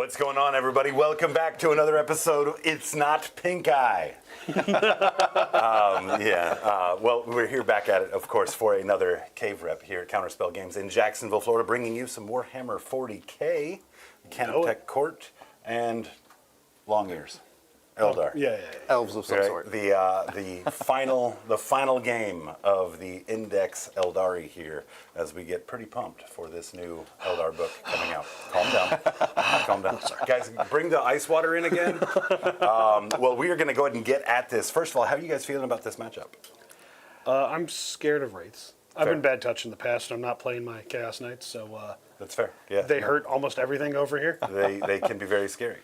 What's going on, everybody? Welcome back to another episode of It's Not Pink Eye. Well, we're here back at it, of course, for another cave rep here at Counterspell Games in Jacksonville, Florida, bringing you some Warhammer 40k, Canoptek Court, and long ears. Eldar. Yeah. Elves of some sort. The final game of the Index Eldari here, as we get pretty pumped for this new Eldar book coming out. Calm down. Calm down. Guys, bring the ice water in again. Well, we are going to go ahead and get at this. First of all, how are you guys feeling about this matchup? I'm scared of Wraiths. I've been bad touch in the past, and I'm not playing my Chaos Knights, so that's fair. Yeah, they hurt almost everything over here. They can be very scary.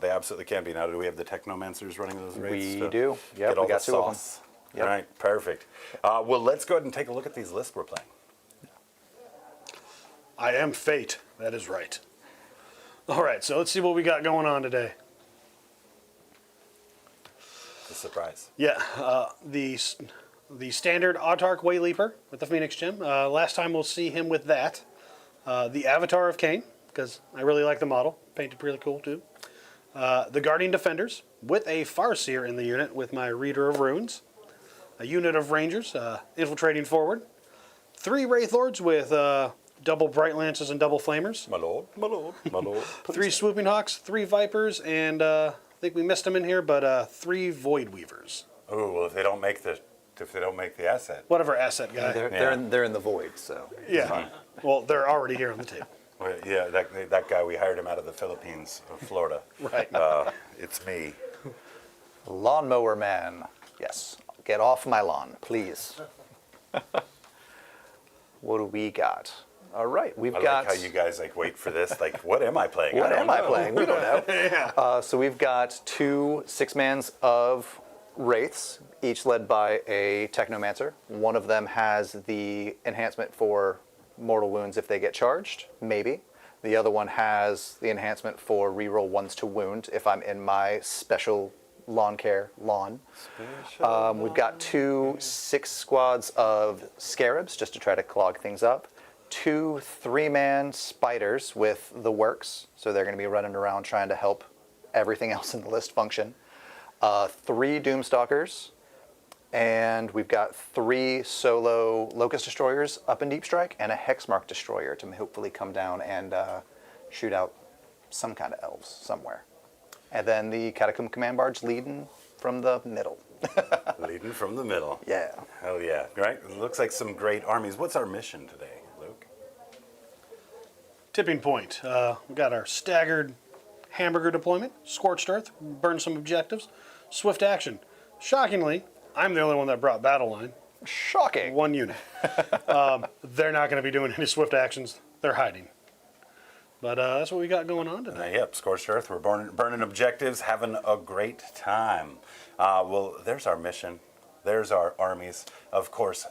They absolutely can be. Now, do we have the Technomancers running those Wraiths? We do. Yeah, we got two of them. Yep. All right, perfect. Well, let's go ahead and take a look at these lists we're playing. I am Fate. That is right. All right, so let's see what we got going on today. It's a surprise. Yeah, the standard Autarch Wayleaper with the Phoenix Gem. Last time we'll see him with that. The Avatar of Cain, because I really like the model. Painted really cool, too. The Guardian Defenders with a Farseer in the unit with my Reader of Runes. A unit of Rangers infiltrating forward. 3 Wraith Lords with double Bright Lances and double Flamers. My lord, my lord, my lord. 3 Swooping Hawks, 3 Vipers, and I think we missed them in here, but 3 Void Weavers. Oh, well, if they don't make the asset. Whatever asset guy. They're in the void, so. Yeah. Well, they're already here on the table. Well, yeah, that guy, we hired him out of the Philippines, of Florida. Right. It's me. Lawnmower man. Yes. Get off my lawn, please. What do we got? All right, we've got. I like how you guys wait for this. What am I playing? What am I playing? We don't know. Yeah. So we've got 2 6-mans of Wraiths, each led by a Technomancer. One of them has the enhancement for mortal wounds if they get charged, maybe. The other one has the enhancement for reroll 1s to wound if I'm in my special lawn care lawn. We've got 2 6 squads of Scarabs just to try to clog things up. 2 3-man spiders with the works, so they're going to be running around trying to help everything else in the list function. 3 Doomstalkers, and we've got 3 solo Locust Destroyers up in Deep Strike, and a Hexmark Destroyer to hopefully come down and shoot out some kind of elves somewhere. And then the Catacomb Command Barge leading from the middle. Leading from the middle. Yeah. Hell yeah. Right? It looks like some great armies. What's our mission today, Luke? Tipping point. We got our staggered hamburger deployment, Scorched Earth, burn some objectives, swift action. Shockingly, I'm the only one that brought Battle Line. Shocking. 1 unit. They're not going to be doing any swift actions. They're hiding. But that's what we got going on today. Yep, Scorched Earth. We're burning objectives, having a great time. Well, there's our mission. There's our armies. Of course,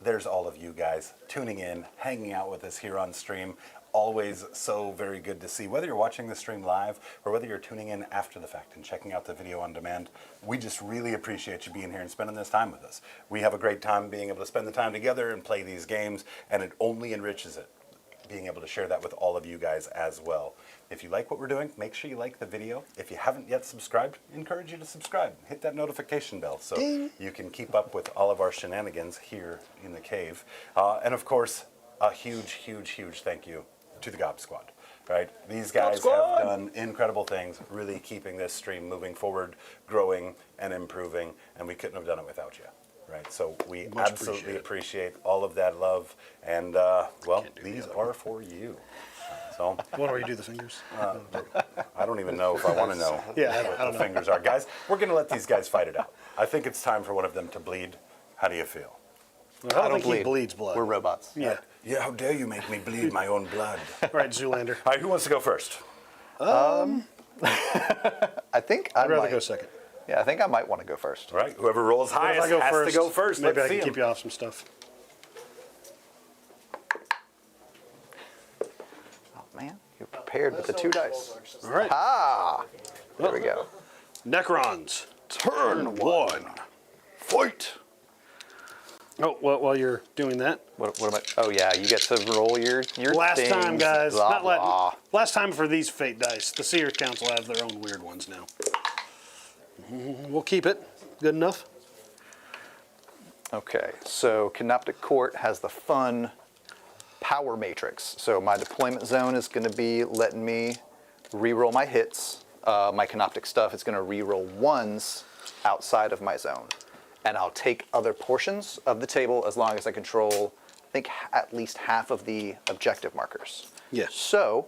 there's all of you guys tuning in, hanging out with us here on stream. Always so very good to see. Whether you're watching the stream live or whether you're tuning in after the fact and checking out the video on demand, we just really appreciate you being here and spending this time with us. We have a great time being able to spend the time together and play these games, and it only enriches it, being able to share that with all of you guys as well. If you like what we're doing, make sure you like the video. If you haven't yet subscribed, I encourage you to subscribe. Hit that notification bell so you can keep up with all of our shenanigans here in the cave. And of course, a huge, huge, huge thank you to the Gob Squad. Right? These guys have done incredible things, really keeping this stream moving forward, growing and improving, and we couldn't have done it without you. Right, so we absolutely appreciate all of that love, and well, these are for you. So, What do you do, the fingers? I don't even know if I want to know what the fingers are. Guys, we're going to let these guys fight it out. I think it's time for one of them to bleed. How do you feel? Well, I don't think he bleeds blood. We're robots. Yeah. Yeah, how dare you make me bleed my own blood? All right, Zoolander. All right, who wants to go first? I think I'd rather go second. Yeah, I think I might want to go first. All right, whoever rolls highest has to go first. Maybe Let's I can see keep you off some stuff. Oh man, you're prepared with the 2 dice. All right. Ah, there we go. Necrons. Turn 1. Fight. Oh, well, while you're doing that, What am I? Oh yeah, you get to roll your last things, time, guys. Blah, Not blah. last time for these fate dice. The Seers Council have their own weird ones now. We'll keep it. Good enough. Okay, so Canoptek Court has the fun power matrix. So my deployment zone is going to be letting me reroll my hits. My Canoptek stuff is going to reroll ones outside of my zone. And I'll take other portions of the table as long as I control, I think, at least half of the objective markers. Yeah. So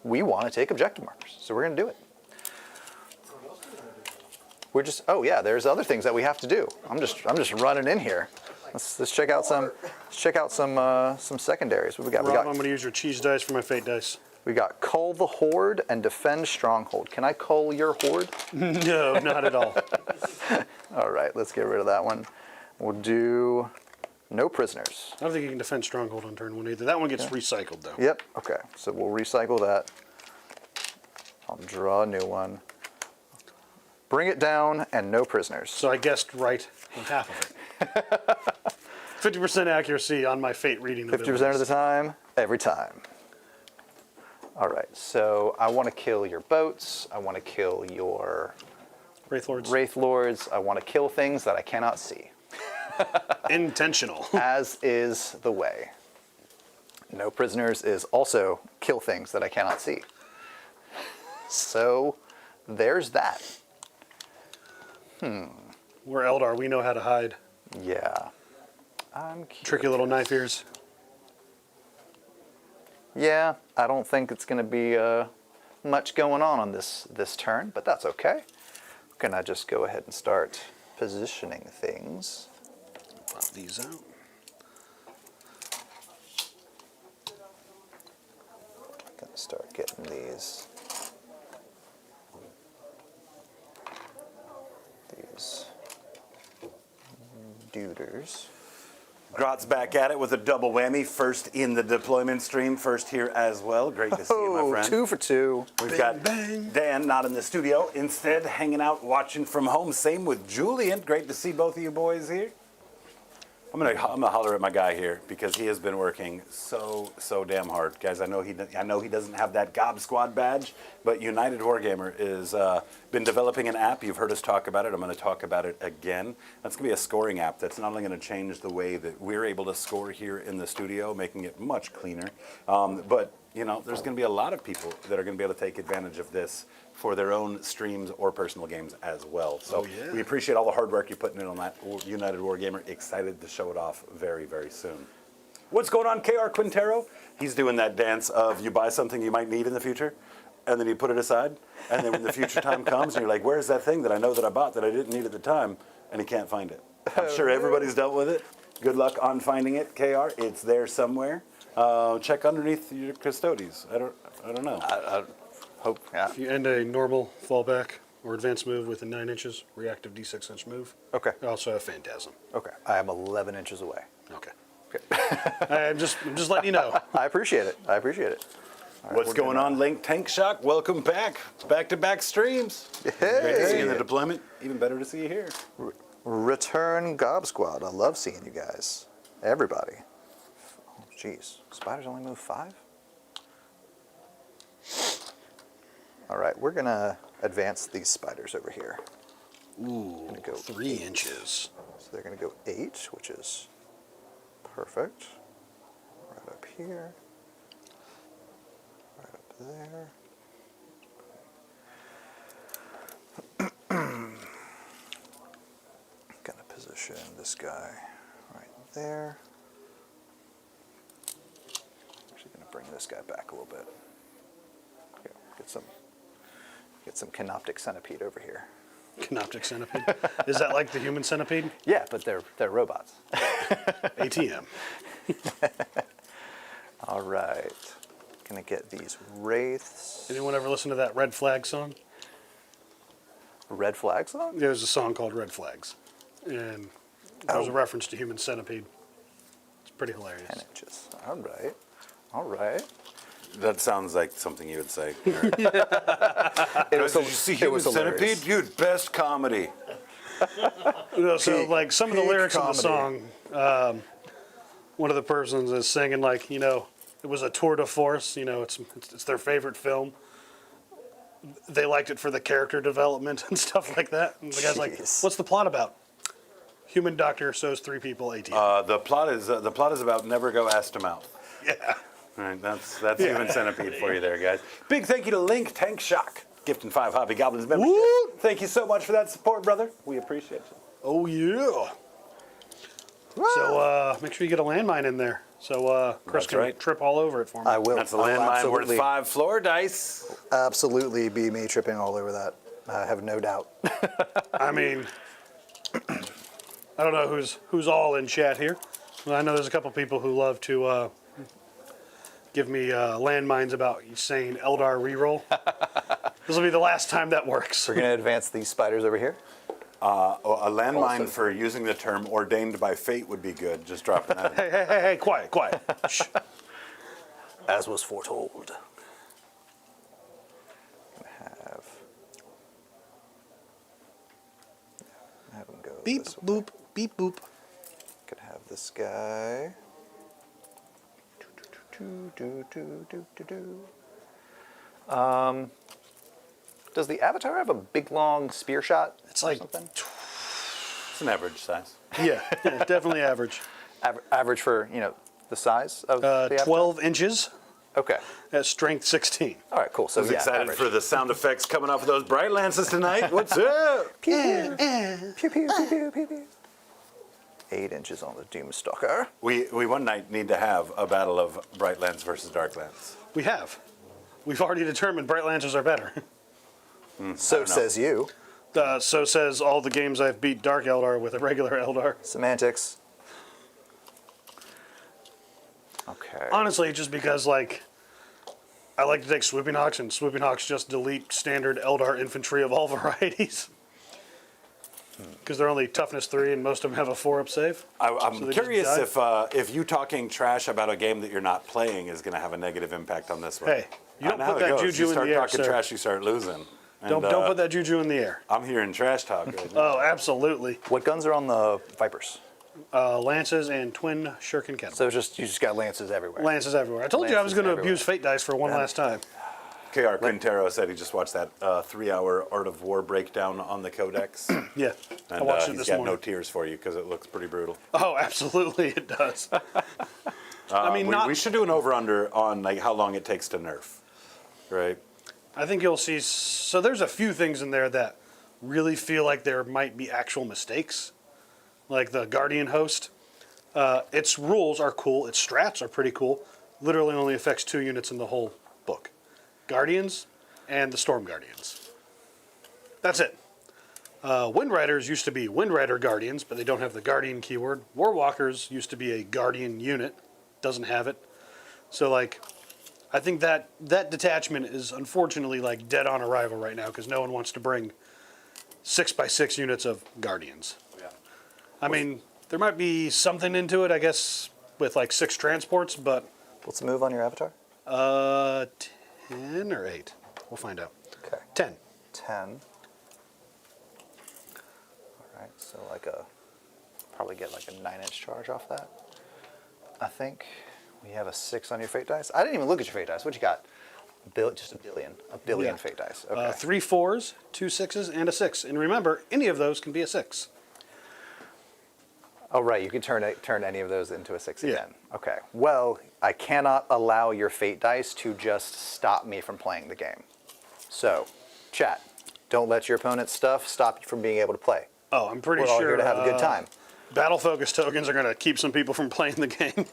we want to take objective markers. So we're going to do it. We're just, oh yeah, there's other things that we have to do. I'm just running in here. Let's check out some secondaries. What we got? Rob, I'm going to use your cheese dice for my fate dice. We got Cull the Horde and Defend Stronghold. Can I cull your horde? No, not at all. All right, let's get rid of that one. We'll do no prisoners. I don't think you can defend Stronghold on turn one either. That one gets recycled, though. Yep, okay, so we'll recycle that. I'll draw a new one. Bring it down and no prisoners. So I guessed right on half of it. 50% accuracy on my fate reading. 50% of the time, every time. All right, so I want to kill your boats. I want to kill your Wraith Lords. I want to kill things that I cannot see. Intentional. As is the way. No prisoners is also kill things that I cannot see. So there's that. We're Eldar. We know how to hide. Yeah. I'm curious. Tricky little knife ears. Yeah, I don't think it's going to be much going on this turn, but that's okay. Can I just go ahead and start positioning things? Pop these out. Gonna start getting these duders. Grot's back at it with a double whammy. First in the deployment stream, first here as well. Great to see you, my friend. 2 for 2. We've got Dan not in the studio, instead hanging out watching from home. Same with Julian. Great to see both of you boys here. I'm gonna holler at my guy here because he has been working so damn hard, guys. I know he doesn't have that Gob Squad badge, but United Wargamer is been developing an app. You've heard us talk about it. I'm going to talk about it again. That's going to be a scoring app that's not only going to change the way that we're able to score here in the studio, making it much cleaner, but you know, there's going to be a lot of people that are going to be able to take advantage of this for their own streams or personal games as well. So we appreciate all the hard work you're putting in on that, United Wargamer. Excited to show it off very, very soon. What's going on, KR Quintero? He's doing that dance of you buy something you might need in the future, and then you put it aside, and then when the future time comes, and you're like, where's that thing that I know that I bought that I didn't need at the time, and he can't find it. I'm sure everybody's dealt with it. Good luck on finding it, KR. It's there somewhere. Check underneath your custodies. I don't know. I hope, yeah. If you end a normal fallback or advanced move within 9 inches, reactive D6-inch move. Okay. I also have Phantasm. Okay. I am 11 inches away. Okay. Okay. I'm just letting you know. I appreciate it. I appreciate it. All right, What's going on, Link Tank Shock? Welcome back. Back-to-back streams. Hey. Great to see you in the deployment. Even better to see you here. Return Gob Squad. I love seeing you guys. Everybody. Oh, jeez. Spiders only move 5? All right, we're going to advance these spiders over here. Ooh, Gonna go 3 inches. So they're going to go 8, which is perfect. Right up here. Right up there. Going to position this guy right there. Actually going to bring this guy back a little bit. Here, get some Canoptek Centipede over here. Canoptek Centipede. Is that like the human centipede? Yeah, but they're robots. ATM. All right. Gonna get these wraiths. Anyone ever listen to that Red Flag song? Red flag song? There's a song called Red Flags. And there's a reference to human centipede. It's pretty hilarious. 10 inches. All right. All right. That sounds like something you would say. It was, Did you see Human Centipede? Dude, best comedy. You know, so like some of the peak lyrics of the comedy. song one of the persons is singing like, you know, it was a tour de force. You know, it's their favorite film. They liked it for the character development and stuff like that. And the guy's like, Jeez. "What's the plot about?" Human doctor sews 3 people ATM. The plot is about never go ass to mouth. Yeah. All right, that's Human Centipede for you there, guys. Big thank you to Link Tank Shock, gifting 5 Hobby Goblins membership. Woo! Thank you so much for that support, brother. We appreciate it. Oh yeah. So make sure you get a landmine in there, so Chris That's can right. trip all over it for me. I will. That's a I will landmine worth absolutely- 5 floor dice. Absolutely be me tripping all over that. I have no doubt. I mean, I don't know who's all in chat here. I know there's a couple people who love to give me landmines about saying Eldar reroll. This will be the last time that works. We're going to advance these spiders over here. A landmine Also- for using the term ordained by fate would be good. Just dropping that. Hey, quiet. Shh. As was foretold. Have him go Beep, this way. boop, beep, boop. Could have this guy. Does the Avatar have a big long spear shot? It's or like- something? It's an average size. Yeah, definitely average. Average for the size of the Avatar? 12 inches Okay. at strength 16. All right. Cool. So I was yeah, excited average. for the sound effects coming off of those bright lances tonight. What's up? Pew, pew, pew, pew, pew, pew. 8 inches on the Doomstalker. We one night need to have a battle of bright lands versus dark lands. We have. We've already determined bright lances are better. So know. says you. So says all the games I've beat Dark Eldar with a regular Eldar. Semantics. Okay. Honestly, just because I like to take Swooping Hawks, and Swooping Hawks just delete standard Eldar infantry of all varieties. Because they're only toughness 3, and most of them have a 4-up save. I'm So they just curious die? if you talking trash about a game that you're not playing is going to have a negative impact on this one. Hey, you I don't know how put it that goes. juju You in start the air, talking sir. trash, you start losing. And, Don't put that juju in the air. I'm hearing trash talk right now. Oh, absolutely. What guns are on the Vipers? Lances and twin shuriken kettle. So you just got lances everywhere. Lances everywhere. I told you I was Lances going to everywhere. abuse fate dice for one last time. KR Quintero said he just watched that 3-hour Art of War breakdown on the Codex. Yeah, I And watched it he's this got morning. no tears for you because it looks pretty brutal. Oh, absolutely, it does. I mean, We should do an over-under on how long it takes to nerf, right? I think you'll see. So there's a few things in there that really feel like there might be actual mistakes, like the Guardian Host. Its rules are cool. Its strats are pretty cool. Literally only affects 2 units in the whole book: Guardians and the Storm Guardians. That's it. Wind Riders used to be Wind Rider Guardians, but they don't have the Guardian keyword. Warwalkers used to be a Guardian unit, doesn't have it. So I think that detachment is unfortunately dead on arrival right now because no one wants to bring 6x6 units of Guardians. Yeah. I mean, there might be something into it, I guess, with 6 transports, but What's the move on your Avatar? 10 or 8? We'll find out. Okay. 10. 10. All right. So probably get a 9-inch charge off that. I think we have a 6 on your fate dice. I didn't even look at your fate dice. What you got? Just a billion. A billion Yeah. fate dice. Okay. 3 4s, 2 6s, and a 6. And remember, any of those can be a 6. Oh, right. You can turn any of those into a 6 Yeah. again. Okay. Well, I cannot allow your fate dice to just stop me from playing the game. So, chat, don't let your opponent's stuff stop you from being able to play. Oh, I'm pretty We're sure. all here to have a good time. Battle focus tokens are going to keep some people from playing the game.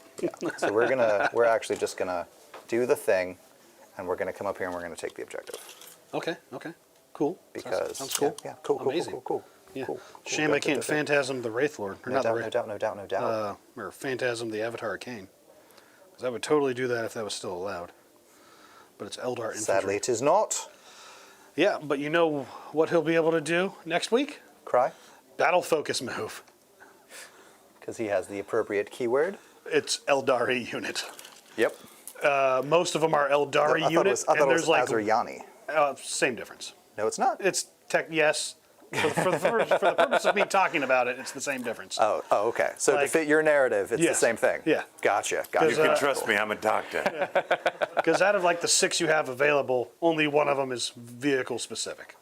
So we're actually just gonna do the thing, and we're gonna come up here and we're gonna take the objective Okay. Cool. because sounds cool. Yeah. Cool. Amazing. Cool. Yeah. Cool. Shame I can't phantasm the Wraith Lord. Or No not the doubt. Wraith, No doubt. or phantasm the Avatar of Cain. Because I would totally do that if that was still allowed. But it's Eldar infantry. Sadly, it is not. Yeah, but you know what he'll be able to do next week? Cry, Battle focus move. because he has the appropriate keyword. It's Eldari unit. Yep. Most of them are Eldari I thought it unit, was, I thought and it was there's Azuriani. same difference. No, it's not. It's yes, For the purpose of me talking about it, it's the same difference. Oh, okay. So to Like- fit your narrative, it's the Yes. same thing. Yeah. Gotcha. You Gotcha. can trust me, I'm a doctor. Because out of like the 6 you have available, only one of them is vehicle specific.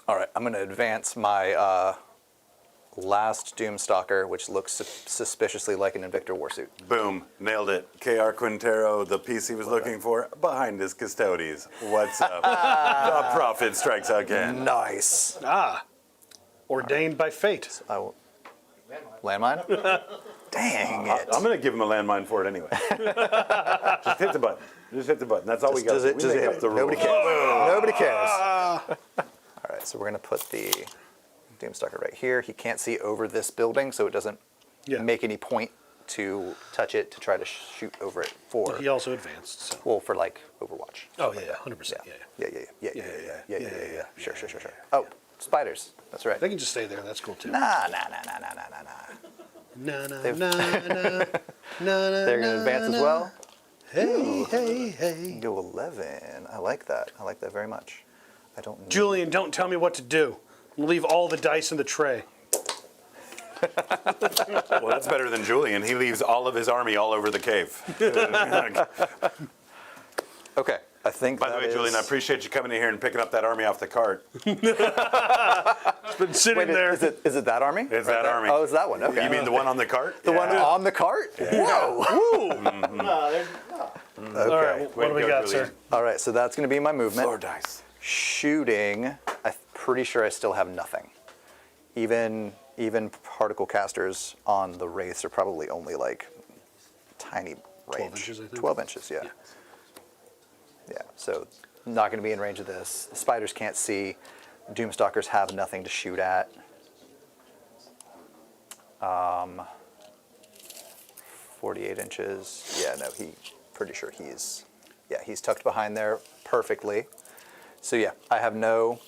All right, I'm going to advance my last Doomstalker, which looks suspiciously like an Invictor warsuit. Boom, nailed it. KR Quintero, the piece he was looking for, behind his custodies. What's up? The prophet strikes again. Nice. Ordained by fate. I will... Landmine? Dang it. I'm going to give him a landmine for it anyway. Just hit the button. Just hit the button. That's all we got. Does it, We does make it up the rules. Nobody cares. Nobody cares. All right, so we're going to put the Doomstalker right here. He can't see over this building, so it doesn't make any point to touch it to try to shoot over it for, He also advanced. So. well, for like Overwatch. Oh yeah, 100%. Yeah. Yeah. Sure. Oh, spiders. That's right. They can just stay there. That's cool too. Nah. Na na They've- na na na. They're going to advance as well. Hey. Go 11. I like that. I like that very much. I don't need... Julian, don't tell me what to do. Leave all the dice in the tray. Well, that's better than Julian. He leaves all of his army all over the cave. Okay, I think By the way, Julian, I appreciate you coming in here and picking up that army off the cart. It's been sitting Wait, there. is it that army? It's that army. Oh, it's that one. Okay. You mean the one on the cart? the one on the cart? Whoa. All Okay. right, what do we got, sir? All right, so that's going to be my movement. Floor dice. Shooting, I'm pretty sure I still have nothing. Even particle casters on the wraiths are probably only like tiny range. 12 inches, I think. 12 inches, yeah. Yeah, so not going to be in range of this. The spiders can't see. Doomstalkers have nothing to shoot at. 48 inches. Yeah, no, pretty sure he's tucked behind there perfectly. So yeah, I have no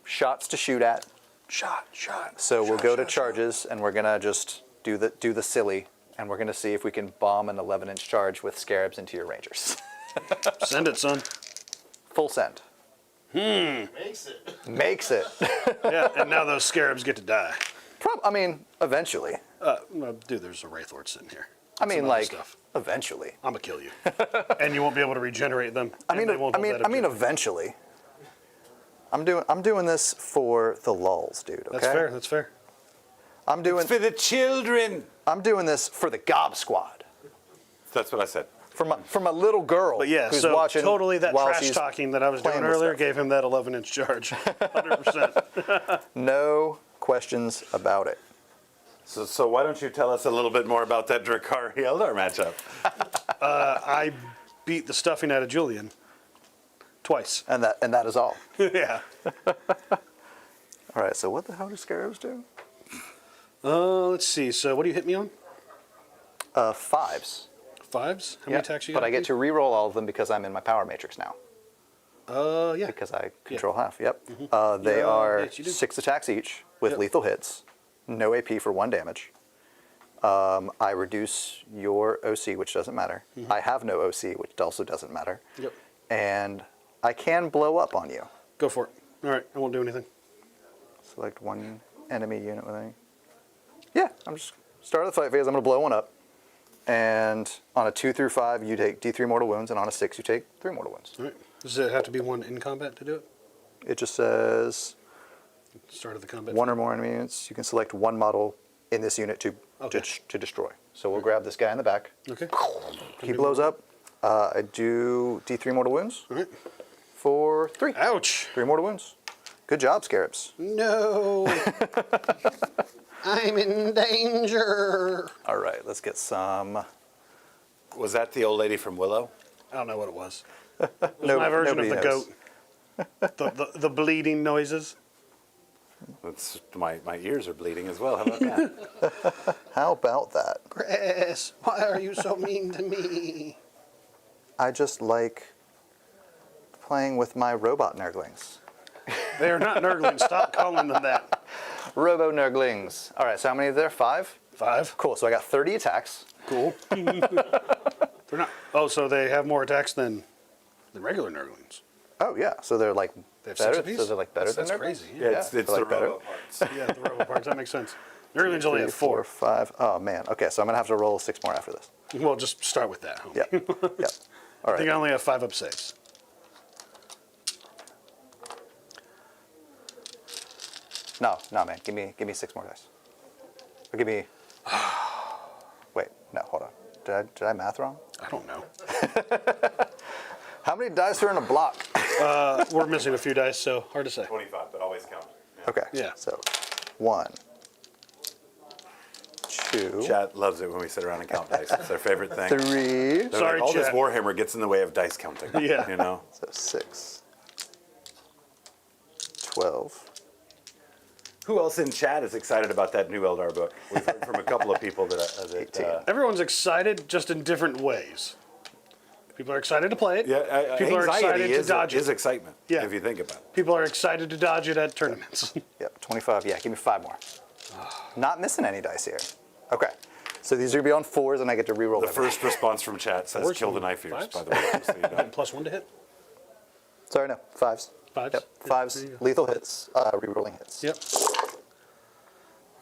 shots to shoot at. Shot. So we'll go to charges, and we're gonna just do the silly, and we're gonna see if we can bomb an 11-inch charge with scarabs into your rangers. Send it, son. Full send. Makes it. Yeah, and now those scarabs get to die. I mean, eventually. Well, dude, there's a Wraith Lord sitting here. I mean, Some other like, stuff. eventually. I'm gonna kill you, and you won't be able to regenerate them. I mean, eventually. I'm doing this for the lulls, dude. Okay? That's fair. I'm doing For the children. I'm doing this for the Gob Squad. That's what I said. For my little girl But yeah, who's so watching totally that while trash she's talking that I was doing playing with earlier stuff. gave him that 11-inch charge. 100%. No questions about it. So why don't you tell us a little bit more about that Drakari Eldar matchup? I beat the stuffing out of Julian twice. And that is all. Yeah. All right, so what the hell do scarabs do? Let's see. So what do you hit me on? 5s. 5s? How many attacks you got? But I get to re-roll all of them because I'm in my power matrix now. Yeah. Because I control half. Yep. They Yeah, are yes, you do. 6 attacks each with Yep. lethal hits. No AP for 1 damage. I reduce your OC, which doesn't matter. I have no OC, which also doesn't matter. Yep. And I can blow up on you. Go for it. All right. I won't do anything. Select 1 enemy unit with any. Yeah, I'm just start of the fight phase. I'm going to blow one up. And on a 2 through 5, you take D3 mortal wounds, and on a 6, you take 3 mortal wounds. All right. Does it have to be one in combat to do it? It just says Start of the combat. 1 or more enemy units. You can select 1 model in this unit to destroy. So we'll grab this guy in the back. Okay. He blows up. I do D3 mortal wounds All right. for 3. Ouch. 3 mortal wounds. Good job, Scarabs. No. I'm in danger. All right, let's get some. Was that the old lady from Willow? I don't know what it was. It was my version of the nobody goat. The bleeding noises. It's, my ears are bleeding as well. How about that? How about that? Chris, why are you so mean to me? I just like playing with my robot nurglings. They are not nurglings. Stop calling them that. Robo nurglings. All right, so how many are there? 5? 5. Cool, so I got 30 attacks. Cool. They're not. Oh, so they have more attacks than regular nurglings. Oh yeah, so they're like They have better. 6 of these? So they're like better That's than crazy. everybody? Yeah, it's they're the like better. robo parts. Yeah, the robo parts. That makes sense. The early ones only have 4. 5. Oh man. Okay, so I'm gonna have to roll 6 more after this. Well, just start with that. Homie. Yeah. Yeah. All I think right. I only have 5 up saves. No, man. Give me 6 more dice. Or give me. Wait. No. Hold on. Did I math wrong? I don't know. How many dice are in a block? We're missing a few dice, so hard to say. 25, but always count. Okay. Yeah. So 1, 2, Chat loves it when we sit around and count dice. It's their favorite thing. 3. They're Sorry, like, all this chat. Warhammer gets in the way of dice counting. Yeah. You know? So 6. 12. Who else in chat is excited about that new Eldar book? We've heard from a couple of people that 18. Everyone's excited, just in different ways. People are excited to play it. yeah, People are excited anxiety to dodge is it. excitement, Yeah. if you think about it. People are excited to dodge it at tournaments. Yep. 25. Yeah. Give me 5 more. Not missing any dice here. Okay. So these are gonna be on 4s, and I get to re-roll The everything. first response from chat says, Fours kill the and knife ears, fives? by the way. Just so you know. +1 to hit. Sorry, no. 5s. 5s. Yep. Yeah, 5s. there you go. Lethal hits. Re-rolling hits. Yep.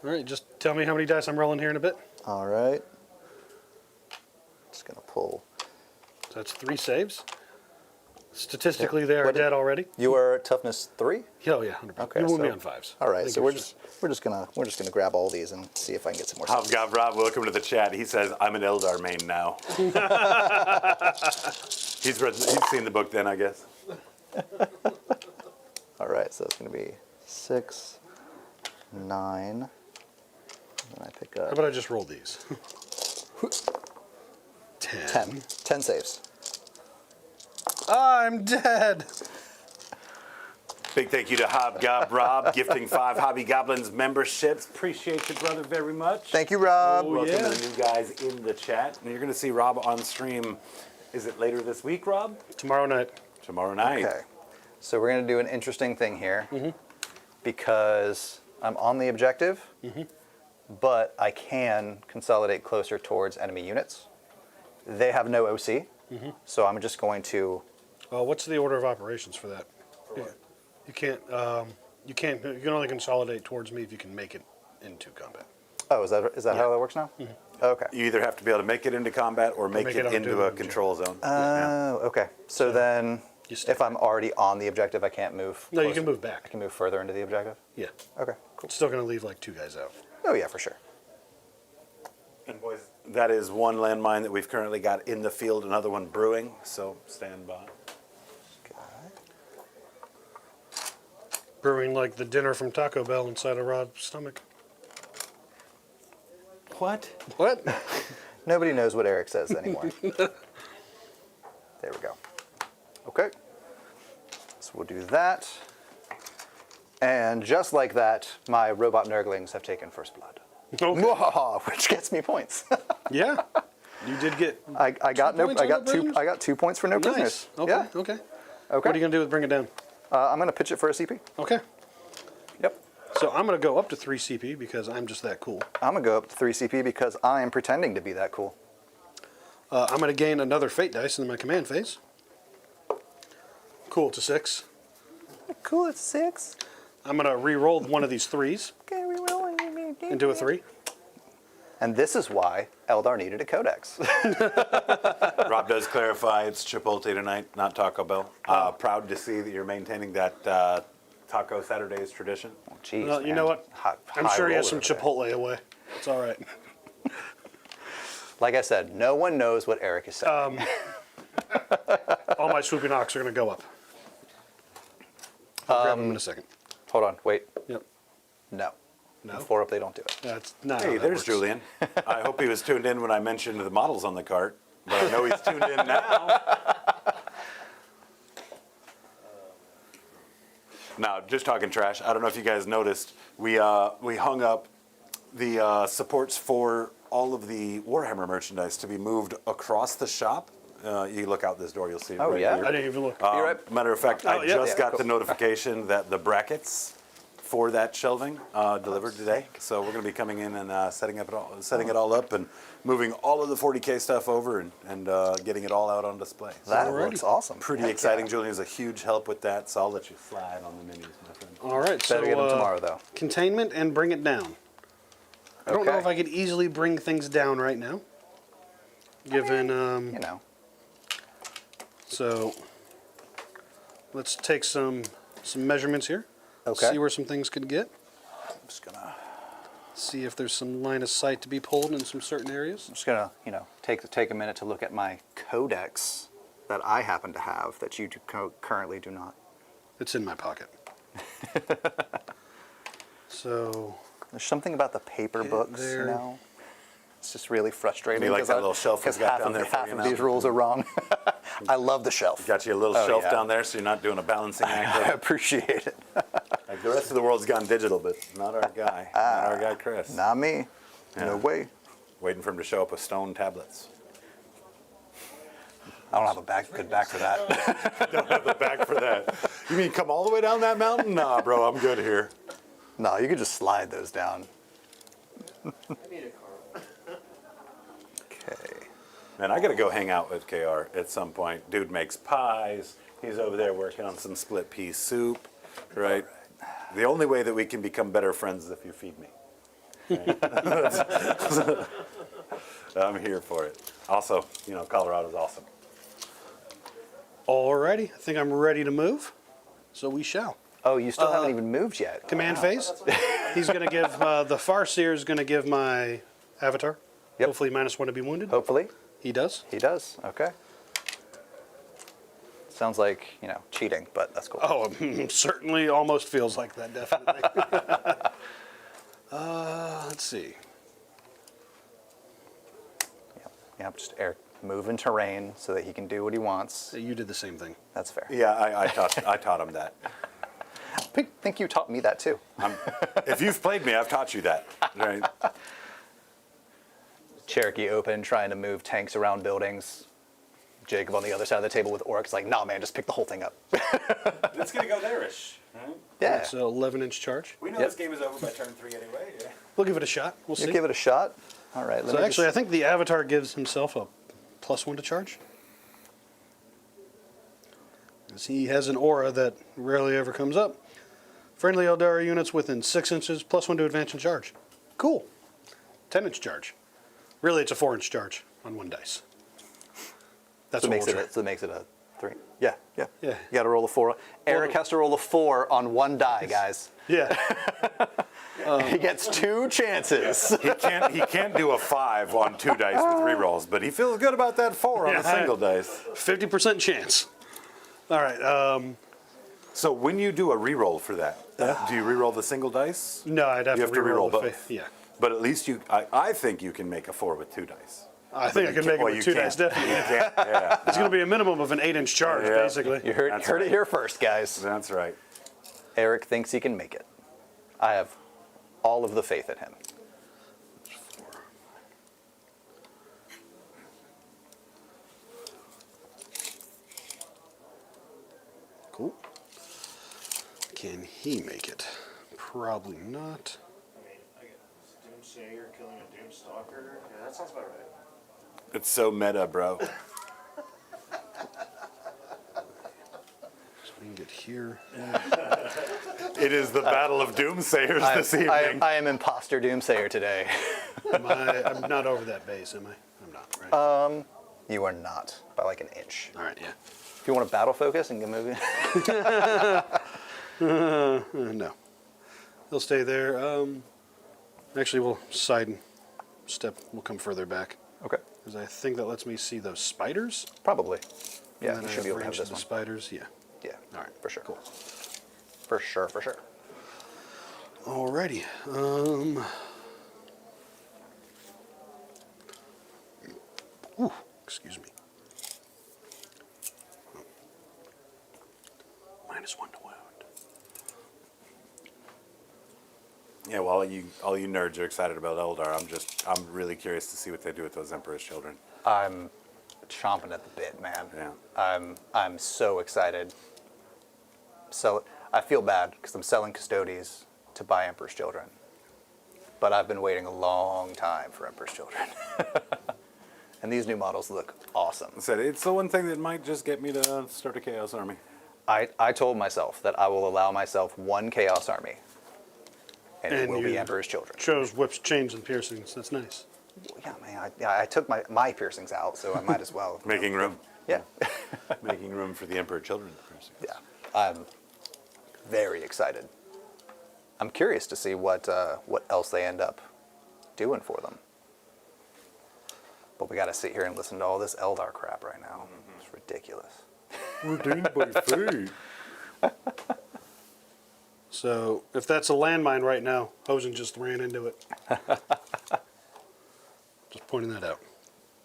All right, just tell me how many dice I'm rolling here in a bit. All right. Just gonna pull. So that's 3 saves. Statistically, they are What did- dead already. You are toughness 3. Oh yeah, 100%. Okay. You won't so, be on 5s. All I right. think So you're we're just gonna grab all these and see if I can get some more. stuff. Hobgob Rob, welcome to the chat. He says, I'm an Eldar main now. He's seen the book then, I guess. All right. So it's gonna be 6, 9. And then I pick How up about I just roll these? 10. 10. 10 saves. I'm dead. Big thank you to Hobgob Rob, gifting 5 Hobby Goblins memberships. Appreciate you, brother, very much. Thank you, Rob. Oh, Welcome yeah. to the new guys in the chat. And you're going to see Rob on stream. Is it later this week, Rob? Tomorrow night. Tomorrow night. Okay. So we're going to do an interesting thing here because I'm on the objective, but I can consolidate closer towards enemy units. They have no OC, so I'm just going to. What's the order of operations for that? You can't. You can only consolidate towards me if you can make it into combat. Oh, is that how that works now? Okay. You either have to be able to make it into combat or make make it it into onto a the control zone. Oh, okay. So then, you stay if I'm already on the objective, I can't move. No, you closer. can move back. I can move further into the objective. Yeah. Okay. Cool. It's still going to leave like 2 guys out. Oh yeah, for sure. And boys, that is one landmine that we've currently got in the field, another one brewing, so stand by. Brewing like the dinner from Taco Bell inside of Rod's stomach. What? What? Nobody knows what Eric says anymore. There we go. Okay. So we'll do that. And just like that, my robot nurglings have taken first blood. Okay. Mwahaha, which gets me points. Yeah. You did get. I got no. points I on got the two. prisoners? I got 2 points for no prisoners. Nice. Okay. Yeah. Okay. Okay. What are you going to do with Bring It Down? I'm gonna pitch it for a CP. Okay. Yep. So I'm going to go up to 3 CP because I'm just that cool. I'm gonna go up to 3 CP because I am pretending to be that cool. I'm going to gain another fate dice in my command phase. Cool to 6. Cool. It's 6. I'm going to re-roll one of these 3s Okay, we will. into a 3. And this is why Eldar needed a codex. Rob does clarify it's Chipotle tonight, not Taco Bell. Proud to see that you're maintaining that Taco Saturdays tradition. Jeez. Well, you man. know what? I'm High sure he has some roller Chipotle today. away. It's all right. Like I said, no one knows what Eric is saying. All my swooping ox are going to go up. I'll grab them in a second. Hold on. Wait. Yep. No. No? 4 up, they don't do it. That's not. Hey, how that there's works. Julian. I hope he was tuned in when I mentioned the models on the cart, but I know he's tuned in now. Now, just talking trash. I don't know if you guys noticed, we hung up the supports for all of the Warhammer merchandise to be moved across the shop. You look out this door, you'll see it Oh, right yeah? here. I didn't even look. You're right. Matter of fact, Oh, I yeah. just Yeah, got cool. the notification that the brackets for that shelving delivered today. So we're going to be coming in and setting it all up and moving all of the 40k stuff over and getting it all out on display. So That looks awesome. pretty Heck exciting. yeah. Julian is a huge help with that, so I'll let you slide on the menus, my friend. All right, so Better get them tomorrow, though. Containment and bring it down. I don't know Okay. if I could easily bring things down right now. Given, You know. so let's take some measurements here. Okay. See where some things could get. I'm just gonna See if there's some line of sight to be pulled in some certain areas. take a minute to look at my codex that I happen to have that you currently do not. It's in my pocket. So There's something about the paper books, there. you know. It's just really frustrating. You like 'cause that little shelf we've because got half down of, there for half you of now? these rules are wrong. I love the shelf. Got you a little Oh, shelf yeah. down there, so you're not doing a balancing I act. appreciate it. Like the rest of the world's gone digital, but not our guy. Not our guy, Chris. Not me. Yeah. No way. Waiting for him to show up with stone tablets. I don't have a good back for that. Don't have the back for that. You mean come all the way down that mountain? Nah, bro, I'm good here. No, you could just slide those down. Okay. Man, I gotta go hang out with KR at some point. Dude makes pies. He's over there working on some split pea soup, right? The only way that we can become better friends is if you feed me. Right? I'm here for it. Also, Colorado's awesome. alrighty, I think I'm ready to move. So we shall. Oh, you still haven't even moved yet. Command phase. He's going to give, the Farseer is going to give my avatar. Yep. Hopefully -1 to be wounded. Hopefully. He does. He does. Okay. Sounds like, cheating, but that's cool. Oh, certainly almost feels like that, definitely. Let's see. Yep, just moving terrain so that he can do what he wants. You did the same thing. That's fair. Yeah, I taught him that. I think you taught me that too. If you've played me, I've taught you that. Right? Cherokee open, trying to move tanks around buildings. Jacob on the other side of the table with orcs, like, nah, man, just pick the whole thing up. It's gonna go there-ish. Right? Yeah. So 11-inch charge. We know Yep. this game is over by turn 3 anyway. Yeah. We'll give it a shot. We'll You see. give it a shot. All right. So actually, I think the avatar gives himself a +1 to charge. Because he has an aura that rarely ever comes up. Friendly Eldari units within 6 inches, +1 to advance and charge. Cool. 10-inch charge. Really, it's a 4-inch charge on 1 dice. That's so what makes we'll it. So it makes it a 3. Yeah. Yeah. You got to roll a 4. Eric has to roll a 4 on 1 die, guys. Yeah. He gets 2 chances. He can't do a 5 on 2 dice with rerolls, but he feels good about that 4 on a Yeah. single dice. 50% chance. All right. So when you do a reroll for that, do you reroll the single dice? No, I'd have You to have to reroll the both. Yeah. But at least I think you can make a 4 with 2 dice. I think I can make it with 2 dice, definitely. You can't. Yeah, It's going to be a minimum of an 8-inch charge, Yeah. basically. You heard, That's heard right. it here first, guys. that's right. Eric thinks he can make it. I have all of the faith in him. Cool. Can he make it? Probably not. I get Doomsayer killing a Doomstalker. Yeah, that sounds about right. It's so meta, bro. So we can get here. It is the battle of doomsayers this evening. I am imposter doomsayer today. I'm not over that base, am I? I'm not, right? You are not, by like an inch. All right, yeah. If you want to battle focus and get moving. No. He'll stay there. Actually, we'll side step. We'll come further back. Okay. Because I think that lets me see those spiders. Probably. Yeah, And you then should I be able to have range to this the one. spiders, yeah. Yeah. All right, For sure. cool. For sure, for sure. Alrighty. Ooh, excuse me. -1 to wound. Yeah, well, all you nerds are excited about Eldar. I'm really curious to see what they do with those Emperor's children. I'm chomping at the bit, man. Yeah. I'm so excited. So I feel bad because I'm selling Custodes to buy Emperor's Children. But I've been waiting a long time for Emperor's Children. And these new models look awesome. Said it's the one thing that might just get me to start a Chaos Army. I told myself that I will allow myself one Chaos Army. And it will be Emperor's Children. Chose whips, chains, and piercings. That's nice. Yeah, man, I took my piercings out, so I might as well. Making room. Yeah. Making room for the Emperor Children. Yeah. I'm very excited. I'm curious to see what else they end up doing for them. But we got to sit here and listen to all this Eldar crap right now. It's ridiculous. Ordained by fate. So if that's a landmine right now, Hosen just ran into it. Just pointing that out.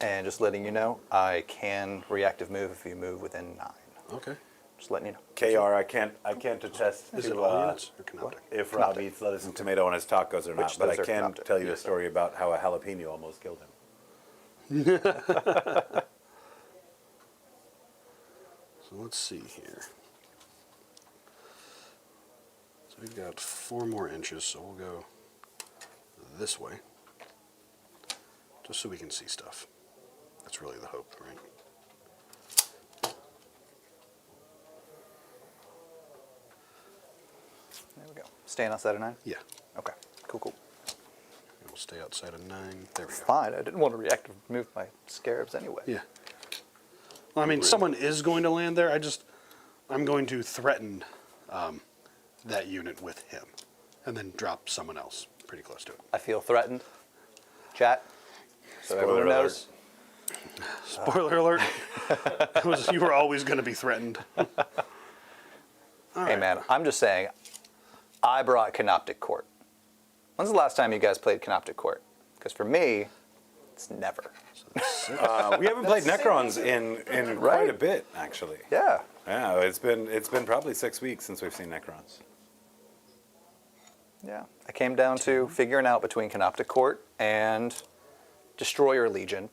And just letting you know, I can reactive move if you move within 9. Okay. Just letting you know. KR, I can't attest Is it to all units or Canoptek? if Rob eats lettuce and tomato on his tacos or not, Which but I those are can Canoptek. tell you a story about how a jalapeno almost killed him. So let's see here. So we've got 4 more inches, so we'll go this way. Just so we can see stuff. That's really the hope, right? There we go. Staying outside of 9? Yeah. Okay. Cool, cool. We'll stay outside of 9. There we go. Fine. I didn't want to reactive move my scarabs anyway. Yeah. Well, I mean, someone is going to land there. I'm going to threaten that unit with him, and then drop someone else pretty close to it. I feel threatened. Chat. So Spoiler everyone alert. knows. Spoiler alert. You were always going to be threatened. All Hey right. man, I'm just saying, I brought Canoptek Court. When's the last time you guys played Canoptek Court? Because for me, it's never. We haven't played Necrons in quite Right? a bit, actually. Yeah. Yeah, it's been probably 6 weeks since we've seen Necrons. Yeah. I came down to figuring out between Canoptek Court and Destroyer Legion,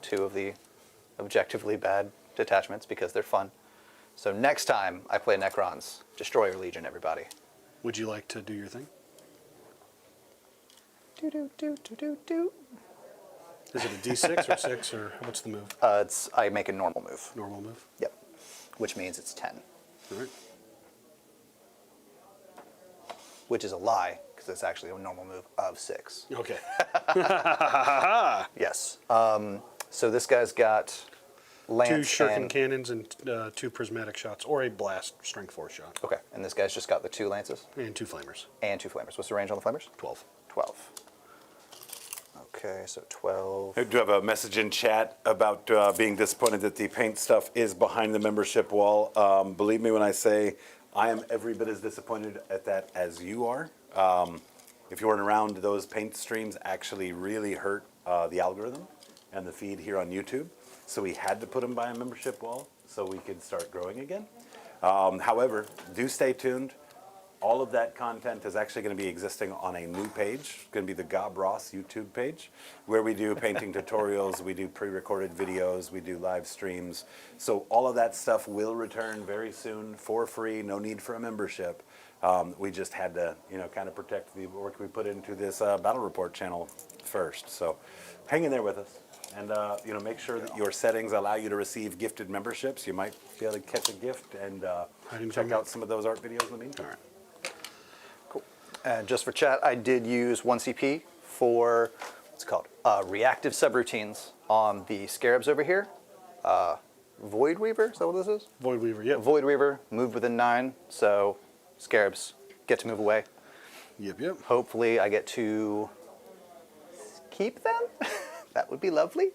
2 of the objectively bad detachments because they're fun. So next time I play Necrons, Destroyer Legion, everybody. Would you like to do your thing? Do do do do do do. Is it a D6 or 6 or what's the move? I make a normal move. Normal move. Yep. Which means it's 10. All right. Which is a lie, because it's actually a normal move of 6. Okay. Yes. So this guy's got lance 2 shuriken and... cannons and 2 prismatic shots, or a blast strength 4 shot, Okay, and this guy's just got the 2 lances and 2 flamers. and 2 flamers. What's the range on the flamers? 12. 12. Okay, so 12. I do have a message in chat about being disappointed that the paint stuff is behind the membership wall. Believe me when I say I am every bit as disappointed at that as you are. If you weren't around, those paint streams actually really hurt the algorithm and the feed here on YouTube. So we had to put them by a membership wall so we could start growing again. However, do stay tuned. All of that content is actually going to be existing on a new page. It's going to be the Gob Ross YouTube page, where we do painting tutorials, we do pre-recorded videos, we do live streams. So all of that stuff will return very soon for free, no need for a membership. We just had to, kind of protect the work we put into this battle report channel first. So hang in there with us. And make sure that your settings allow you to receive gifted memberships. You might be able to catch a gift and check out some of those art videos in the meantime. All right. Cool. And just for chat, I did use 1 CP for, what's it called? Reactive subroutines on the scarabs over here. Void Weaver, is that what this is? Void Weaver, yep. Void Weaver, move within 9, so scarabs get to move away. Yep. Hopefully I get to keep them. That would be lovely.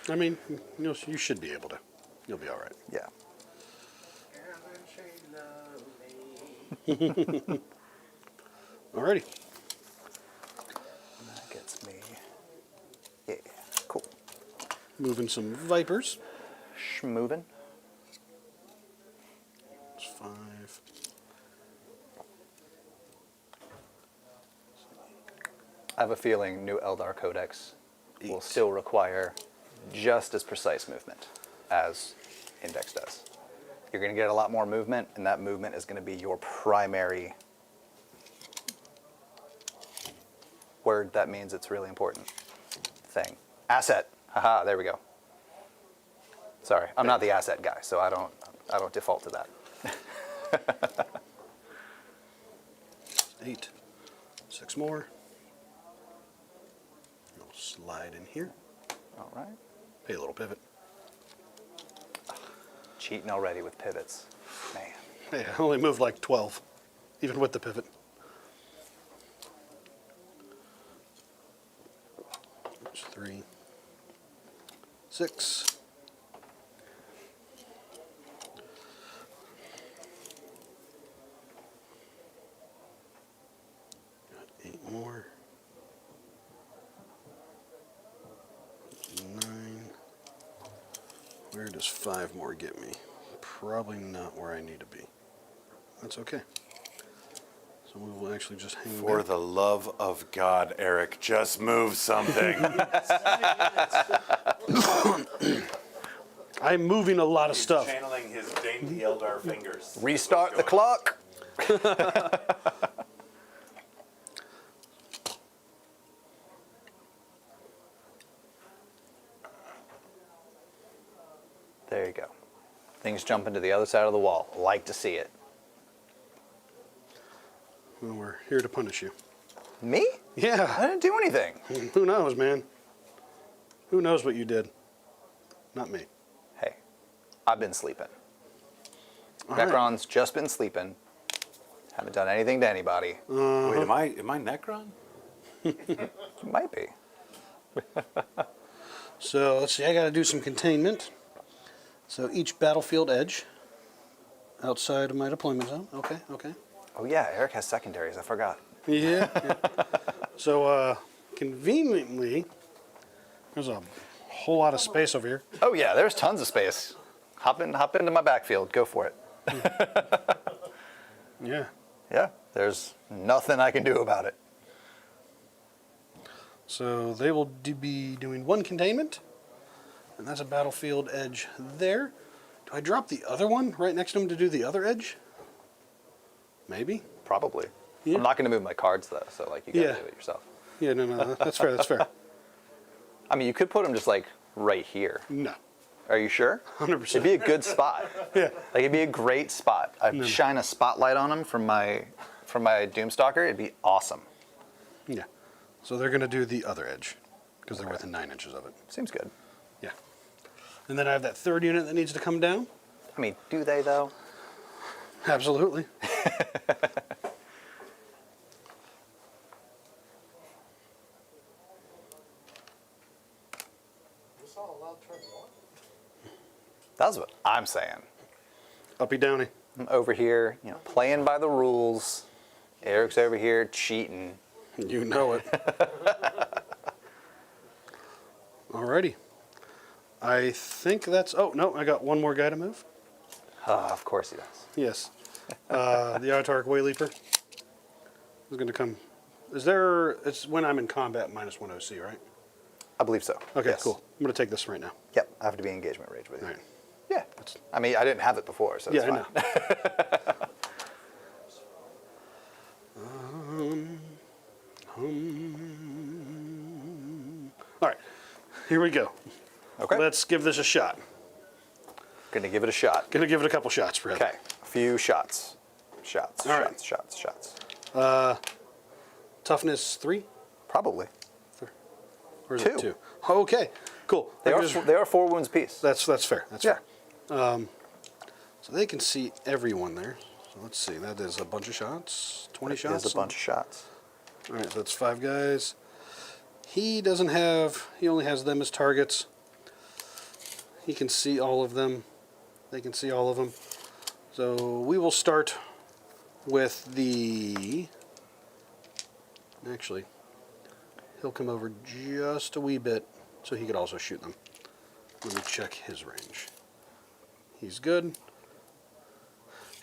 I mean, you should be able to. You'll be all right. Yeah. Alrighty. That gets me. Yeah, cool. Moving some Vipers. Schmovin'. It's 5. I have a feeling new Eldar Codex will still require just as precise movement as Index does. You're going to get a lot more movement, and that movement is going to be your primary word that means it's really important thing. Asset. Haha, there we go. Sorry, I'm not the asset guy, so I don't default to that. 8. 6 more. We'll slide in here. All right. Pay a little pivot. Cheating already with pivots. Man. Hey, I only moved like 12, even with the pivot. There's 3. 6. Got 8 more. 9. Where does 5 more get me? Probably not where I need to be. That's okay. So we will actually just hang For back. the love of God, Eric, just move something. I'm moving a lot of stuff. Channeling his dainty Eldar fingers. Restart the clock. There you go. Things jumping to the other side of the wall. Like to see it. Well, we're here to punish you. Me? Yeah. I didn't do anything. Who knows, man? Who knows what you did? Not me. Hey, I've been sleeping. All right. Necron's just been sleeping. Haven't done anything to anybody. Wait, am I Necron? Might be. So let's see. I got to do some containment. So each battlefield edge outside of my deployment zone. Okay. Okay. Oh yeah, Eric has secondaries. I forgot. Yeah. Yeah. So conveniently, there's a whole lot of space over here. Oh yeah, there's tons of space. Hop into my backfield. Go for it. Yeah. Yeah, there's nothing I can do about it. So they will be doing 1 containment, and that's a battlefield edge there. Do I drop the other one right next to him to do the other edge? Maybe. Probably. Yeah. I'm not going to move my cards though, so like you got to Yeah. do it yourself. Yeah, no, that's fair, that's fair. I mean, you could put them just like right here. No, Are you sure? 100%. It'd be a good spot. Yeah. Like it'd be a great spot. I'd shine a spotlight on them from my Doomstalker. It'd be awesome. Yeah. So they're going to do the other edge because they're within 9 inches of it. Seems good. Yeah. And then I have that 3rd unit that needs to come down. I mean, do they though? Absolutely. This all allowed turn 1? That's what I'm saying. Uppy downy. I'm over here, playing by the rules. Eric's over here cheating. You know it. Alrighty. I think that's... Oh, no, I got one more guy to move. Of course he does. Yes. The Autarch Wayleaper is going to come... Is there... It's when I'm in combat minus 1 OC, right? I believe so. Okay, Yes. cool. I'm going to take this right now. Yep, I have to be engagement rage with you. All right. Yeah. I mean, I didn't have it before, so it's Yeah, I fine. know. All right. Here we go. Okay. Let's give this a shot. Gonna give it a shot. Going to give it a couple shots, Brad. Okay. A few shots. Shots. All right. Shots. Toughness 3? Probably. Or is 2. it 2? Okay, cool. They Because- are 4 wounds apiece. That's fair. That's Yeah. fair. So they can see everyone there. So let's see. That is a bunch of shots. 20 shots. There's a bunch of shots. All right, so that's 5 guys. He doesn't have. He only has them as targets. He can see all of them. They can see all of them. So we will start with the. Actually, he'll come over just a wee bit so he could also shoot them. Let me check his range. He's good.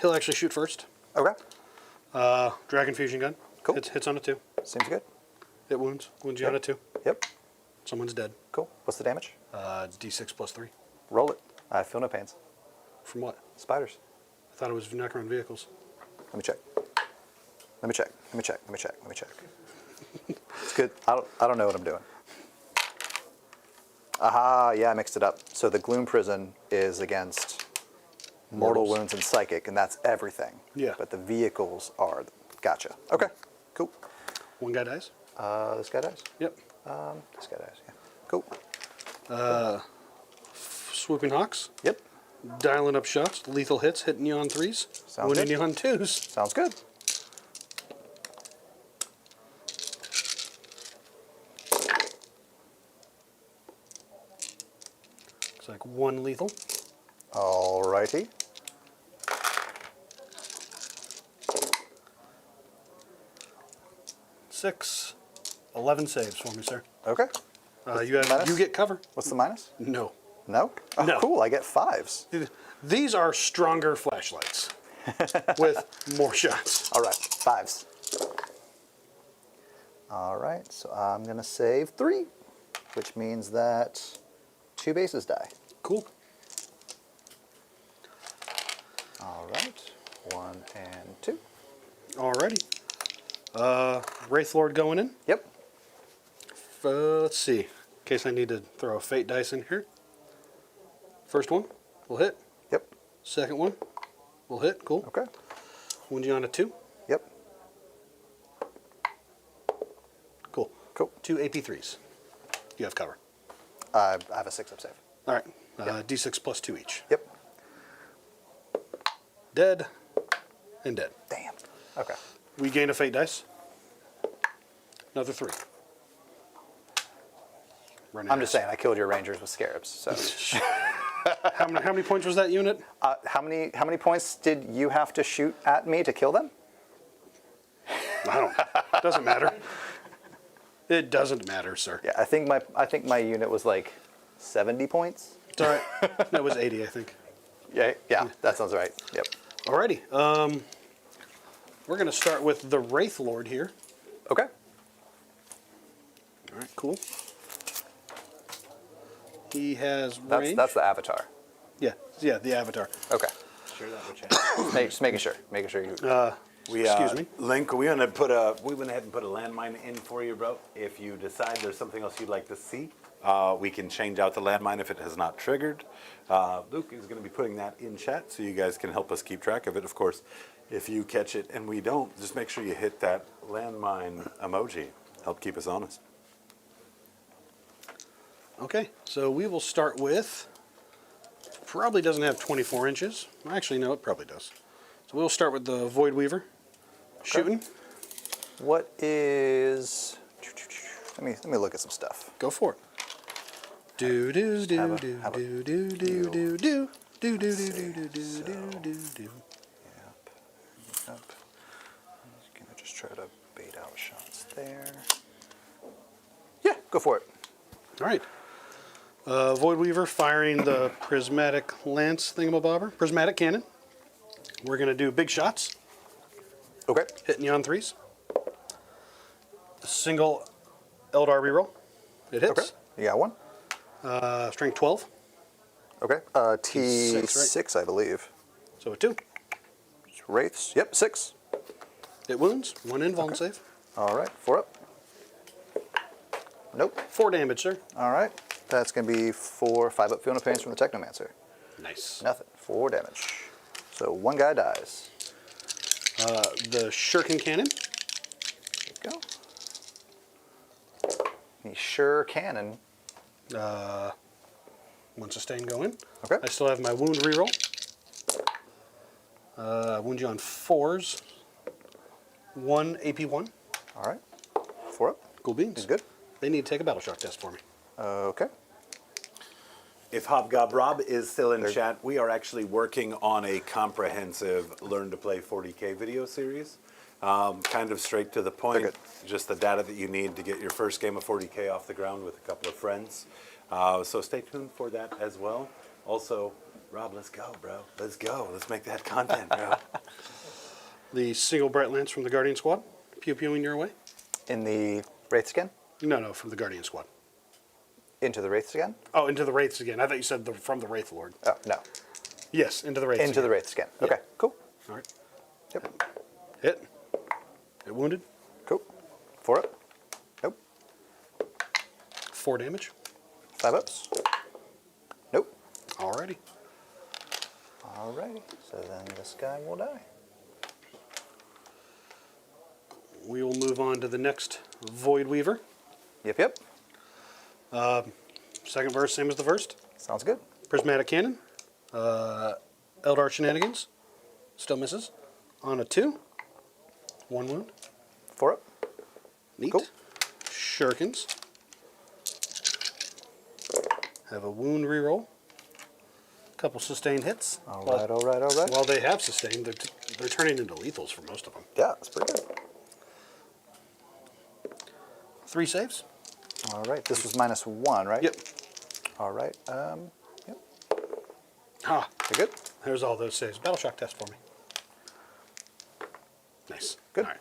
He'll actually shoot first. Okay. Dragon Fusion Gun. Cool. Hits on a 2. Seems good. It wounds. Wounds you on a 2. Yep. Someone's dead. Cool. What's the damage? D6 plus 3. Roll it. I feel no pains. From what? Spiders. I thought it was Necron vehicles. Let me check. Let me check. It's good. I don't know what I'm doing. Aha, yeah, I mixed it up. So the Gloom Prison is against Mortal Mortals. Wounds and Psychic, and that's everything. Yeah. But the vehicles are... Gotcha. Okay, cool. One guy dies. This guy dies? Yep. This guy dies, yeah. Cool. Swooping Hawks. Yep, Dialing up shots. Lethal hits. Hitting you on 3s. Sounds Winning good. you on 2s. sounds good. It's like 1 lethal. Alrighty. Six. 11 saves for me, sir. Okay. Minus? You get cover. What's the minus? No. No? Oh, No. cool. I get 5s. These are stronger flashlights with more shots. All right, 5s. All right, so I'm going to save 3, which means that 2 bases die. Cool. All right, 1 and 2. Alrighty. Wraith Lord going in. Yep. Let's see. In case I need to throw a fate dice in here. First one will hit. Yep. Second one will hit. Cool. Okay. Wound you on a 2. Yep. Cool. Cool. 2 AP3s. You have cover. I have a 6-up save. All right. D6 plus 2 each. Yep. Dead and dead. Damn. Okay. We gain a fate dice. Another 3. Running I'm just saying, I killed your rangers with scarabs. So, How many points was that unit? how many points did you have to shoot at me to kill them? I don't know. Doesn't matter. It doesn't matter, sir. Yeah, I think my unit was like 70 points. It's all right. That was 80, I think. Yeah, that sounds right. Yep. Alrighty. We're going to start with the Wraith Lord here. Okay. All right, cool. He has That's range. the avatar. Yeah, the Avatar. Okay. Sure that would change. Just making sure. Making sure you. Excuse me. Link, we went ahead and put a landmine in for you, bro. If you decide there's something else you'd like to see, we can change out the landmine if it has not triggered. Luke is going to be putting that in chat so you guys can help us keep track of it. Of course, if you catch it and we don't, just make sure you hit that landmine emoji. Help keep us honest. Okay, so we will start with, probably doesn't have 24 inches. Actually, no, it probably does. So we'll start with the Void Weaver. Shooting. What is? Let me look at some stuff. Go for it. Do do do have a- do have a do do do do do do do do do do do do do. Yep. I'm gonna just try to bait out shots there. Yeah, go for it. All right. Void Weaver firing the prismatic lance thingamabobber, prismatic cannon. We're going to do big shots, Okay. hitting you on 3s. A single Eldar reroll. It hits. Okay. You got one. Strength 12, Okay. T6, T6, I believe. so a 2. Wraiths. Yep, 6. It wounds. 1 invuln save. All right. 4 up. Nope. 4 damage, sir. All right. That's going to be 4 5-up Fiona Pains from the Technomancer. Nice. Nothing. 4 damage. So 1 guy dies. The Shuriken cannon. There you go. The Sure Cannon. 1 sustain going. Okay. I still have my wound reroll. Wound you on 4s. 1 AP1. All right. 4 up. Cool beans. He's good. They need to take a battle shock test for me. Okay. If Hobgob Rob is still in chat, we are actually working on a comprehensive Learn to Play 40k video series. Kind of straight to the point, Very just the data that you need to get your first game of 40k off the ground with a couple of friends. So stay tuned for that as well. Also, Rob, let's go, bro. Let's go. Let's make that content, bro. The single Bright Lance from the Guardian Squad. Pew-pewing your way. In the Wraiths again? No, from the Guardian Squad. Into the Wraiths again? Oh, into the Wraiths again. I thought you said from the Wraith Lord. Oh, no. Yes, into the Wraiths Into the again. Wraiths again. Okay, cool. All right. Yep. Hit. It wounded. Cool. 4 up. 4 damage. 5 ups. Nope. Alrighty. Alrighty. So then this guy will die. We will move on to the next Void Weaver. Yep, yep. Second verse, same as the first. Sounds good. Prismatic Cannon. Eldar Shenanigans. Still misses. On a 2. 1 wound. 4 up. Neat. Cool. Shurikens. Have a wound reroll. Couple sustained hits. All right, all right, all right. While they have sustained, they're turning into lethals for most of them. Yeah, that's pretty good. 3 saves. All right, this was -1, right? Yep. All right. Yep. Ah, You're good. there's all those saves. Battle shock test for me. Nice. Good. All right.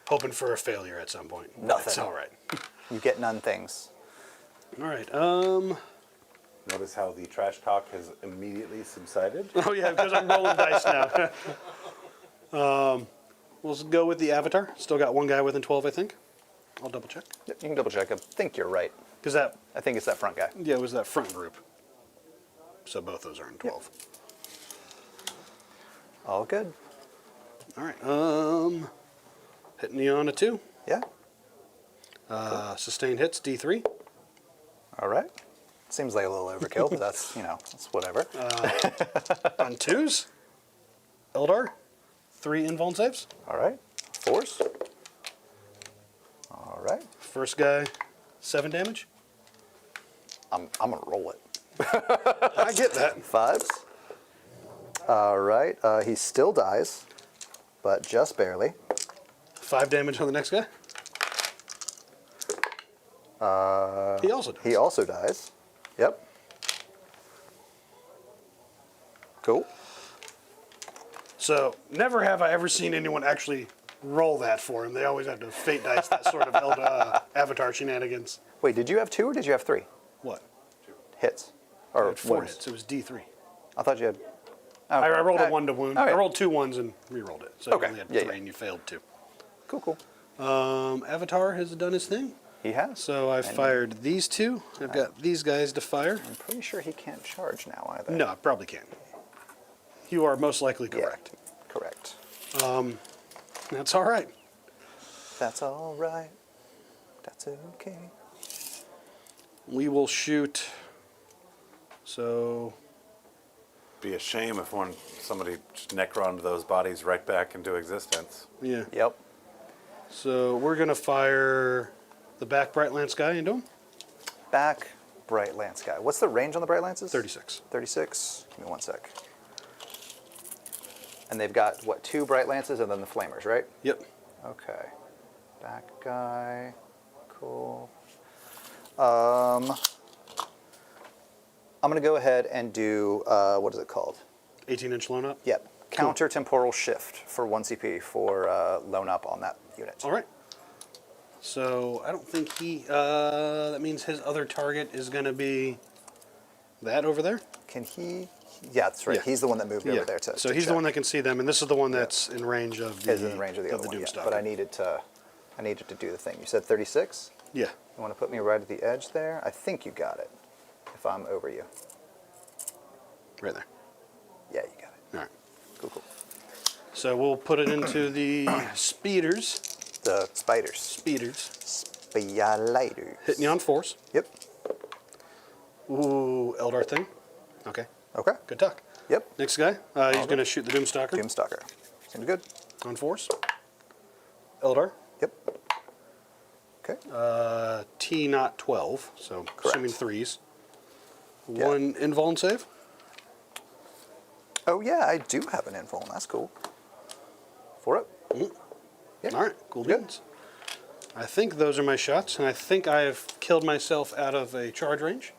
Hoping for a failure at some point. Nothing. It's all right. You get none things. All right. Notice how the trash talk has immediately subsided. Oh yeah, because I'm rolling dice now. We'll go with the Avatar. Still got 1 guy within 12, I think. I'll double check. Yep, you can double check. I think you're right. Because that, I think it's that front guy. yeah, it was that front group. So both those are in 12. All good. All right. Hitting you on a 2. Yeah. Sustained hits, D3. All right. Seems like a little overkill, but that's, that's whatever. On 2s, Eldar, 3 invuln saves. All right. 4s. All right. First guy, 7 damage. I'm gonna roll it. I get that. 5s. All right. He still dies, but just barely. 5 damage on the next guy. He also does. He also dies. Yep. Cool. So never have I ever seen anyone actually roll that for him. They always have to fate dice that sort of Avatar shenanigans. Wait, did you have 2 or did you have 3 What? hits? I Or had 4 wounds? hits. It was D3. I thought you had. Oh, I rolled a alright. 1 to wound. Okay. I rolled 2 1s and re-rolled it. So Okay. you only had Yeah, 3 yeah. and you failed 2. Cool, cool. Avatar has done his thing. He has. So I fired these 2. I've got these guys to fire. I'm pretty sure he can't charge now either. No, I probably can't. You are most likely Yeah, correct. correct. That's all right. That's all right. That's okay. We will shoot. So Be a shame if somebody just Necroned those bodies right back into existence. yeah. Yep. So we're gonna fire the back Bright Lance guy into him. Back Bright Lance guy. What's the range on the Bright Lances? 36. 36. Give me 1 sec. And they've got, what, 2 Bright Lances and then the Flamers, right? Yep. Okay. Back guy. Cool. I'm going to go ahead and do, what is it called? 18-inch loan up. Yep. Counter temporal shift for 1 CP for loan up on that unit. All right. So I don't think he. That means his other target is going to be that over there. Can he? Yeah, that's right. Yeah. He's the one that moved over there to. So to he's the check. one that can see them, and this is the one that's in range of the. Is in the range of the other one. Yeah. Doomstalker. But I needed to do the thing. You said 36. Yeah. You want to put me right at the edge there? I think you got it. If I'm over you. Right there. Yeah, you got it. All right. Cool, cool. So we'll put it into the speeders. The spiders. Speeders. Spiders. Hitting you on 4s. Yep. Ooh, Eldar thing. Okay. Okay. Good talk. Yep. Next guy. He's going to shoot the Doomstalker Doomstalker. Seems good. on 4s. Eldar. Yep. Okay. T not 12, so assuming 3s. Yeah. 1 invuln save. Oh yeah, I do have an info. That's cool. 4 up. Yeah. All right, cool Good. beans. I think those are my shots, and I think I have killed myself out of a charge range.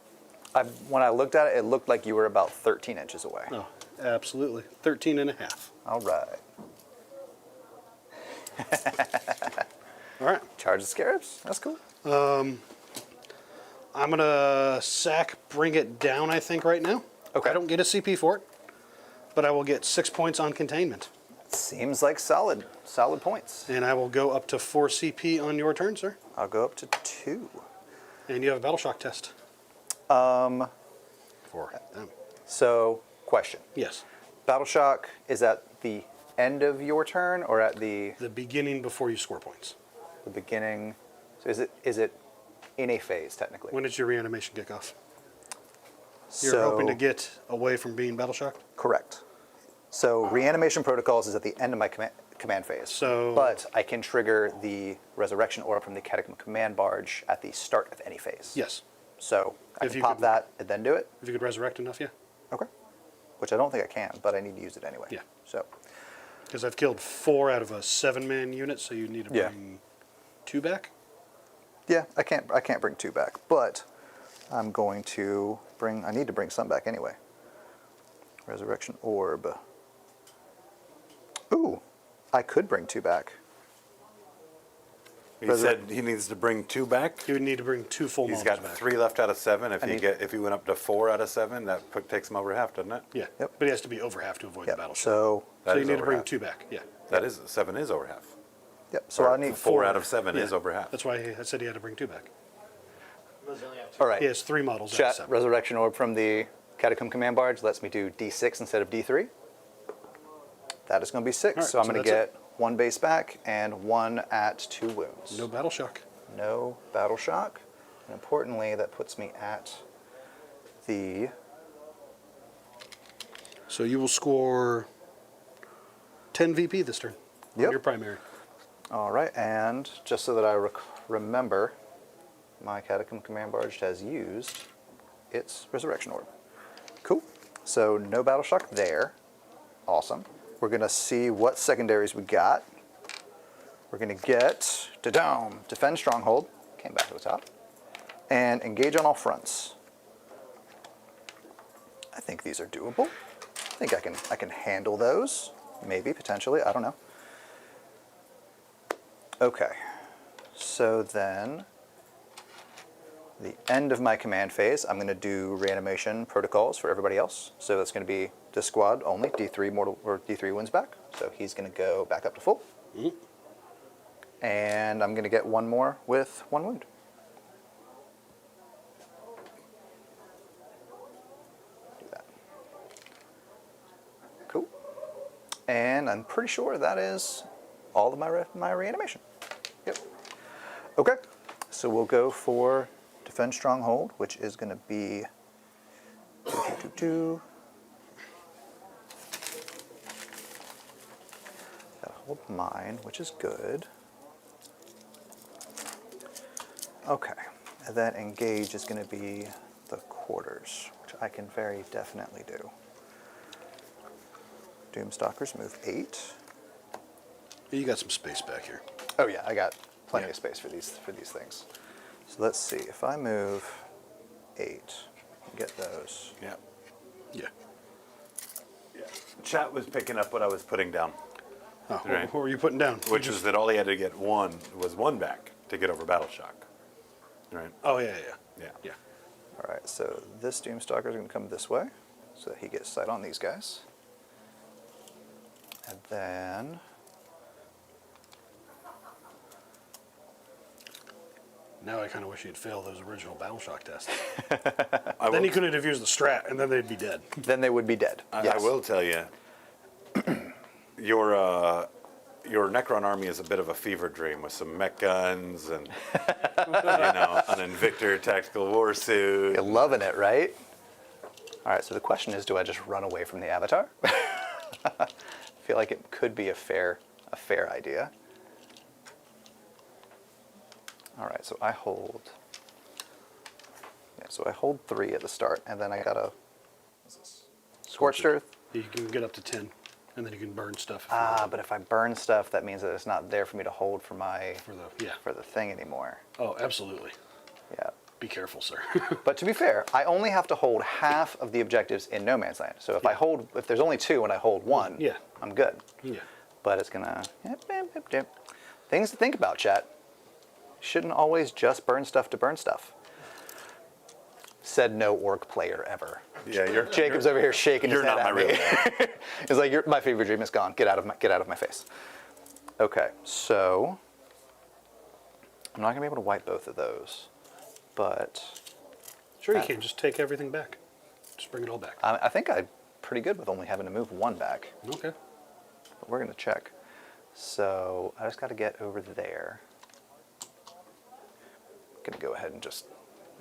When I looked at it, it looked like you were about 13 inches away. Oh, absolutely. 13 and a half. All right. All right. Charge the scarabs. That's cool. I'm going to sack bring it down, I think, right now. Okay. I don't get a CP for it, but I will get 6 points on containment. Seems like solid points. And I will go up to 4 CP on your turn, sir. I'll go up to 2. And you have a battle shock test. For them. So, question. Yes. Battle shock is at the end of your turn or at the The beginning before you score points. beginning? So is it in a phase technically? When does your reanimation kick off? You're So- hoping to get away from being battle shocked? Correct. So reanimation protocols is at the end of my command phase. So- but I can trigger the resurrection orb from the Catacomb command barge at the start of any phase. Yes. So I If can you pop could- that and then do it. If you could resurrect enough, yeah. Okay. Which I don't think I can, but I need to use it anyway. Yeah. So Because I've killed 4 out of a 7-man unit, so you need to Yeah. bring 2 back. yeah, I can't bring 2 back, but I'm going to bring. I need to bring some back anyway. Resurrection orb. Ooh, I could bring 2 back. He said he needs to bring 2 back. You would need to bring 2 full He's models got back. 3 left out of 7. If I he need- if he went up to 4 out of 7, that takes him over half, doesn't it? Yeah. Yep. But he has to be over half to avoid the Yep. battle shock. So That So you is need to over bring half. 2 back. Yeah. That is 7 is over half. yep. So Or I need 4 out of 7 Yeah. is over half. That's why I said he had to bring 2 back. Those only have 2. All right. He has 3 models out of Chat, 7. resurrection orb from the Catacomb command barge lets me do D6 instead of D3. That is going to be 6, All right, so I'm so going to that's get 1 base back and 1 at 2 wounds. No battle shock. No battle shock. And importantly, that puts me at the... So you will score 10 VP this turn on Yep. your primary. All right, and just so that I remember, my Catacomb command barge has used its resurrection orb. Cool. So no battle shock there. Awesome. We're going to see what secondaries we got. We're going to get defend stronghold, came back to the top, and engage on all fronts. I think these are doable. I think I can handle those. Maybe, potentially, I don't know. Okay. So then the end of my command phase, I'm going to do reanimation protocols for everybody else. So that's going to be this squad only, D3 mortal or D3 wounds back. So he's going to go back up to full. And I'm going to get 1 more with 1 wound. Do that. Cool. And I'm pretty sure that is all of my reanimation. Yep. Okay. So we'll go for defend stronghold, which is going to be Gotta hold mine, which is good. Okay, and then engage is going to be the quarters, which I can very definitely do. Doomstalkers move 8. You got some space back here. Oh yeah, I got plenty Yeah. of space for these things. So let's see, if I move 8, get those. Yeah. Yeah. Chat was picking up what I was putting down, Oh, Right. what were you putting down? which was that all he had to get 1 back to get over battle shock. Right? Oh, yeah. Yeah. All right, so this Doomstalker is going to come this way, so that he gets sight on these guys. And then Now I kind of wish he'd failed those original battle shock tests. I Then will, he couldn't have used the strat, and then they'd be dead. then they would be dead. I Yes. will tell you, your Necron army is a bit of a fever dream with some mech guns and an Invictor tactical war suit. You're loving it, right? All right, so the question is, do I just run away from the avatar? I feel like it could be a fair idea. All right, so I hold. Yeah, so I hold 3 at the start, and then I got a Scorched Earth. You can get up to 10, and then you can burn stuff. if you Ah, want. but if I burn stuff, that means that it's not there for me to hold for For the thing anymore. Oh, absolutely. Yeah. Be careful, sir. But to be fair, I only have to hold half of the objectives in No Man's Land. So if there's only 2 and I hold 1, Yeah. I'm good. Yeah. But it's gonna things to think about, chat. Shouldn't always just burn stuff to burn stuff. Said no orc player ever. Yeah, you're Jacob's over here shaking his You're head not at my me. real guy. He's like, my fever dream is gone. Get out of my face. Okay, so I'm not gonna be able to wipe both of those. but Sure, you can just take everything back. Just bring it all back. I think I'm pretty good with only having to move one back. Okay. But we're going to check. So I just got to get over there. I'm going to go ahead and just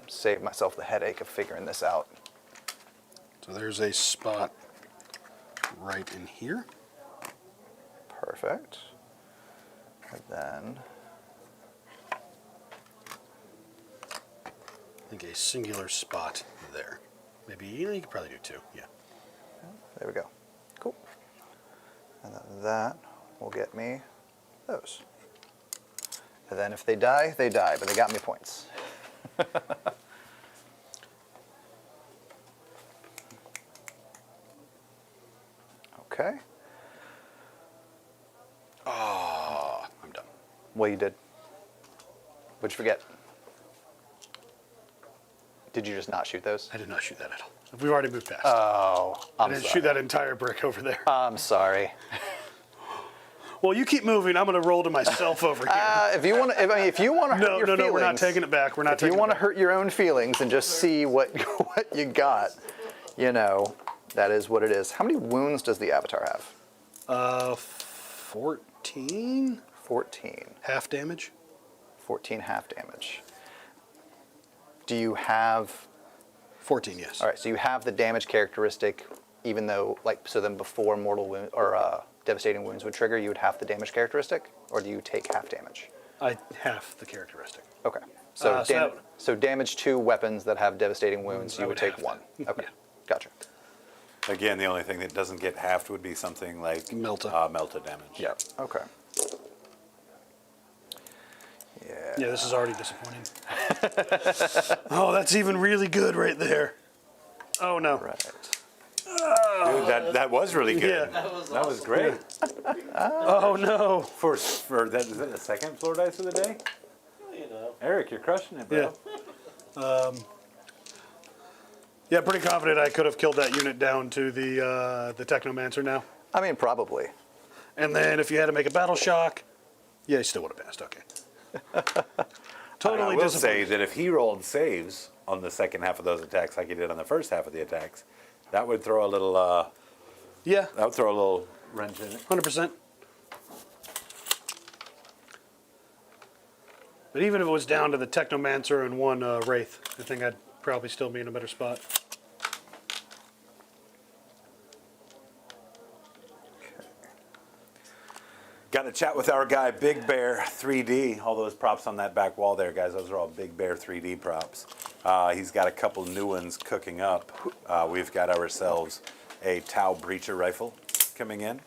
save myself the headache of figuring this out. So there's a spot right in here. Perfect. And then I think a singular spot there. Maybe you could probably do two. Yeah. there we go. Cool. And then that will get me those. And then if they die, they die, but they got me points. Okay. Oh, I'm done. Well, you did. What'd you forget? Did you just not shoot those? I did not shoot that at all. We've already moved past. Oh, I I'm didn't sorry. shoot that entire brick over there. I'm sorry. Well, you keep moving. I'm going to roll to myself over here. If you want to, if you want to hurt no, your no, feelings, no. We're not taking it back. We're not if you taking want it to back. hurt your own feelings and just see what what you got, you know, that is what it is. How many wounds does the Avatar have? 14 14. half damage. 14 half damage. Do you have? 14, yes. All right, so you have the damage characteristic, even though, like, so then before mortal wound or devastating wounds would trigger, you would have the damage characteristic, or do you take half damage? I half the characteristic. Okay. So, So so damage to weapons that have devastating wounds, I you would would take half one. that. Okay, Yeah. gotcha. Again, the only thing that doesn't get halved would be something like Melta. Melta damage. Yeah. Okay. Yeah. Yeah, this is already disappointing. Oh, that's even really good right there. Oh, no. Right. Dude, that was really good. Yeah. That was great. Oh, no. For that, is that the second floor dice of the day? You know. Eric, you're crushing it, bro. Yeah. Yeah, pretty confident I could have killed that unit down to the Technomancer now. I mean, probably. And then if you had to make a battle shock, yeah, you still would have passed. Okay. Totally I will say disappointed. that if he rolled saves on the second half of those attacks, like he did on the first half of the attacks, that would throw a little. Yeah, That would throw a little wrench in it. 100%. But even if it was down to the Technomancer and one Wraith, I think I'd probably still be in a better spot. Got to chat with our guy, Big Bear 3D. All those props on that back wall there, guys, those are all Big Bear 3D props. He's got a couple new ones cooking up. We've got ourselves a Tau Breacher rifle coming in.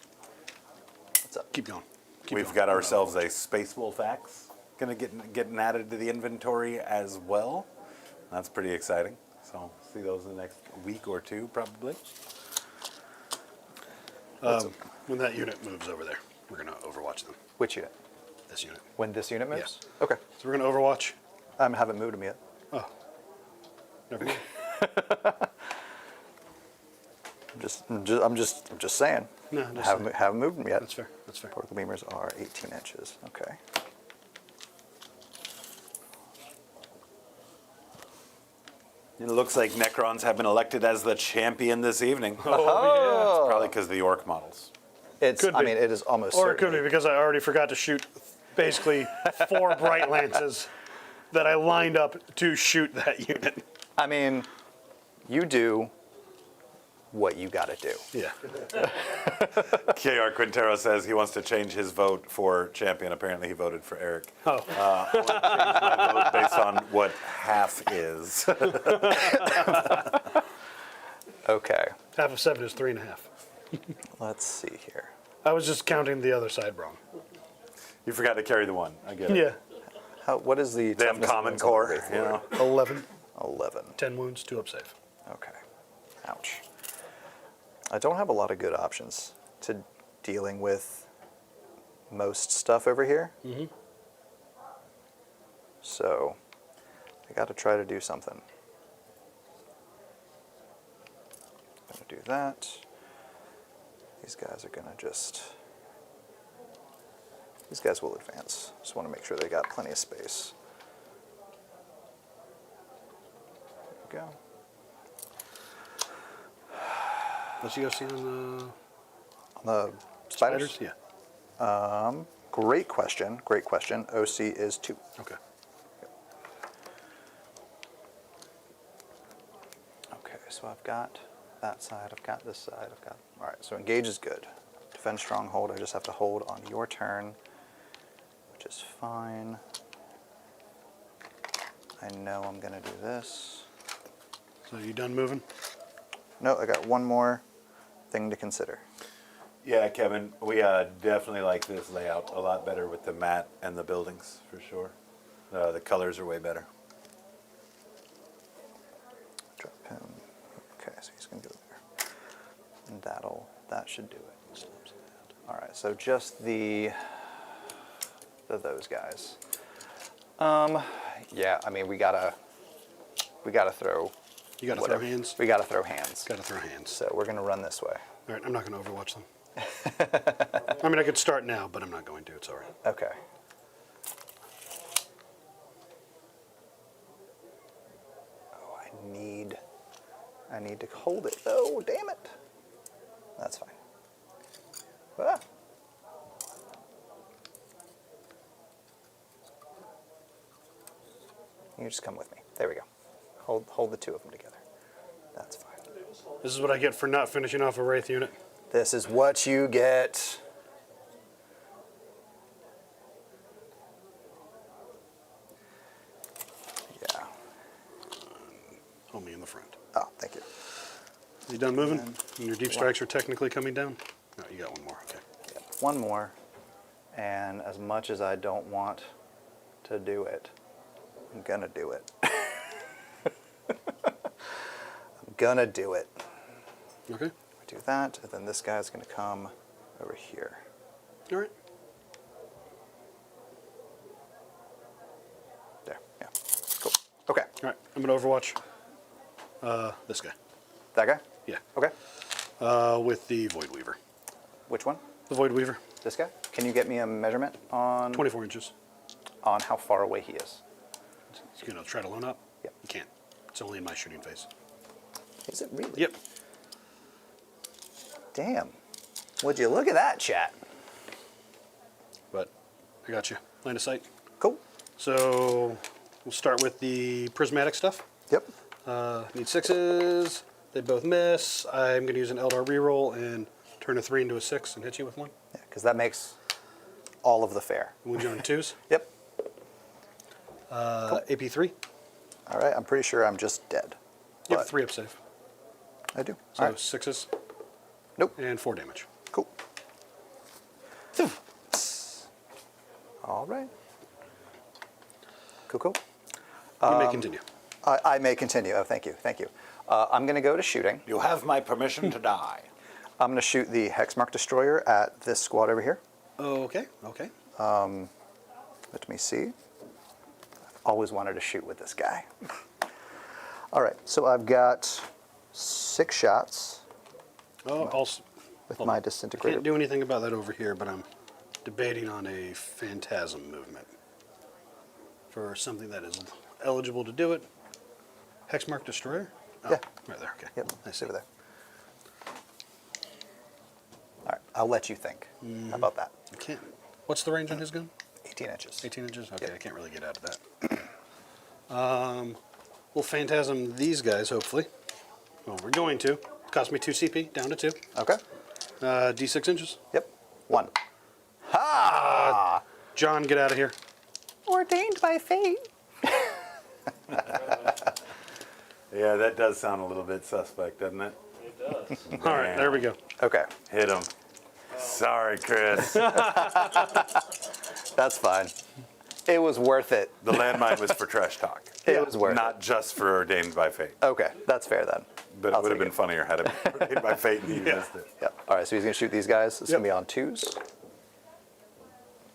What's up? Keep going. We've got ourselves a Space Wolf axe going to getting added to the inventory as well. That's pretty exciting. So see those in the next week or two, probably. When that unit moves over there, we're going to overwatch them. Which unit? This unit. When this unit moves? Yeah. Okay. So we're going to overwatch. I haven't moved him yet. Oh. Never mind. I'm just saying. No, just haven't moved him yet. That's fair. That's fair. Portable beamers are 18 inches. Okay. It looks like Necrons have been elected as the champion this evening. Oh, Probably because of the orc models. It's. Could I be. mean, it is almost. yeah. Or it could be certainly- because I already forgot to shoot basically 4 bright lances that I lined up to shoot that unit. I mean, you do what you got to do. Yeah. KR Quintero says he wants to change his vote for champion. Apparently he voted for Eric. Oh. My vote based on what half is. Okay. Half of 7 is 3.5. Let's see here. I was just counting the other side wrong. You forgot to carry the one. I get it. Yeah. What is the Damn toughness common of the core. Wraith You Lord? know? 11. 11. 10 wounds, 2 up save. Okay. Ouch. I don't have a lot of good options to dealing with most stuff over here. Mm-hmm. So I got to try to do something. Gonna do that. These guys are gonna just. These guys will advance. Just want to make sure they got plenty of space. go. What's you go see on On the the spiders? Yeah. Great question. Great question. OC is 2. Okay. Okay, so I've got that side, I've got this side, I've got... All right, so engage is good. Defend stronghold, I just have to hold on your turn, which is fine. I know I'm going to do this. So you done moving? No, I got one more thing to consider. Yeah, Kevin, we definitely like this layout a lot better with the mat and the buildings, for sure. The colors are way better. Drop him. Okay, so he's going to go there. And that should do it. All right, so just those guys. Yeah, I mean, we gotta throw. You got to throw whatever. hands? We gotta throw hands. Got to throw hands. So we're gonna run this way. All right, I'm not going to overwatch them. I mean, I could start now, but I'm not going to. It's all right. Okay. Oh, I need to hold it. Oh, damn it. That's fine. Ah. You just come with me. There we go. Hold the two of them together. That's fine. This is what I get for not finishing off a Wraith unit. This is what you get. Yeah. Hold me in the front. Oh, thank you. You done moving? And your deep strikes are technically coming down? No, you got one more. Okay. Yeah, one more. And as much as I don't want to do it, I'm gonna do it. I'm gonna do it. Okay. We do that, and then this guy's gonna come over here. All right. There, yeah. Cool. Okay. All right. I'm going to overwatch this guy. That guy? Yeah. Okay. With the Void Weaver. Which one? The Void Weaver. This guy? Can you get me a measurement on 24 inches. on how far away he is? You know, try to loan up? Yep. You can't. It's only in my shooting phase. Is it really? Yep. Damn. Would you look at that, chat? But I got you. Line of sight. Cool. So we'll start with the prismatic stuff. Yep. Need 6s. They both miss. I'm going to use an Eldar reroll and turn a 3 into a 6 and hit you with one. Yeah, because that makes all of the fair. Wound you on 2s. Yep. AP3. All right. I'm pretty sure I'm just dead. You have But 3 up safe. I do. So All right. 6s Nope. and 4 damage. Cool. All right. Cool, cool. You may continue. I may continue. Oh, thank you. Thank you. I'm going to go to shooting. You have my permission to die. I'm going to shoot the Hexmark Destroyer at this squad over here. Okay. Okay. Let me see. I've always wanted to shoot with this guy. All right. So I've got 6 shots Oh, also, with hold my on. disintegrator. Can't do anything about that over here, but I'm debating on a phantasm movement for something that is eligible to do it. Hexmark Destroyer? Oh, Yeah. right there. Okay. Yep. I see. Over there. All right. I'll let you think. How about that? I can't. What's the range on his gun? 18 inches. 18 inches? Okay, Yep. I can't really get out of that. We'll phantasm these guys, hopefully. Well, we're going to. Cost me 2 CP, down to 2. Okay. D6 inches. Yep. 1. Ha! John, get out of here. Ordained by fate. Yeah, that does sound a little bit suspect, doesn't it? It does. All right, there we go. Okay. Hit him. Sorry, Chris. That's fine. It was worth it. The landmine was for trash talk. It was worth Not just for ordained by fate. it. Okay. That's fair then. But I'll it would have take been funnier had it been ordained by fate and he missed it. Yep. All right. So he's going to shoot these guys. It's going to be on 2s.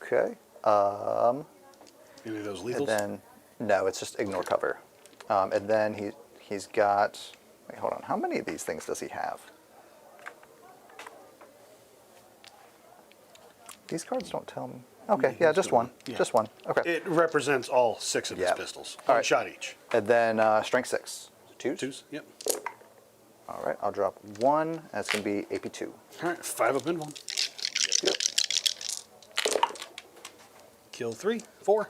Okay. Any of those And lethals? then, no, it's just ignore cover. And then he's got, wait, hold on. How many of these things does he have? These cards don't tell me. Okay, yeah, just one. Yeah. Just one. Okay. It represents all 6 of his Yeah. pistols. All One right. shot each. And then strength 6. Twos? Twos. Yep. All right, I'll drop 1. That's going to be AP 2. All right, 5 up invuln. Yep. Kill 3, 4.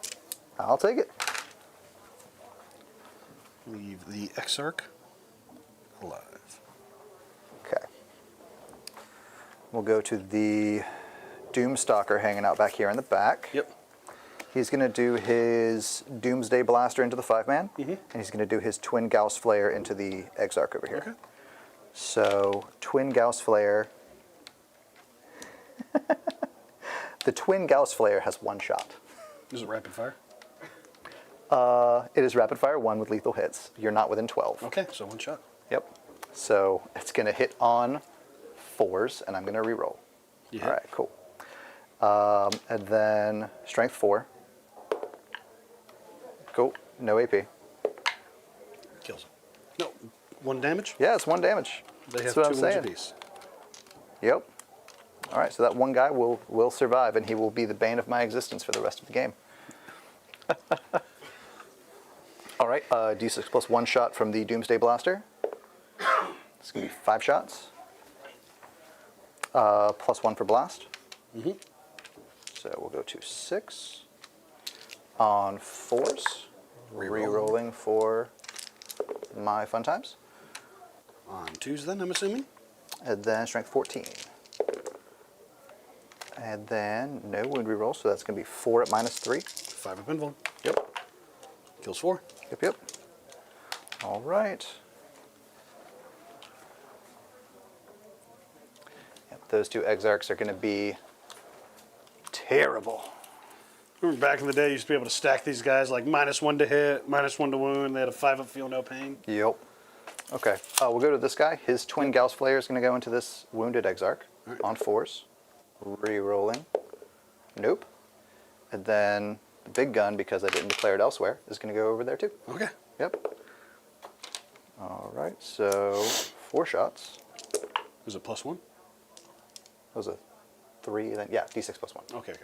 I'll take it. Leave the Exarch alive. Okay. We'll go to the Doomstalker hanging out back here in the back. Yep. He's going to do his Doomsday Blaster into the 5-man, and he's going to do his Twin Gauss Flare into the Exarch over here. Okay. So, Twin Gauss Flare. The Twin Gauss Flare has 1 shot. Is it rapid fire? It is rapid fire 1 with lethal hits. You're not within 12. Okay, so 1 shot. Yep. So, it's going to hit on 4s, and I'm going to reroll. You All hit. right, cool. And then Strength 4. Cool. No AP. Kills him. No, 1 damage. Yeah, it's 1 damage. They That's have what 2 I'm wounds saying. apiece. Yep. All right, so that one guy will survive, and he will be the bane of my existence for the rest of the game. All right, D6 plus 1 shot from the Doomsday Blaster. It's going to be 5 shots. Plus 1 for Blast. So we'll go to 6. On 4s. Rerolling for my fun times. On 2s then, I'm assuming? And then Strength 14. And then no wound reroll, so that's going to be 4 at -3. 5 up invuln. Yep. Kills 4. Yep. All right. Yep, those 2 Exarchs are going to be terrible. Remember back in the day, you used to be able to stack these guys like -1 to hit, -1 to wound. They had a 5 up feel no pain. Yep. Okay, we'll go to this guy. His Twin Gauss Flare is going to go into this wounded Exarch on 4s. Rerolling. Nope. And then the big gun, because I didn't declare it elsewhere, is going to go over there too. Okay. Yep. All right, so 4 shots. Was it +1? That was a 3, then, yeah, D6 plus 1. Okay.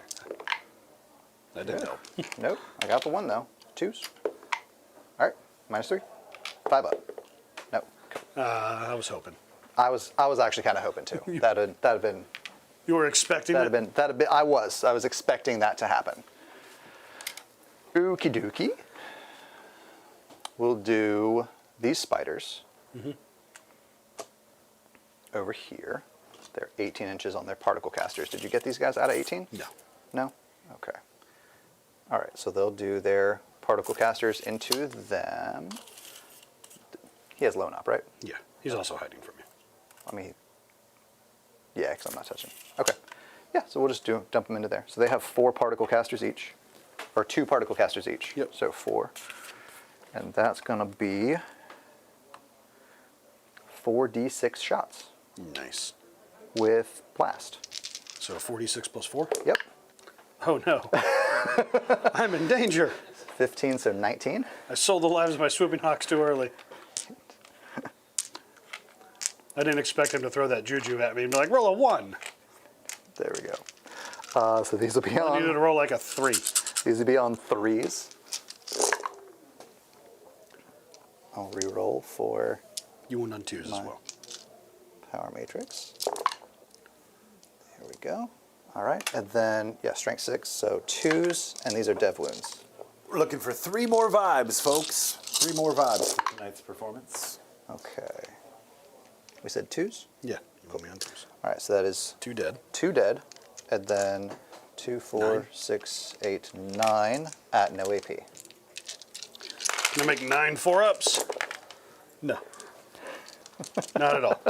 That didn't help. Nope, I got the 1 though. 2s. All right, -3. 5 up. No. I was hoping. I was actually kind of hoping to. That'd have been. You were expecting That'd that? have been. I was expecting that to happen. Okie dokie. We'll do these spiders over here. They're 18 inches on their particle casters. Did you get these guys out of 18? No. No? Okay. All right, so they'll do their particle casters into them. He has lone up, right? Yeah. He's also hiding from you. I mean, yeah, because I'm not touching. Okay. Yeah, so we'll just dump them into there. So they have 4 particle casters each, or 2 particle casters each. Yep. So 4. And that's going to be 4d6 shots Nice. with blast. So 46 plus 4? Yep. Oh no. I'm in danger. 15, so 19. I sold the lives of my swooping hawks too early. I didn't expect him to throw that juju at me and be like, roll a 1. There we go. So these will be I needed to on. roll like a 3. These will be on 3s. I'll re-roll for You went on 2s as well. Power Matrix. There we go. All right, and then, yeah, Strength 6, so 2s, and these are dev wounds. We're looking for 3 more vibes, folks. 3 more vibes for tonight's performance. Okay. We said 2s? Yeah. You want me on 2s. All right, so that is 2 dead. 2 dead, and then 2, 4, 9. 6, 8, 9 at no AP. Can I make 9 4-ups? No. Not at all.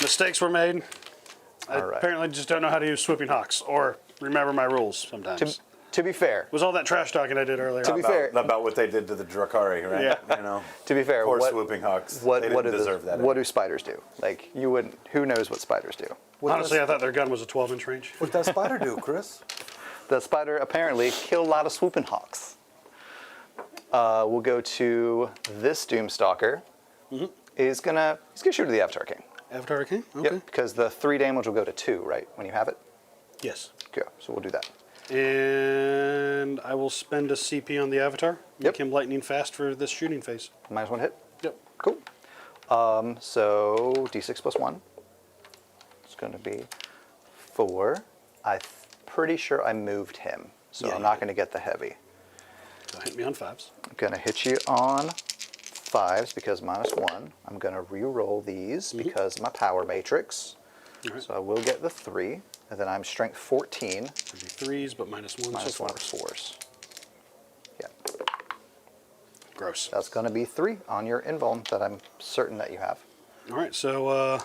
Mistakes were made. I All right. apparently just don't know how to use swooping hawks or remember my rules sometimes. To be fair, Was all that trash talking I did earlier. To be fair- About what they did to the Drakari, right? Yeah. You know, to be fair, poor what, swooping hawks. what, they what, didn't do deserve that. what do spiders do? Like, you wouldn't, who knows what spiders do? Honestly, I thought their gun was a 12-inch range. What'd that spider do, Chris? The spider apparently killed a lot of swooping hawks. We'll go to this Doomstalker. He's gonna shoot at the Avatar King. Avatar King? Okay. Yep, because the 3 damage will go to 2, right? When you have it? Yes. Okay, so we'll do that. And I will spend a CP on the Avatar. Make Yep. him lightning fast for this shooting phase. -1 hit. Yep. Cool. So d6 plus 1. It's going to be 4. I'm pretty sure I moved him, so Yeah, I'm you not did. going to get the heavy. So hit me on 5s. I'm going to hit you on 5s because -1. I'm going to re-roll these because of my power matrix. All right. So I will get the 3, and then I'm strength 14, It'd be 3s, but -1, minus so 1 4s. 4s. Yeah, Gross. that's going to be 3 on your invuln that I'm certain that you have. All right, so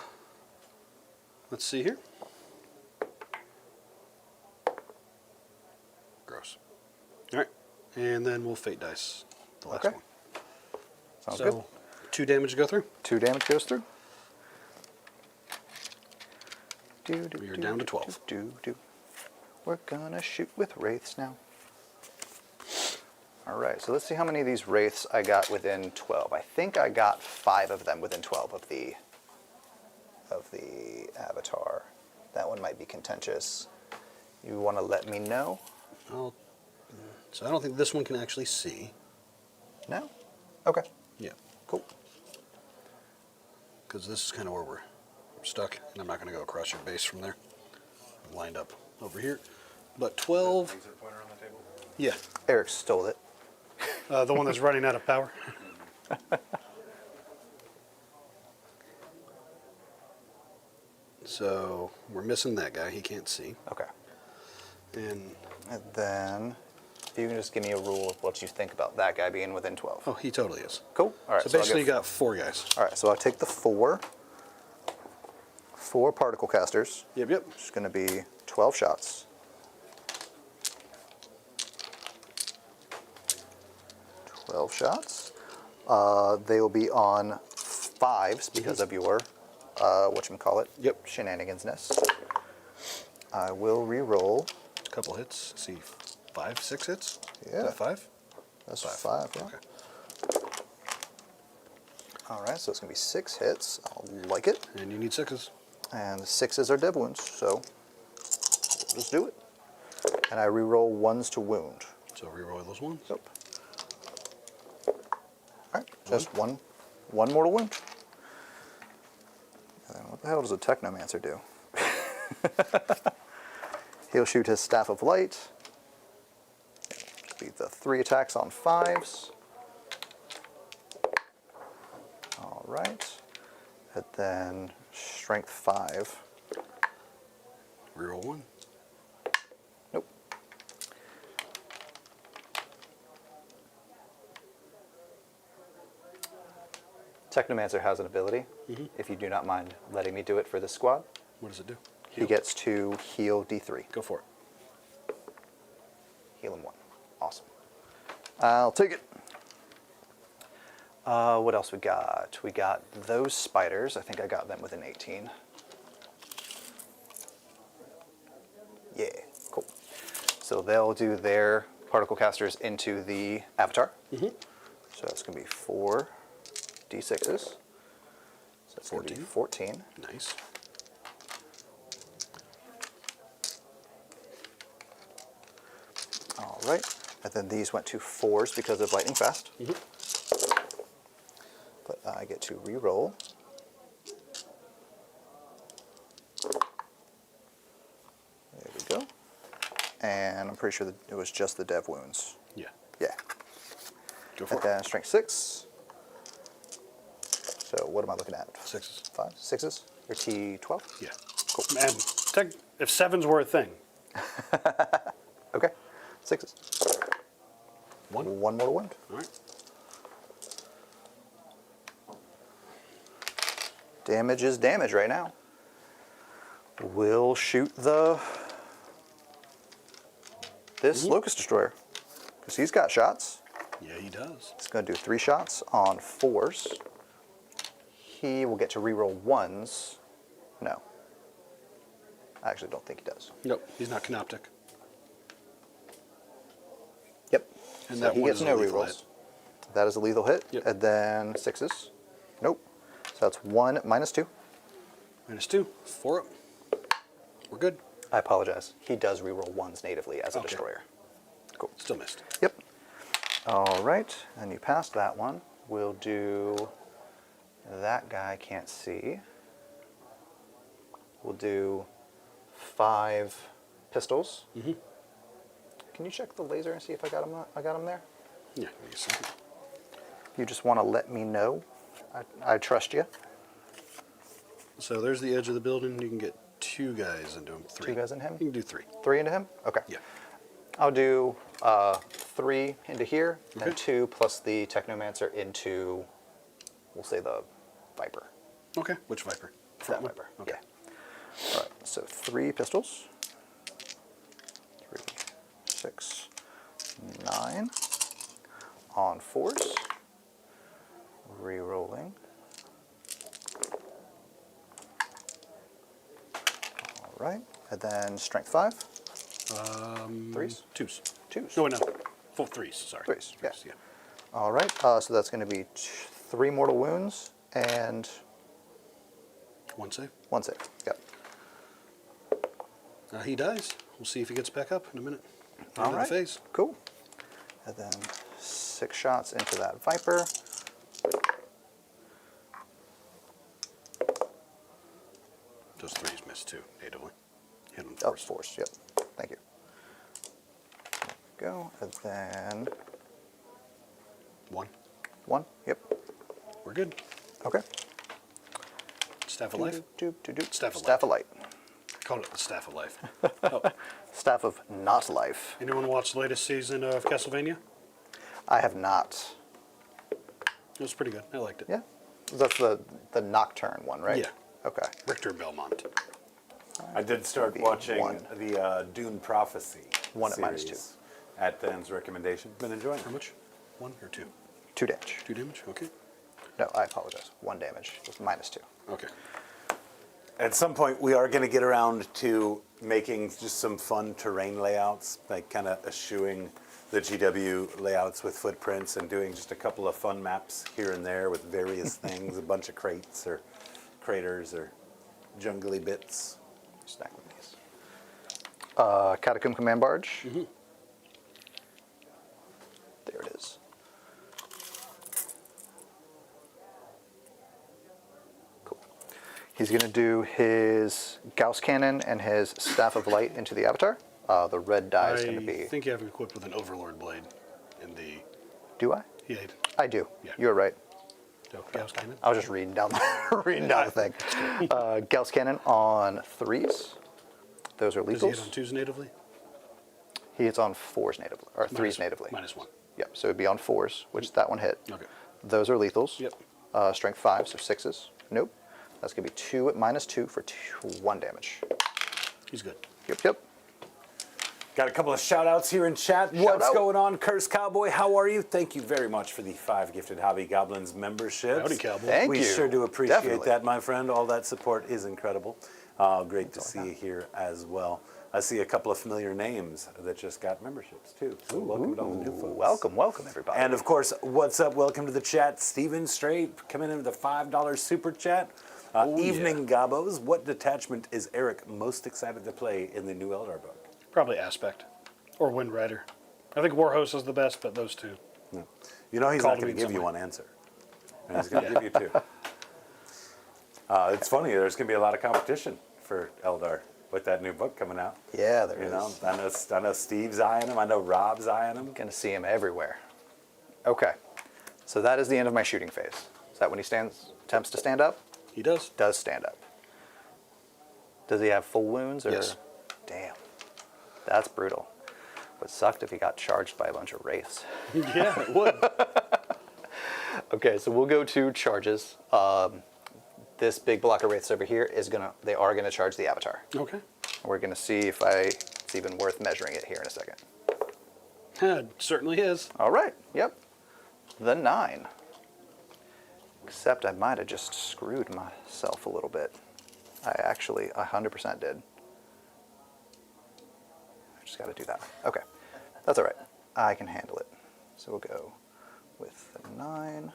let's see here. Gross. All right, and then we'll fate dice the last Okay. one. Sounds So good. 2 damage to go through. 2 damage goes through. You're down to 12. We're gonna shoot with wraiths now. All right, so let's see how many of these wraiths I got within 12. I think I got 5 of them within 12 of the avatar. That one might be contentious. You want to let me know? So I don't think this one can actually see. No? Okay, Yeah, cool. because this is kind of where we're stuck, and I'm not going to go across your base from there. I'm lined up over here. But 12, Laser pointer on the table. yeah, Eric stole it. the one that's running out of power. So we're missing that guy. He can't see. Okay. And And then, if you can just give me a rule of what you think about that guy being within 12. oh, he totally is. Cool. All right. So I'll basically, get- you got 4 guys. All right. So I'll take the 4 particle casters. Yep, yep. It's going to be 12 shots. 12 shots. They will be on 5s because of your whatchamacallit, Yep. shenanigansness. I will re-roll. A couple hits. Let's see, 5, 6 hits. Is Yeah. that 5? That's 5. 5, yeah. Okay. All right, so it's going to be 6 hits. I'll like it. And you need 6s. And 6s are dev wounds, so we'll just do it. And I re-roll 1s to wound. So reroll those ones. Yep. All right, just one mortal wound. And then what the hell does a Technomancer do? He'll shoot his Staff of Light. Be the 3 attacks on 5s. All right. And then strength 5. Reroll 1. Nope. Technomancer has an ability. If you do not mind letting me do it for this squad, What does it do? he gets to heal D3. Go for it. Heal him 1. Awesome. I'll take it. What else we got? We got those spiders. I think I got them within 18. Yeah, cool. So they'll do their particle casters into the avatar. So that's going to be 4 D6s. So that's going to be 14. Nice. All right. And then these went to 4s because of lightning fast. But I get to re-roll. There we go. And I'm pretty sure that it was just the dev wounds. Yeah. Yeah. Go for And it. then strength 6. So what am I looking at? 6s. 5, 6s? Or T12? Yeah. Cool. And if 7s were a thing, Okay. 6s. 1. 1 mortal wound. All right. Damage is damage right now. We'll shoot this Locust Destroyer. Because he's got shots. Yeah, he does. It's going to do 3 shots on 4s. He will get to reroll 1s. No. I actually don't think he does. Nope, he's not Canoptek. Yep. And So that he one gets is a no lethal rerolls. hit. That is a lethal hit. Yep. And then 6s. Nope. So that's 1 minus 2. -2. 4 up. We're good. I apologize. He does reroll 1s natively as a Okay. destroyer. Cool. Still missed. Yep. All right. And you passed that one. We'll do That guy can't see. We'll do 5 pistols. Mm-hmm. Can you check the laser and see if I got him? I got him there. Yeah, give me a second. You just want to let me know. I trust you. So there's the edge of the building. You can get 2 guys into him. 3. 2 guys in him? You can do 3. 3 into him? Okay. Yeah. I'll do 3 into here, Okay. and 2 plus the Technomancer into, we'll say, the Viper. Okay. Which Viper? That Front one? Viper. Okay. Yeah. All right. So 3 pistols. 3, 6, 9. On 4s. Re-rolling. All right. And then strength 5. 3s? 2s. 2s. No, no. 3s. Sorry. 3s. Yeah. Yeah. All right. So that's going to be 3 mortal wounds and 1 save. 1 save. Yep. He dies. We'll see if he gets back up in a minute. All End of right. the phase. Cool. And then 6 shots into that Viper. Those 3s missed too, natively. Hit him Oh, first. force. Yep. Thank you. There we go. And then 1. 1. Yep. We're good. Okay. Staff of Life. Staff of Staff of Light. I called it the Staff of Life. Oh, Staff of Not Life. anyone watch the latest season of Castlevania? I have not. It was pretty good. I liked it. Yeah. That's the Nocturne one, right? Yeah. Okay. Richter Belmont. I did start Maybe watching 1. the Dune Prophecy 1 at series -2. at Dan's recommendation. Been enjoying How it. much? 1 or 2? 2 damage. 2 damage? Okay. No, I apologize. 1 damage. It was -2. Okay. At some point, we are going to get around to making just some fun terrain layouts, like kind of eschewing the GW layouts with footprints and doing just a couple of fun maps here and there with various things, a bunch of crates or craters or jungly bits. Stack with these. Catacomb Command Barge. There it is. Cool. He's going to do his Gauss Cannon and his Staff of Light into the Avatar. The red die is going to be... I think you have him equipped with an Overlord blade in the... Do I? Yeah. I do. Yeah. You're right. So, Gauss Cannon. I was just reading down the thing. Gauss Cannon on 3s. Those are Does he hit lethals. on 2s natively? He hits on 4s natively, or 3s Minus- natively. -1. Yep, so it'd be on 4s, which that one hit. Okay. Those are lethals. Yep. Strength 5, so 6s. Nope. That's going to be 2 at -2 for 1 damage. He's good. Yep. Got a couple of shout outs here in chat. Shout What's out. going on, Curse Cowboy? How are you? Thank you very much for the 5 gifted Hobby Goblins memberships. Howdy, Cowboy. Thank we you. sure do appreciate Definitely. that, my friend. All that support is incredible. Great to see you here as well. I see a couple of familiar names that just got memberships too. So welcome to all the new folks. Welcome everybody. And of course, what's up? Welcome to the chat. Steven Straight coming in with a $5 super chat. Evening Gabos. What detachment is Eric most excited to play in the new Eldar book? Probably Aspect. Or Wind Rider. I think Warhost is the best, but those 2. You know he's Call not to going me to give you somewhere. one answer. And he's going to give you 2. It's funny. There's going to be a lot of competition for Eldar with that new book coming out. yeah, there You is. know, I know Steve's eyeing him. I know Rob's eyeing him. Going to see him everywhere. Okay, so that is the end of my shooting phase. Is that when he attempts to stand up? He does. Does stand up. Does he have full wounds? Or? Yes. Damn, that's brutal. Would sucked if he got charged by a bunch of wraiths. Yeah, it would. Okay, so we'll go to charges. This big block of wraiths over here they are gonna charge the Avatar. Okay. We're gonna see if it's even worth measuring it here in a second. It certainly is. All right, yep. The 9. Except I might have just screwed myself a little bit. I actually 100% did. I just got to do that. Okay, that's all right. I can handle it. So we'll go with the 9.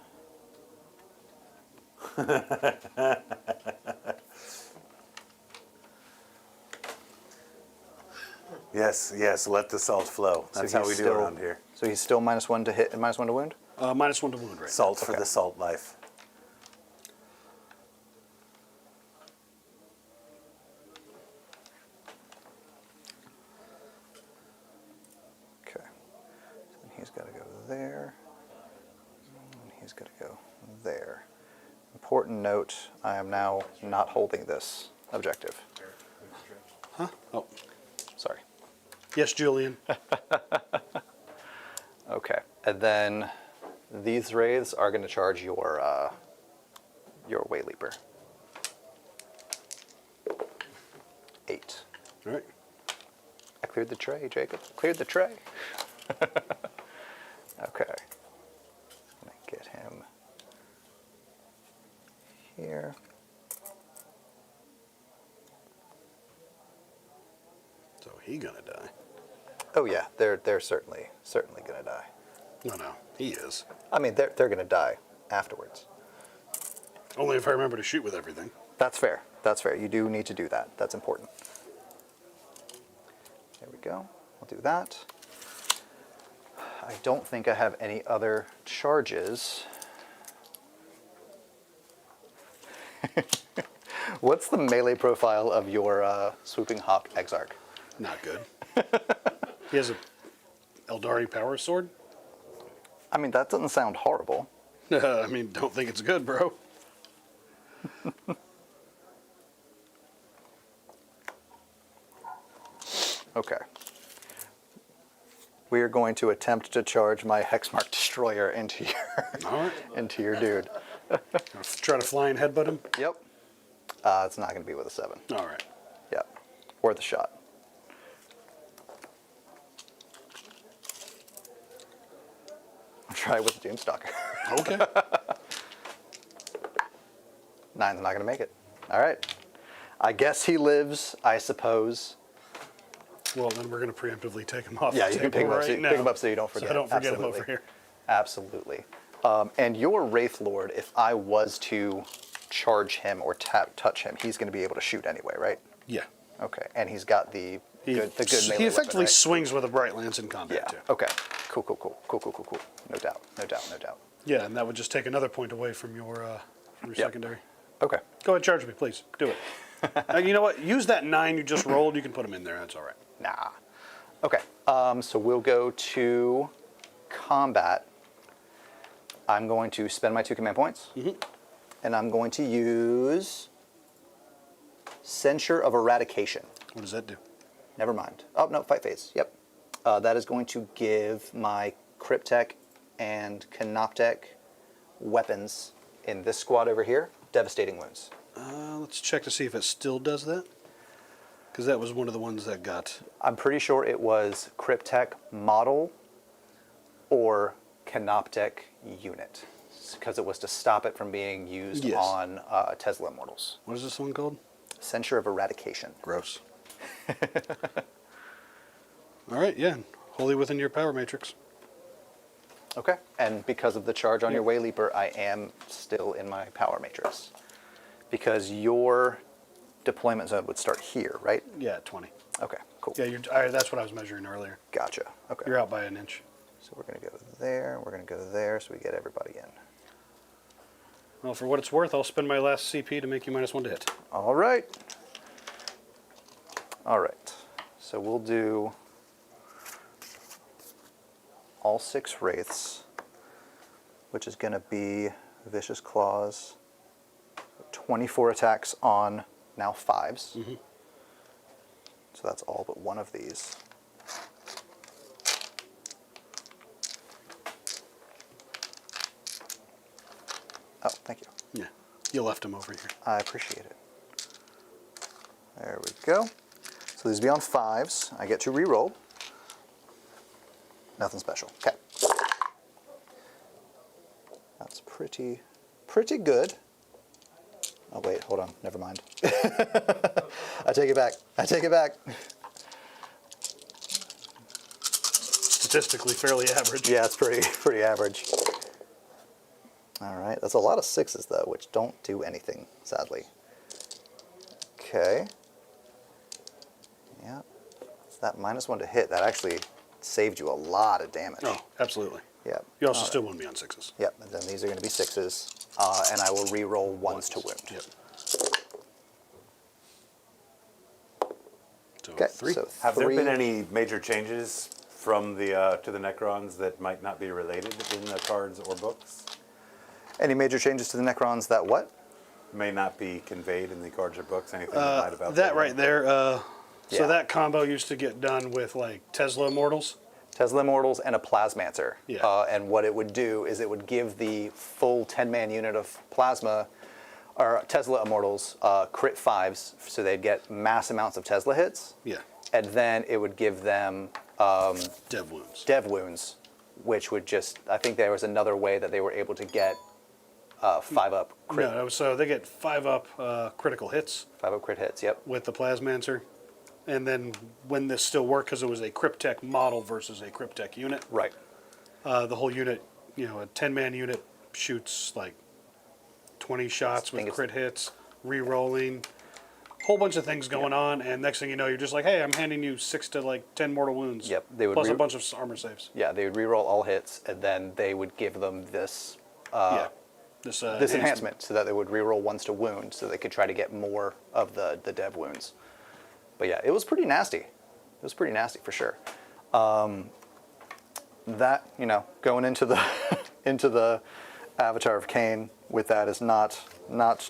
Yes, let the salt flow. That's So how we he's do still- around here. So he's still -1 to hit and -1 to wound? -1 to wound right Salt for Okay. the salt life. there. And he's going to go there. Important note, I am now not holding this objective. Huh? Oh, Sorry. yes, Julian. Okay. And then these wraiths are going to charge your way leaper. 8. All right. I cleared the tray, Jacob. Cleared the tray. Okay. Let me get him here. So he gonna die. Oh yeah, they're certainly gonna die. No, he is. I mean, they're gonna die afterwards. Only if I remember to shoot with everything. That's fair. That's fair. You do need to do that. That's important. There we go. I'll do that. I don't think I have any other charges. What's the melee profile of your Swooping Hawk Exarch? Not good. He has a Eldari power sword. I mean, that doesn't sound horrible. I mean, don't think it's good, bro. Okay. We are going to attempt to charge my Hexmark Destroyer into All right. your dude. Try to fly and headbutt him. Yep. It's not going to be with a 7. All right. Yep. Worth a shot. I'll try it with the Doomstalker. Okay. 9's not going to make it. All right. I guess he lives, I suppose. Well, then we're gonna preemptively take him off. Yeah, the you can table pick right now, him up so you don't forget. So I don't forget Absolutely. him over here. Absolutely. And your Wraith Lord, if I was to charge him or touch him, he's going to be able to shoot anyway, right? Yeah. Okay. And he's got the good melee He effectively weapon, right? swings with a bright lance in combat Yeah. too. Okay. Cool. No doubt. Yeah, and that would just take another point away from your Yep. secondary. Okay. Go ahead, charge me, please. Do it. You know what? Use that 9 you just rolled. You can put him in there. That's all right. Nah. Okay. So we'll go to combat. I'm going to spend my 2 command points. And I'm going to use Censure of Eradication. What does that do? Never mind. Oh, no, fight phase. Yep. That is going to give my Cryptek and Canoptek weapons in this squad over here devastating wounds. Let's check to see if it still does that. Because that was one of the ones that got... I'm pretty sure it was Cryptek model or Canoptek unit, because it was to stop it from being used Yes. on Tesla Immortals. What is this one called? Censure of Eradication. Gross. All right, yeah. Wholly within your power matrix. Okay. And because of the charge on your Way Leaper, I am still in my power matrix. Because your deployment zone would start here, right? Yeah, 20. Okay, cool. Yeah, that's what I was measuring earlier. Gotcha. Okay. You're out by an inch. So we're going to go there, we're going to go there, so we get everybody in. Well, for what it's worth, I'll spend my last CP to make you -1 to hit. All right. All right. So we'll do all 6 Wraiths, which is going to be Vicious Claws, 24 attacks on now 5s. So that's all but one of these. Oh, thank you. Yeah. You left him over here. I appreciate it. There we go. So these be on 5s. I get to re-roll. Nothing special. Okay. That's pretty good. Oh wait, hold on. Never mind. I take it back. Statistically fairly average. Yeah, it's pretty average. All right, that's a lot of 6s though, which don't do anything, sadly. Okay. Yeah, it's that -1 to hit. That actually saved you a lot of damage. Oh, absolutely. Yep. You also still wouldn't be on 6s. Yep, and then these are going to be 6s, and I will re-roll 1s to wound. Yep. So Okay, 3. so Have there 3. been any major changes from the to the Necrons that might not be related in the cards or books? Any major changes to the Necrons that what? May not be conveyed in the cards or books. Anything that might have That right there. Yeah. So that combo used to get done with like Tesla Immortals. Tesla Immortals and a Plasmancer. Yeah. And what it would do is it would give the full 10-man unit of Plasma, or Tesla Immortals, crit 5s, so they'd get mass amounts of Tesla hits. Yeah. And then it would give them Dev wounds. Dev wounds, which would just, I think there was another way that they were able to get 5-up crit. No, so they get 5-up critical hits 5-up crit hits, yep. with the Plasmancer. And then when this still worked, because it was a Cryptek model versus a Cryptek unit, Right. the whole unit, a 10-man unit shoots like 20 shots think with it's- crit hits, re-rolling, whole bunch of things going on, and next thing you know, you're just like, hey, I'm handing you 6 to like 10 mortal wounds. Yep, they would plus a re- bunch of armor saves. Yeah, they would reroll all hits, and then they would give them this Yeah. this enhancement, so that they would reroll ones to wound, so they could try to get more of the dev wounds. But yeah, it was pretty nasty. It was pretty nasty for sure. That, going into the into the Avatar of Cain with that is not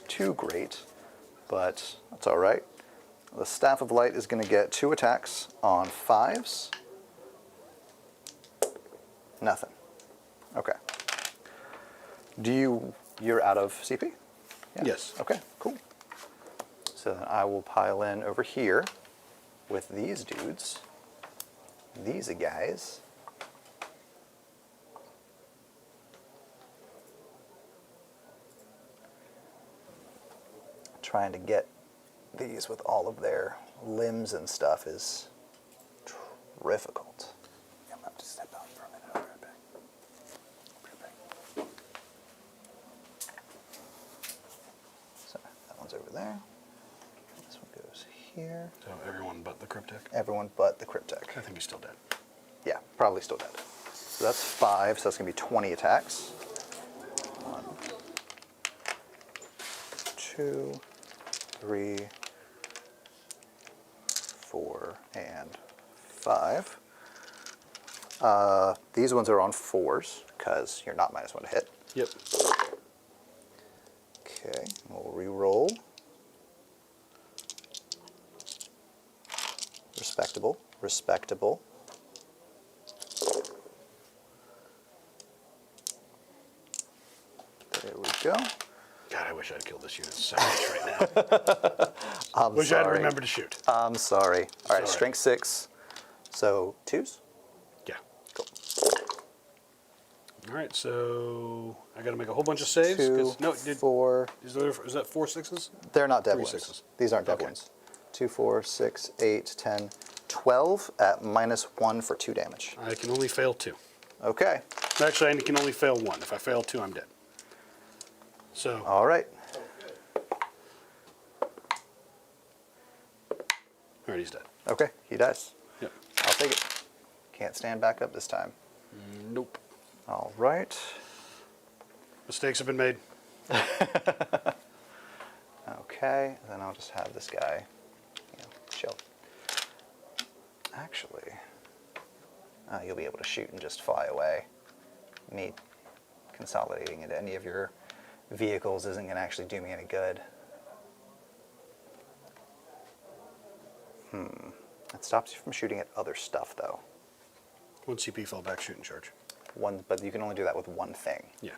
too great, but that's all right. The Staff of Light is going to get 2 attacks on 5s. Nothing. Okay. You're out of CP? Yeah. Yes. Okay, cool. So then I will pile in over here with these dudes. These guys. Trying to get these with all of their limbs and stuff is difficult. I'm going to have to step out for a minute. I'll be right back. So that one's over there. This one goes here. So everyone but the Cryptek. Everyone but the Cryptek. I think he's still dead. Yeah, probably still dead. So that's 5, so that's going to be 20 attacks. 1, 2, 3, 4, and 5. These ones are on 4s, because you're not -1 to hit. Yep. Okay, we'll re-roll. Respectable, respectable. There we go. God, I wish I'd killed this unit so much right now. I'm Wish sorry. I'd remembered to shoot. I'm sorry. All right, Sorry. strength 6. So 2s? Yeah. Cool. All right, so I got to make a whole bunch of saves. 2, No, 4. is that 4 6s? They're not dev 3 wounds. 6s. These aren't dev Okay. wounds. 2, 4, 6, 8, 10, 12 at -1 for 2 damage. I can only fail 2. Okay. Actually, I can only fail 1. If I fail 2, I'm dead. So, All right. all right, he's dead. Okay, he dies. Yep. I'll take it. Can't stand back up this time. Nope. All right. Mistakes have been made. Okay, then I'll just have this guy, chill. Actually, you'll be able to shoot and just fly away. Me consolidating into any of your vehicles isn't going to actually do me any good. It stops you from shooting at other stuff, though. 1 CP fell back, shoot and charge. But you can only do that with one thing. Yeah.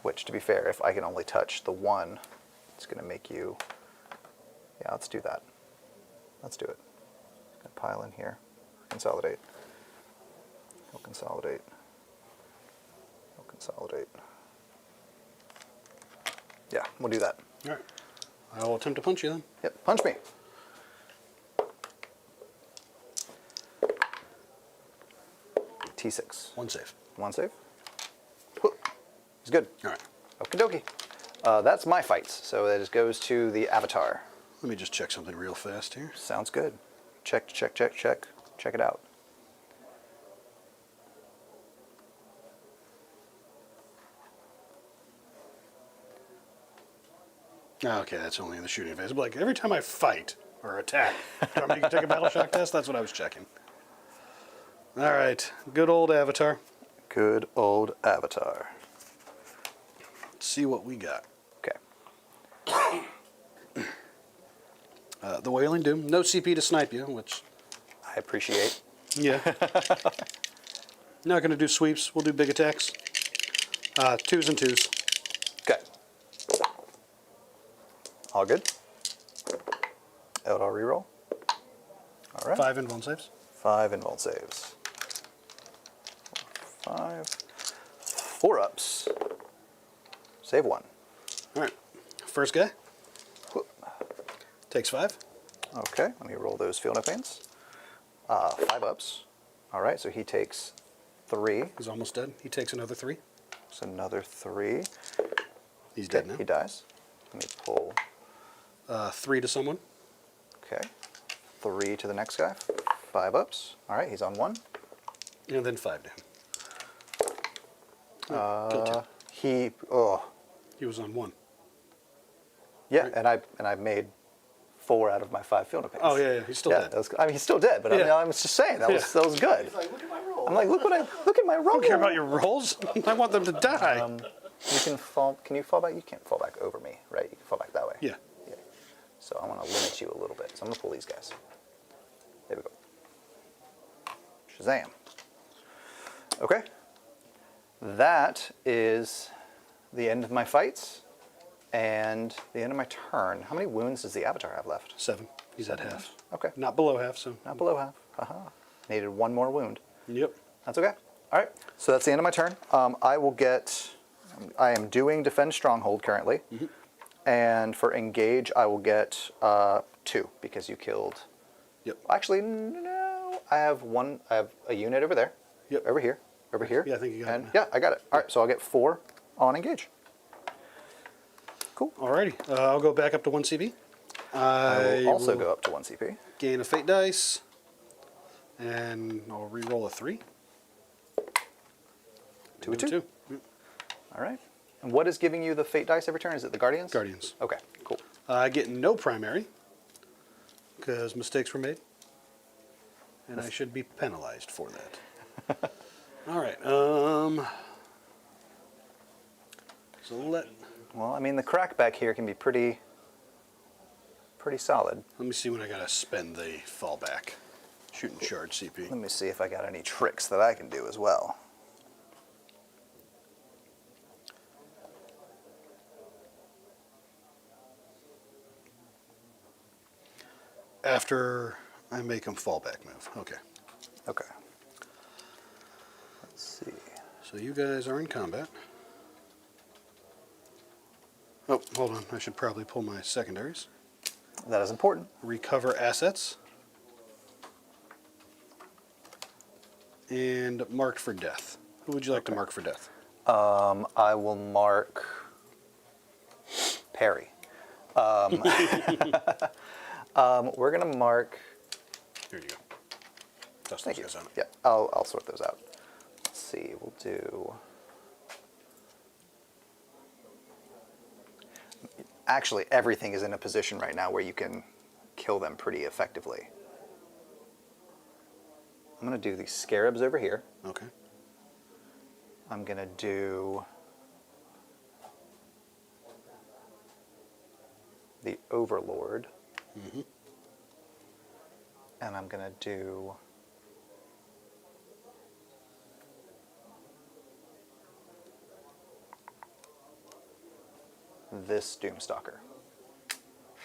Which, to be fair, if I can only touch the one, it's going to make you... Yeah, let's do that. Let's do it. Gonna pile in here. Consolidate. He'll consolidate. He'll consolidate. Yeah, we'll do that. All right. I will attempt to punch you then. Yep, punch me. T6. 1 save. 1 save. Whoop. He's good. All right. Okie dokie. That's my fights. So that just goes to the Avatar. Let me just check something real fast here. Sounds good. Check, check, check, check. Check it out. Okay, that's only in the shooting phase. But like every time I fight or attack, do you want me to take a battle shock test? That's what I was checking. All right, good old Avatar. Good old Avatar. Let's see what we got. Okay. The Wailing Doom. No CP to snipe you, which, I appreciate. yeah. Not going to do sweeps. We'll do big attacks. 2s and 2s. Okay. All good. Eldar reroll. All right. 5 invuln saves. 5 invuln saves. 5. 4 ups. Save 1. All right. First guy. Takes 5. Okay, let me roll those field pains. 5 ups. All right, so he takes 3. He's almost dead. He takes another 3. So another 3. He's dead now. He dies. Let me pull. 3 to someone. Okay. 3 to the next guy. 5 ups. All right, he's on 1. And then 5 down. Killed 2. He He was on 1. yeah, Right. and I made 4 out of my 5 field pains. Oh, yeah, he's still dead. That was, I mean, he's still dead, but Yeah. I was just saying that was good. He's like, look at my roll. I'm like, look at my roll. I don't care about your rolls. I want them to die. You can fall. Can you fall back? You can't fall back over me, right? You can fall back that way. Yeah. Yeah. So I want to limit you a little bit. So I'm gonna pull these guys. There we go. Shazam. Okay. That is the end of my fights and the end of my turn. How many wounds does the Avatar have left? 7. He's at half. Okay. Not below half, so. Not below half. Haha. Needed 1 more wound. Yep. That's okay. All right. So that's the end of my turn. I am doing Defend Stronghold currently. And for Engage, I will get 2 because you killed. Yep. Actually, no. I have a unit over there. Yep. Over here. Over here. Yeah, I think you got it and now. Yeah, I got it. All right. So I'll get 4 on Engage. Cool. Alrighty. I'll go back up to 1 CP. I will also go up to 1 CP. Gain a fate dice. And I'll re-roll a 3. 2 and 2. 2. Yep. All right. And what is giving you the fate dice every turn? Is it the Guardians? Guardians. Okay. Cool. I get no primary because mistakes were made, and I should be penalized for that. All right. So Well, I mean, the crackback here can be pretty solid. let me see when I gotta spend the fallback. Shoot and charge CP. Let me see if I got any tricks that I can do as well. After I make him fallback move. Okay. Okay. Let's see. So you guys are in combat. Oh, hold on. I should probably pull my secondaries. That is important. Recover assets. And marked for death. Who would you like to mark for death? I will mark Perry. We're going to mark... Here you go. Dust Thank those you. guys on it. Yeah, I'll sort those out. Let's see. We'll do... Actually, everything is in a position right now where you can kill them pretty effectively. I'm going to do these scarabs over here. Okay. I'm going to do the Overlord. And I'm going to do this Doomstalker.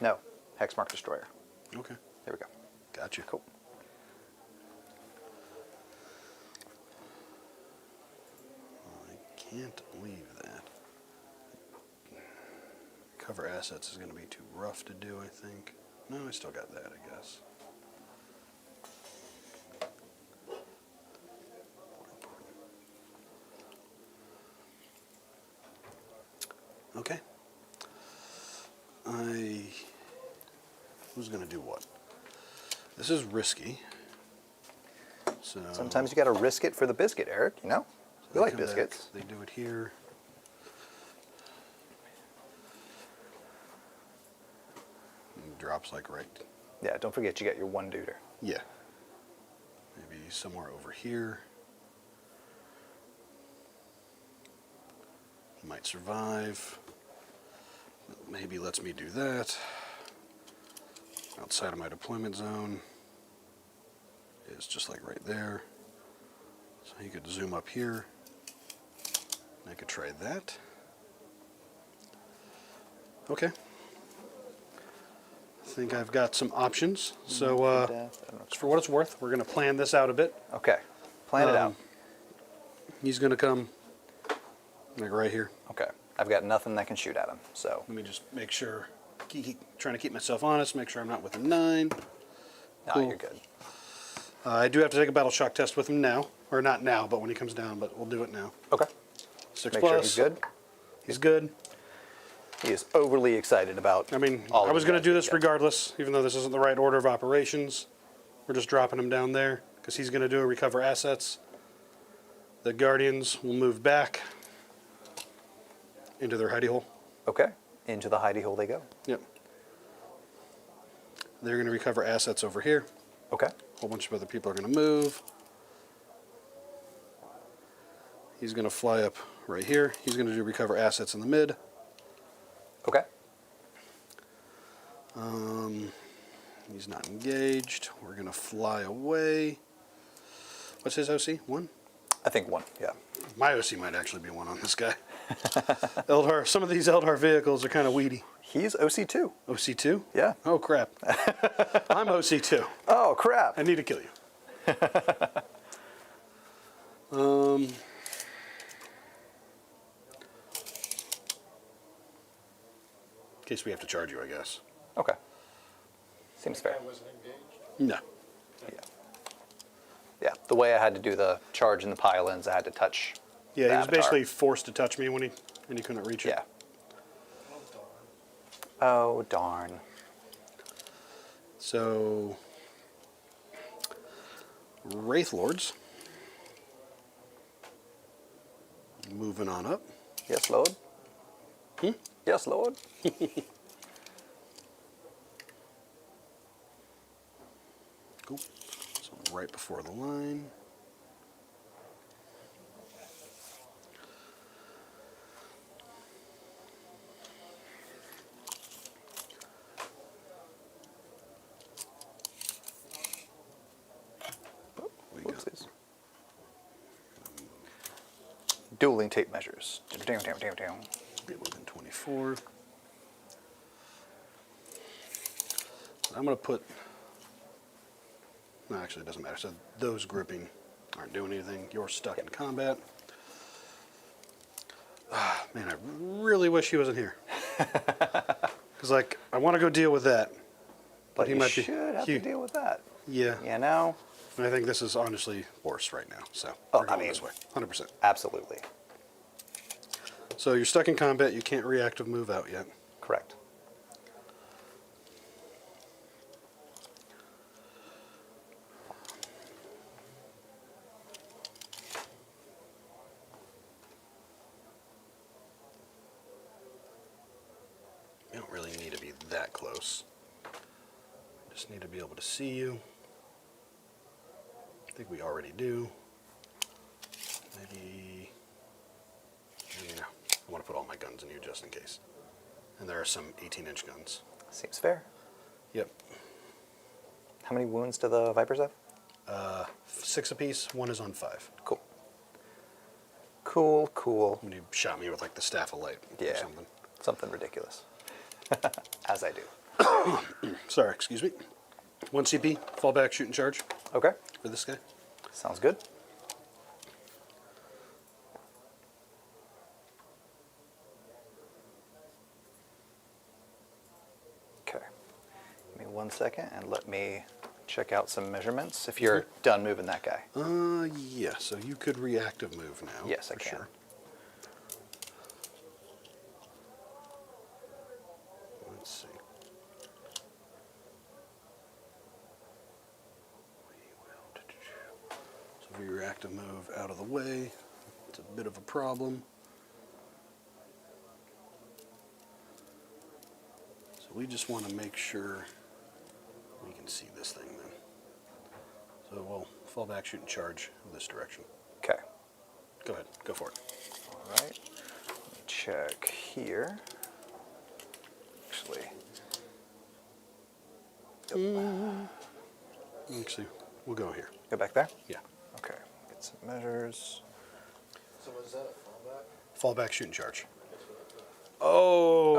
No, Hexmark Destroyer. Okay. There we go. Gotcha. Cool. I can't leave that. Cover assets is going to be too rough to do, I think. No, I still got that, I guess. Okay. Who's going to do what? This is risky. So Sometimes you got to risk it for the biscuit, Eric, you know? We they like come back, biscuits. they do it here. And drops like right. Yeah, don't forget you got your one duder. Yeah. Maybe somewhere over here. He might survive. Maybe lets me do that. Outside of my deployment zone is just like right there. So he could zoom up here. I could try that. Okay. I think I've got some options. So for what it's worth, we're going to plan this out a bit. Okay. Plan it out. He's going to come like right here. Okay. I've got nothing that can shoot at him, so. Let me just make sure, trying to keep myself honest, make sure I'm not within 9. No, Cool. you're good. I do have to take a battle shock test with him now. Or not now, but when he comes down, but we'll do it now. Okay. 6 Make plus. sure he's good. He's good. He is overly excited about. I mean, all I of was the going to guys do we this got. regardless, even though this isn't the right order of operations. We're just dropping him down there because he's going to do a recover assets. The Guardians will move back into their hidey hole. Okay. Into the hidey hole they go. Yep. They're going to recover assets over here. Okay. A whole bunch of other people are going to move. He's going to fly up right here. He's going to do recover assets in the mid. Okay. He's not engaged. We're going to fly away. What's his OC? 1? I think 1. Yeah. My OC might actually be 1 on this guy. Eldar. Some of these Eldar vehicles are kind of weedy. He's OC2. OC2? Yeah. Oh, crap. I'm OC2. Oh crap. I need to kill you. In case we have to charge you, I guess. Okay. Seems fair. I wasn't engaged. No. Yeah. Yeah. The way I had to do the charge in the pylons, I had to touch. Yeah, the he was avatar. basically forced to touch me when he couldn't reach it. Yeah. Oh, darn. Oh darn. So, Wraith Lords. Moving on up. Yes, Lord. Yes, Lord. Cool. So right before the line. We got Whoopsies. Dueling tape measures. Down, down, down, down. get within 24. I'm going to put, no, actually it doesn't matter. So those grouping aren't doing anything. You're stuck in combat. Ah, man, I really wish he wasn't here. Because, like, I want to go deal with that. But he you might should be. have to deal with that. Yeah. You know? And I think this is honestly worse right now. So Oh, we're going I mean- this way. 100%. Absolutely. So you're stuck in combat. You can't reactive move out yet. Correct. You don't really need to be that close. Just need to be able to see you. I think we already do. Maybe no. I want to put all my guns in you just in case. And there are some 18-inch guns. Seems fair. Yep. How many wounds do the Vipers have? 6 apiece. 1 is on 5. Cool. Cool, cool. When you shot me with like the staff of light or Yeah. something. Something ridiculous. As I do. Sorry, excuse me. 1 CP, fall back, shoot and charge Okay. for this guy. Sounds good. Okay. Give me 1 second and let me check out some measurements if you're done moving that guy. Yeah, so you could reactive move now. Yes, I for can. Sure. Let's see. So if we reactive move out of the way, it's a bit of a problem. So we just want to make sure we can see this thing then. So So we'll fall back, shoot, and charge in this direction. Okay. Go ahead. Go for it. All right. Let me check here. Actually. Actually, we'll go here. Go back there? Yeah. Okay. Get some measures. So was that a fallback? Fall back, shoot, and charge. Oh.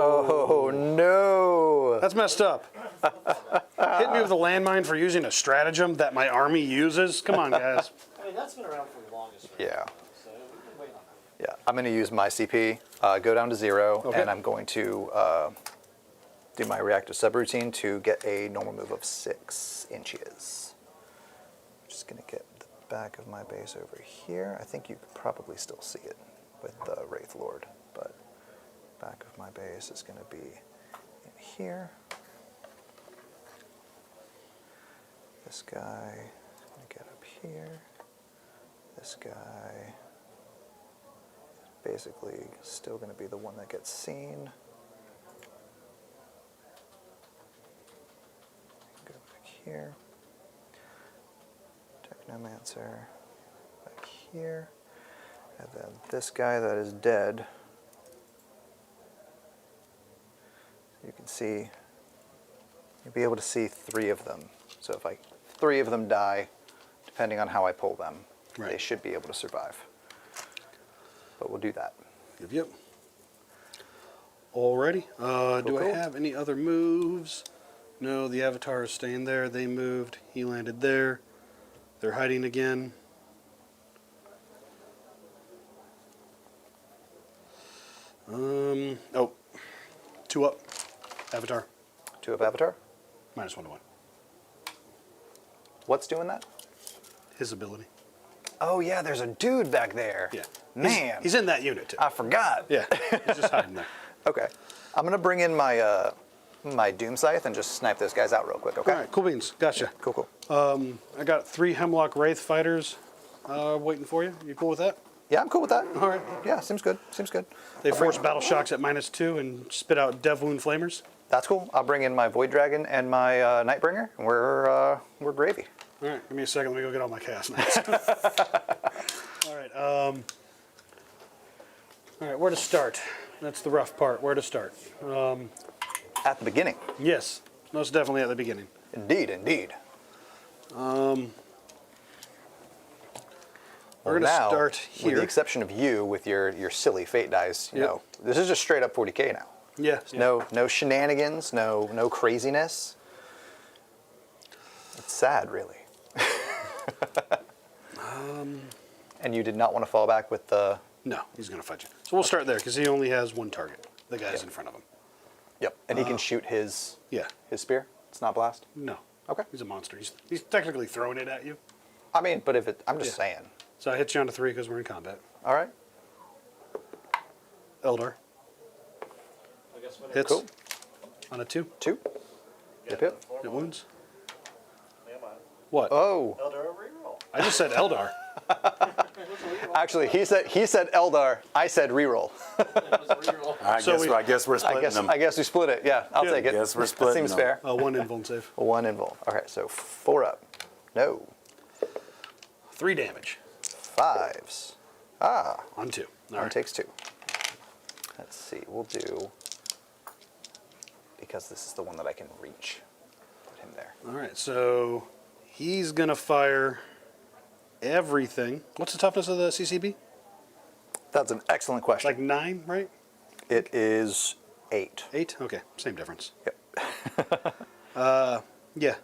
Oh, no. That's messed up. Hit me with a landmine for using a stratagem that my army uses. Come on, guys. I mean, that's been around for the longest. Right? Yeah. So we've been waiting on that. Yeah. I'm going to use my CP, go down to 0, Okay. and I'm going to do my reactive subroutine to get a normal move of 6 inches. Just going to get the back of my base over here. I think you could probably still see it with the Wraith Lord, but back of my base is going to be in here. This guy is going to get up here. This guy is basically still going to be the one that gets seen. Go back here. Technomancer back here. And then this guy that is dead, you can see, you'll be able to see 3 of them. So if 3 of them die, depending on how I pull them, Right. they should be able to survive. But we'll do that. Yep. Alrighty. Do I cool. have any other moves? No, the Avatar is staying there. They moved. He landed there. They're hiding again. Oh. 2 up. Avatar. 2 of Avatar. -1 to 1. What's doing that? His ability. Oh yeah, there's a dude back there. Yeah. Man, He's in that unit, too. I forgot. Yeah. He's just hiding there. Okay. I'm gonna bring in my my Doom Scythe and just snipe those guys out real quick, okay? All right. Cool beans. Gotcha. Cool, cool. I got 3 Hemlock Wraith fighters waiting for you. You cool with that? Yeah, I'm cool with that. All right. Yeah, seems good. Seems good. They force battle shocks at -2 and spit out Dev Wound Flamers. That's cool. I'll bring in my Void Dragon and my Nightbringer, and we're gravy. All right, give me a second. Let me go get all my chaos knights. All right. All right, where to start? That's the rough part. Where to start? At the beginning. Yes, most definitely at the beginning. Indeed, indeed. We're going to now, start with here. the exception of you with your silly fate dice, you Yep. know, this is just straight up 40k now. Yeah. No shenanigans, no craziness. It's sad, really. And you did not want to fall back with the. No, he's going to fight you. So we'll start there because he only has 1 target. The guy's in front of him. Yep. And he can shoot his Yeah. spear. It's not blast. No. Okay. He's a monster. He's technically throwing it at you. I mean, but if it, I'm just Yeah. saying. So I hit you on to 3 because we're in combat. All right. Eldar I guess when hits Cool. on a 2. 2. Yep, yep. It wounds. Am I? What? Oh. Eldar reroll. I just said Eldar. Actually, he said Eldar. I said reroll. Reroll. So I guess we're splitting them. I guess we split it. Yeah, I'll Yeah. take it. Guess we're That splitting seems them. fair. 1 invuln save. 1 invuln. Okay, so 4 up. No. 3 damage 5s. Ah. on 2. All One right. takes 2. Let's see. We'll do, because this is the one that I can reach. Put him there. All right, so he's going to fire everything. What's the toughness of the CCB? That's an excellent question. Like 9, right? It is 8. 8? Okay, same difference. Yep. Yeah.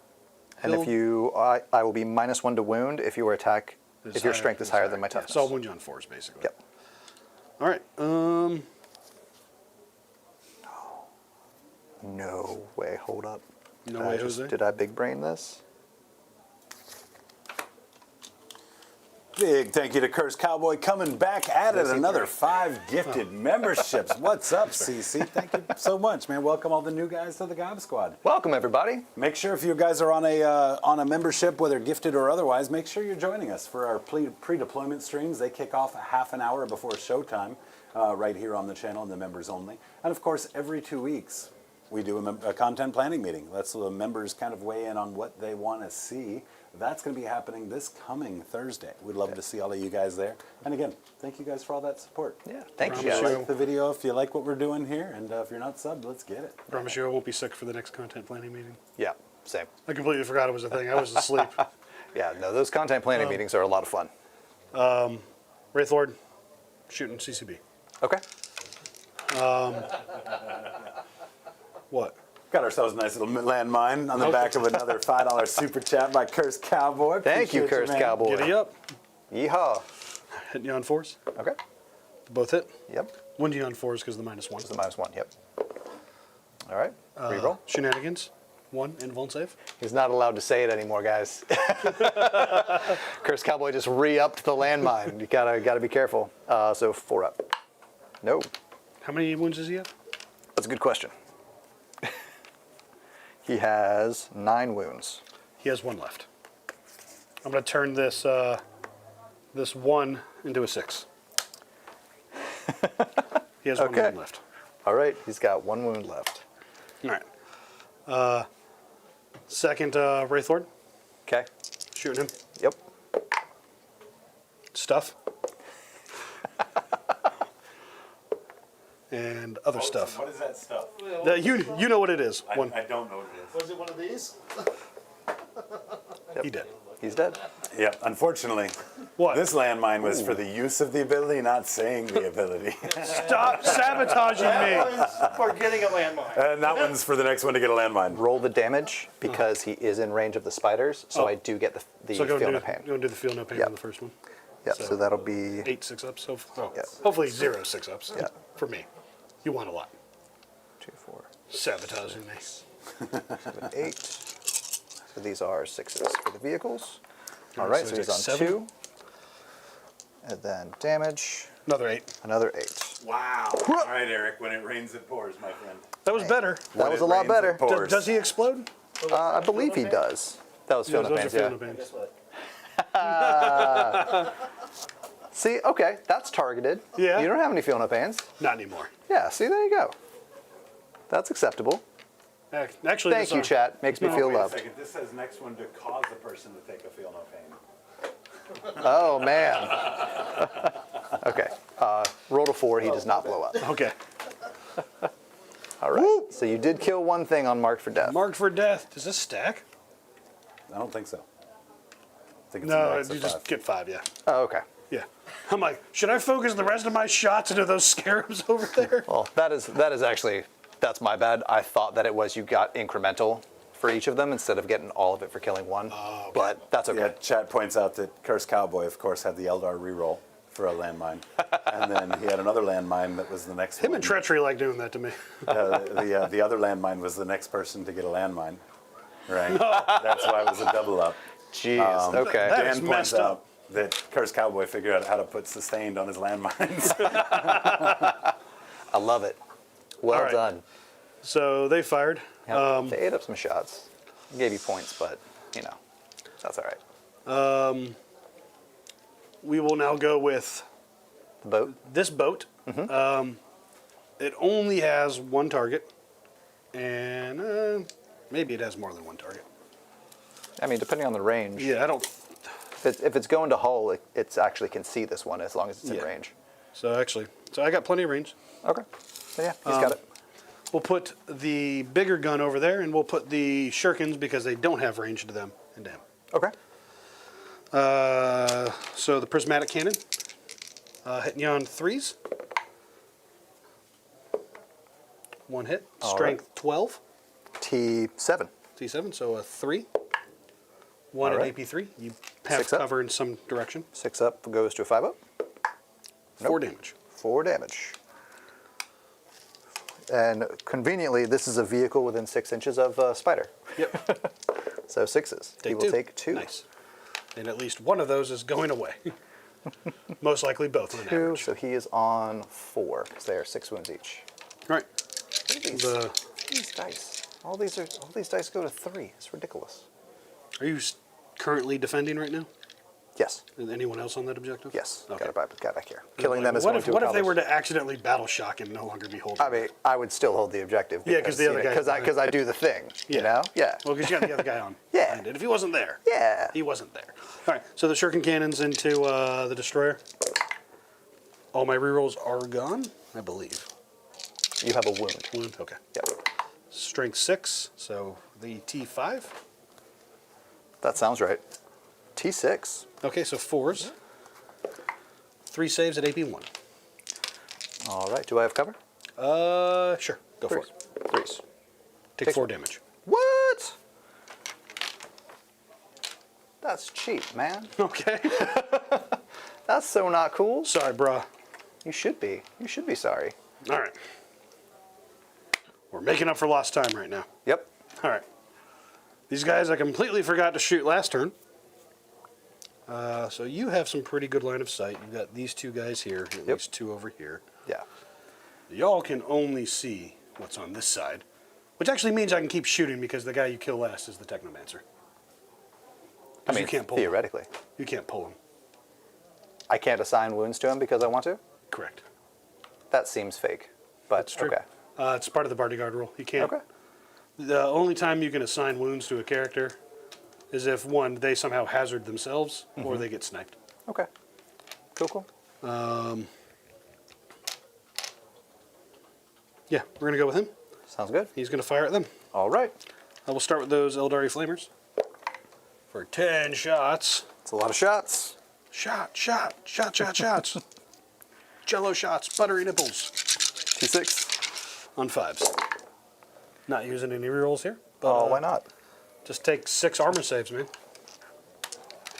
And if you, I will be -1 to wound if your attack, if your strength is higher than my Yeah, toughness. so I'll wound you on 4s, basically. Yep. All right. No way. Hold up. No way, Jose. Did I big brain this? Big thank you to Curse Cowboy coming back at it. Yes, he Another did. 5 gifted memberships. What's up, CC? Thank you so much, man. Welcome all the new guys to the Gob Squad. Welcome, everybody. Make sure if you guys are on a membership, whether gifted or otherwise, make sure you're joining us for our pre-deployment streams. They kick off a half an hour before showtime, right here on the channel, and the members only. And of course, every 2 weeks, we do a content planning meeting. Let's the members kind of weigh in on what they want to see That's going to be happening this coming Thursday. We'd love to see all of you guys there. And again, thank you guys for all that support. Yeah, thank you If you guys. like the video, if you like what we're doing here, and if you're not subbed, let's get it. Promise you I won't be sick for the next content planning meeting. Yeah, same. I completely forgot it was a thing. I was asleep. Yeah, no, those content planning meetings are a lot of fun. Wraith Lord, shooting CCB. Okay. What? Got ourselves a nice little landmine on the back of another $5 super chat by Cursed Cowboy. Thank you, Appreciate Cursed man. Cowboy. Giddy up. Yeehaw. Hitting you on 4s. Okay. Both hit. Yep. One D on 4s because of the -1. It's the -1. Yep. All right. Reroll. Shenanigans. 1 invuln save. He's not allowed to say it anymore, guys. Cursed Cowboy just re-upped the landmine. You gotta be careful. So 4 up. No. How many wounds does he have? That's a good question. He has 9 wounds. He has 1 left. I'm going to turn this this 1 into a 6. He has 1 Okay. wound left. All right, he's got 1 wound left. All right. Second Wraith Lord, Okay. shooting him. Yep. Stuff. And other stuff. What is that stuff? You know what it is. One. I don't know what it is. Was it one of these? He did. He's dead. Yeah, unfortunately, What? this landmine was for the use of the ability, not saying the ability. Stop sabotaging me. For getting a landmine. And that one's for the next one to get a landmine. Roll the damage because he is in range of the spiders, so I do get the So go feel and no do, pain. go and do the feel no pain Yep. on the first one. Yep, so that'll be 8 6-ups. So Yeah. hopefully 0 6-ups. Yeah. For me. You want a lot. 2, 4, Sabotaging me. 7, 8. So these are 6s for the vehicles. All Alright, right, so so he's he on takes 7. 2. And then damage, Another 8. another 8. Wow. All right, Eric, when it rains, it pours, my friend. That was better. That When was it a lot rains, better. it pours. Does he explode? I believe he does. That was Feel No Those are Pains, feel yeah. no pains. Guess what? See, okay, that's targeted. Yeah. You don't have any Feel No Pains. Not anymore. Yeah, see, there you go. That's acceptable. Actually, Thank this, you, chat. Makes me no, feel Wait a loved. second. This says next one to cause a person to take a feel no pain. Oh, man. Okay. Roll to 4. He does not blow up. Okay. All right. So you did kill one thing on Marked for Death. Marked for death. Does this stack? I don't think so. I think it's a No, max you of just 5. get 5, yeah. Oh, okay. Yeah. I'm like, should I focus the rest of my shots into those scarabs over there? Well, that is actually, that's my bad. I thought that it was you got incremental for each of them instead of getting all of it for killing one. Oh, okay. But that's okay. Yeah, chat points out that Cursed Cowboy, of course, had the Eldar reroll for a landmine. And then he had another landmine that was the next Him one. and Treachery like doing that to me. The other landmine was the next person to get a landmine. Right? That's why it was a double up. Jeez. Okay. that is Dan messed points out that Cursed Cowboy figured out how to put sustained on his landmines. I love it. Well All right. done. So they fired. Yep. They ate up some shots. Gave you points, but you know, that's all right. We will now go with The boat. this boat. It only has 1 target, and maybe it has more than 1 target. I mean, depending on the range. Yeah, I don't. If it's going to hull, it actually can see this one as long as it's in Yeah. range. So I got plenty of range. Okay. So yeah, he's got it. We'll put the bigger gun over there, and we'll put the shurikens because they don't have range to them into him. Okay. So the prismatic cannon, hitting you on 3s. 1 hit. All Strength 12. T7. T7, so a 3. 1 All at right. AP3. You have 6 up. cover in some direction. 6 up goes to a 5 up. 4 damage. 4 damage. And conveniently, this is a vehicle within 6 inches of a spider. Yep. So 6s. He will take 2. Nice. And at least one of those is going away. Most likely both on 2, average. so he is on 4 because they are 6 wounds each. All right. Look at these, The, these dice. All these dice go to 3. It's ridiculous. are you currently defending right now? Yes. And anyone else on that objective? Yes. Okay. Got it back here. Killing them is What going if, to what if they accomplish- were to accidentally battle shock and no longer be holding? I mean, I would still hold the objective. Yeah, 'cause the other guy- Because I do the thing. You know? Yeah. Well, because you got the other guy on. Yeah. behind it. If he wasn't there. Yeah. He wasn't there. All right. So the shuriken cannons into the destroyer. All my rerolls are gone, I believe. You have a wound. Wound. Okay. Yep. Strength 6. So the T5. That sounds right. T6. Okay. So 4s. 3 saves at AP 1. All right. Do I have cover? Sure. Go for Threes. it. Threes. Take Takes 4 one. damage. What? That's cheap, man. Okay. That's so not cool. Sorry, brah. You should be. You should be sorry. All right. We're making up for lost time right now. Yep. All right. These guys I completely forgot to shoot last turn. So you have some pretty good line of sight. You've got these 2 guys here, at least 2 over here. Yeah. Y'all can only see what's on this side, which actually means I can keep shooting because the guy you kill last is the Technomancer. I mean, you can't pull him. theoretically. You can't pull him. I can't assign wounds to him because I want to? Correct. That seems fake. But That's true. okay. It's part of the bodyguard rule. You can't. Okay. The only time you can assign wounds to a character is if, one, they somehow hazard themselves or they get sniped. Okay. Cool. Yeah, we're going to go with him. Sounds good. He's going to fire at them. All right. I will start with those Eldari Flamers for 10 shots. It's a lot of shots. Shots. Jello shots, buttery nipples T6. on 5s. Not using any rerolls here. But, Oh, why not? Just take 6 armor saves, man.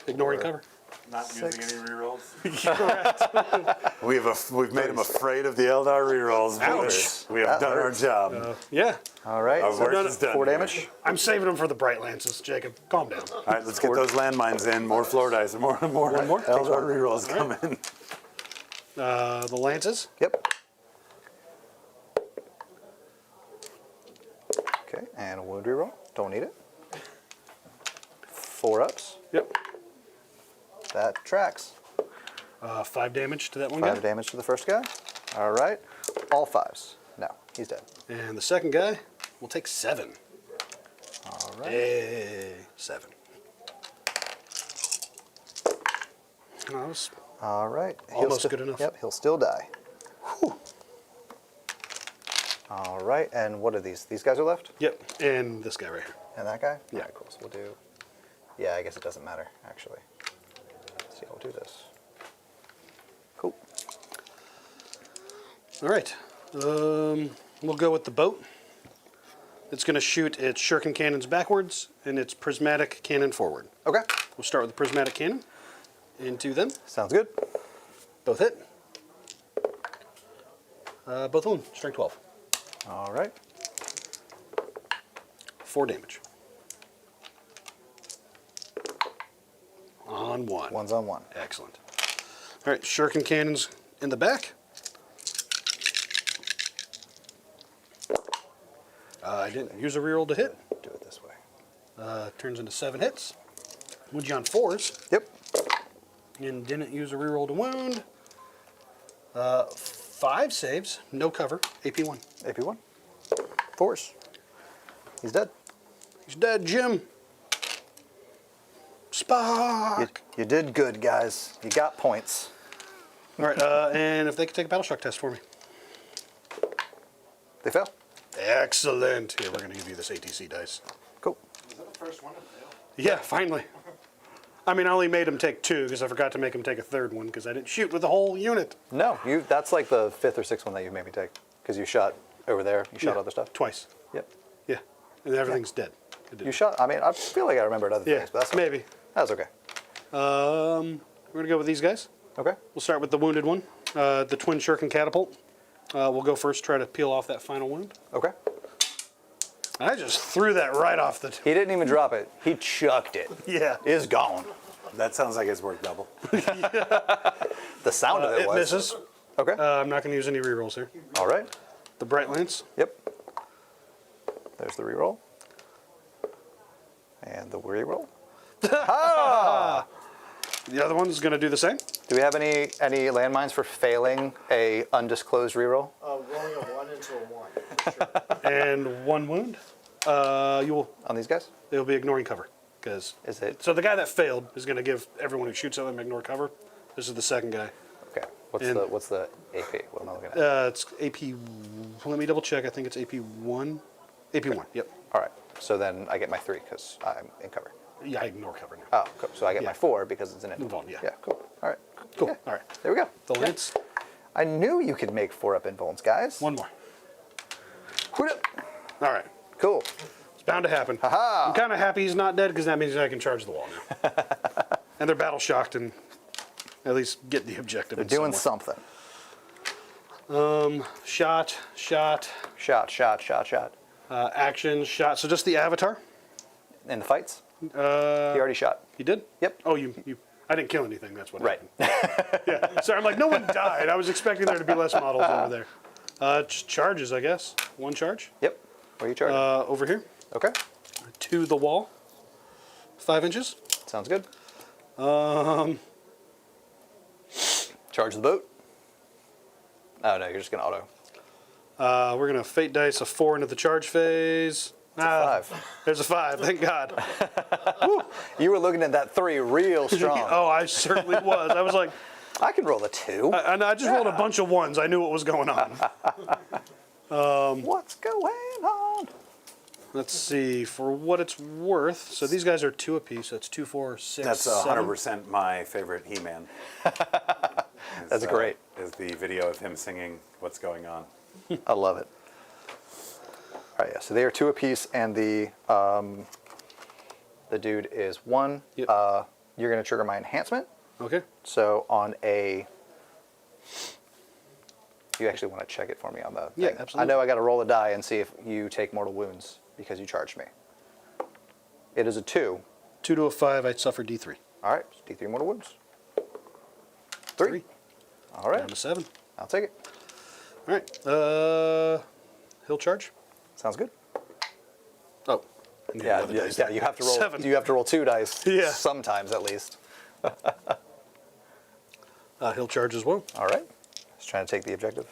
Ignoring cover. Not using any rerolls. We've made him afraid of the Eldar rerolls. Ouch. We have That done hurts. our job. Yeah, All right. Our So work is done. 4 here. damage. I'm saving them for the bright lances, Jacob. Calm down. All right, let's get those landmines in. More floor dice. More more? Eldar rerolls coming. The lances. Yep. Okay, and a wound reroll. Don't need it. 4 ups. Yep. That tracks. 5 damage to that one 5 guy. damage to the first guy. All right. All 5s. No, he's dead. And the second guy will take 7. All right. Hey, 7. Oh, that was All right. Almost good enough. Yep, he'll still die. All right, and what are these? These guys are left? Yep, and this guy right here. And that guy? Yeah. All right, cool. So we'll do... Yeah, I guess it doesn't matter, actually. Let's see, I'll do this. Cool. All right. We'll go with the boat. It's going to shoot its shuriken cannons backwards and its prismatic cannon forward. Okay. We'll start with the prismatic cannon into them. Sounds good. Both hit. Both wound. Strength 12. All right. 4 damage. On 1. One's on 1. Excellent. All right, shuriken cannons in the back. I didn't use a reroll to hit. Do it this way. Turns into 7 hits. Wound you on 4s. Yep. And didn't use a reroll to wound. 5 saves, no cover, AP 1. AP1. 4s. He's dead. He's dead, Jim. Spock. You did good, guys. You got points. All right, and if they could take a battle shock test for me. They fell. Excellent. Here, we're going to give you this ATC dice. Cool. Was that the first one to fail? Yeah, finally. I mean, I only made him take 2 because I forgot to make him take a 3rd one because I didn't shoot with the whole unit. No, that's like the 5th or 6th one that you made me take. Because you shot over there. You shot Yeah, other stuff. Twice. Yep. Yeah. And everything's dead. It didn't- You shot, I mean, I feel like I remembered other Yeah, things, but that's maybe. That's okay. We're going to go with these guys. Okay. We'll start with the wounded one, the twin shuriken catapult. We'll go first, try to peel off that final wound. Okay. I just threw that right off the... He didn't even drop it. He chucked it. Yeah. It's gone. That sounds like it's worth double. The sound of it It was. misses. Okay. I'm not going to use any rerolls here. All right. The bright lance. Yep. There's the reroll. And the reroll. The other one's going to do the same. Do we have any landmines for failing a undisclosed reroll? Rolling a 1 into a 1. Sure. And 1 wound. You will. On these guys? They'll be ignoring cover. Because Is it? so the guy that failed is going to give everyone who shoots at them ignore cover. This is the second guy. Okay. What's the AP? What am I looking at? It's AP. Let me double check. I think it's AP1. AP1. Yep. All right. So then I get my 3 because I'm in cover. Yeah, I ignore cover now. Oh, cool. So I get Yeah. my 4 because it's an Invuln, yeah. Yeah, cool. All right. Cool. Yeah. All right. There we go. The Yeah. lance. I knew you could make 4-up invulns, guys. One more. Whoop. All right. Cool. It's bound to happen. Ha-ha. I'm kind of happy he's not dead because that means I can charge the wall now. And they're battle shocked and at least get the objective. They're in doing some way. something. Shot. Shot. Action. Shot. So just the avatar. In the fights? He already shot. You did? Yep. Oh, you. I didn't kill anything. That's what Right. happened. Yeah. Sorry, I'm like, no one died. I was expecting there to be less models over there. Charges, I guess. 1 charge. Yep. Where are you charging? Over here. Okay. To the wall. 5 inches. Sounds good. Charge the boat. Oh, no, you're just going to auto. We're going to fate dice a 4 into the charge phase. It's a 5. There's a 5, thank God. You were looking at that 3 real strong. Oh, I certainly was. I was like, I can roll a 2. I just rolled a bunch of 1s. I knew what was going on. What's going on? Let's see, for what it's worth. So these guys are 2 apiece. So it's 2, 4, 6, That's 7. 100% my favorite He-Man. That's great. Is the video of him singing "What's Going On." I love it. All right, yeah. So they are 2 apiece, and the dude is 1. Yep. You're going to trigger my enhancement. Okay. So on a, you actually want to check it for me on the Yeah, thing. absolutely. I know I got to roll a die and see if you take mortal wounds because you charged me. It is a 2. 2 to a 5, I'd suffer D3. All right, D3 mortal wounds. 3. All right, Down to 7. I'll take it. All right. He'll charge. Sounds good. Oh. Yeah, you have to roll. 7. You have to roll 2 dice. Yeah. Sometimes at least. He'll charge as well. All right. Just trying to take the objective,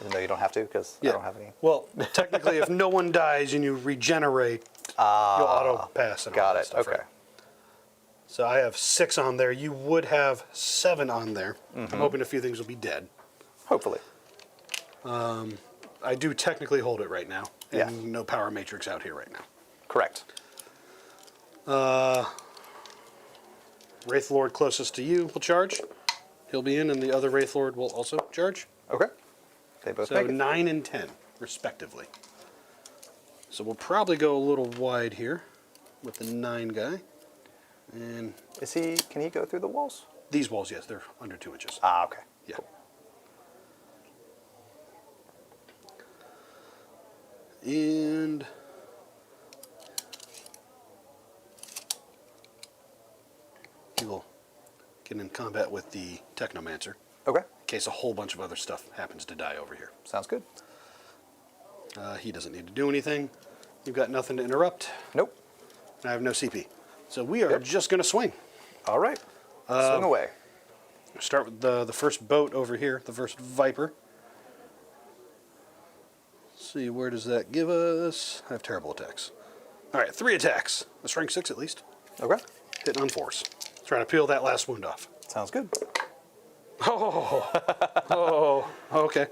even though you don't have to because I don't have any. Well, technically, if no one dies and you regenerate, you'll auto pass. And all Got that it. stuff, Okay. right? So I have 6 on there. You would have 7 on there. I'm hoping a few things will be dead. Hopefully. I do technically hold it right now. And Yeah. no power matrix out here right now. Correct. Wraith Lord closest to you will charge. He'll be in, and the other Wraith Lord will also charge. Okay. They both So make it. 9 and 10, respectively. So we'll probably go a little wide here with the 9 guy. And Can he go through the walls? these walls, yes, they're under 2 inches. Ah, okay. Yeah. Cool. And he will get in combat with the Technomancer Okay. in case a whole bunch of other stuff happens to die over here. Sounds good. He doesn't need to do anything. You've got nothing to interrupt. Nope. And I have no CP. So we are just going to swing. All right. Swing away. Start with the first boat over here, the first Viper. Let's see, where does that give us? I have terrible attacks. All right, 3 attacks. That's rank 6 at least. Okay. Hitting on 4s. Trying to peel that last wound off. Sounds good. Oh, okay.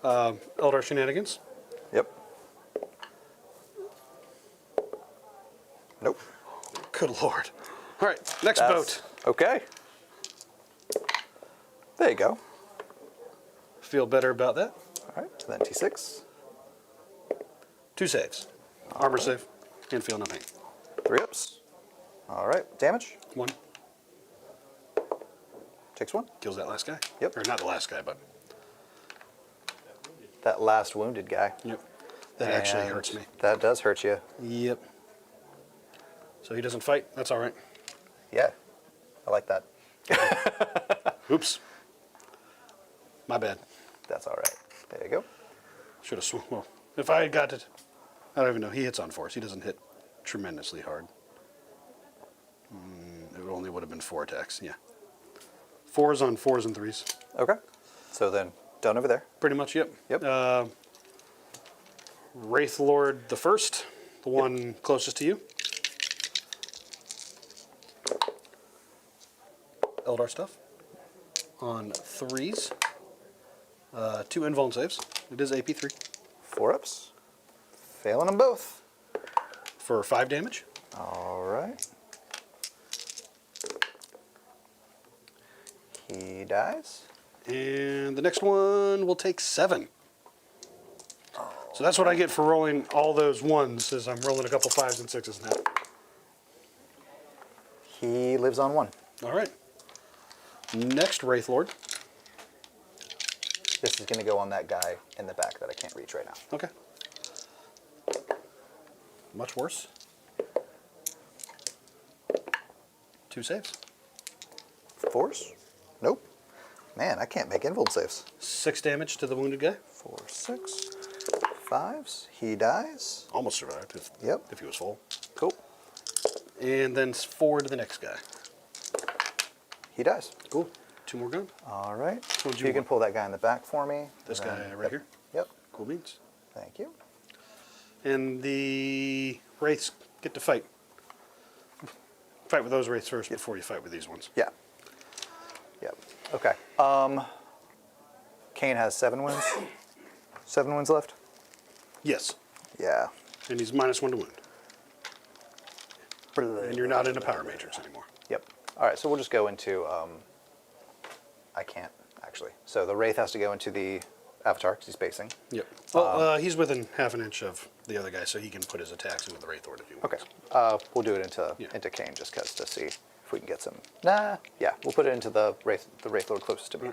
Eldar shenanigans. Yep. Nope. Good lord. All right, next boat. Okay. There you go. Feel better about that. All right. So then T6. 2 saves. Armor save. And feel no pain. 3 ups. All right. Damage. 1. Takes 1. Kills that last guy. Yep. Or not the last guy, but. That last wounded guy. Yep. That actually And hurts me. That does hurt you. Yep. So he doesn't fight. That's all right. Yeah. I like that. Oops. My bad. That's all right. There you go. Should have swung. Well, if I had got it, I don't even know. He hits on 4s. He doesn't hit tremendously hard. It only would have been 4 attacks. Yeah. 4s on 4s and 3s. Okay. So then, done over there. Pretty much, yep. Yep. Wraith Lord the first, the one closest to you. Eldar stuff. On 3s. 2 invuln saves. It is AP 3. 4-ups. Failing them both. For 5 damage. All right. He dies. And the next one will take 7. So that's what I get for rolling all those 1s, is I'm rolling a couple 5s and 6s now. He lives on 1. All right. Next Wraith Lord. This is going to go on that guy in the back that I can't reach right now. Okay. Much worse. 2 saves. 4s? Nope. Man, I can't make invuln saves. 6 damage to the wounded guy. 4, 6, 5s. He dies. Almost survived if, Yep. if he was full. Cool. And then 4 to the next guy. He dies. Cool. 2 more gone. All right. What'd You you can want? pull that guy in the back for me. This and guy then- right yep. here. Yep. Cool beans. Thank you. And the Wraiths get to fight. Fight with those Wraiths first before you fight with these ones. Yeah. Yep. Okay. Kane has 7 wins. 7 wins left. Yes. Yeah. And he's -1 to wound. And you're not in a power matrix anymore. Yep. All right. So we'll just go into. I can't actually. So the Wraith has to go into the Avatar because he's spacing. Yep. Well, he's within half an inch of the other guy, so he can put his attacks into the Wraith Lord if he wants. Okay. We'll do it into Yeah. Kane just because to see if we can get some. Nah. Yeah. We'll put it into the Wraith Lord closest to me.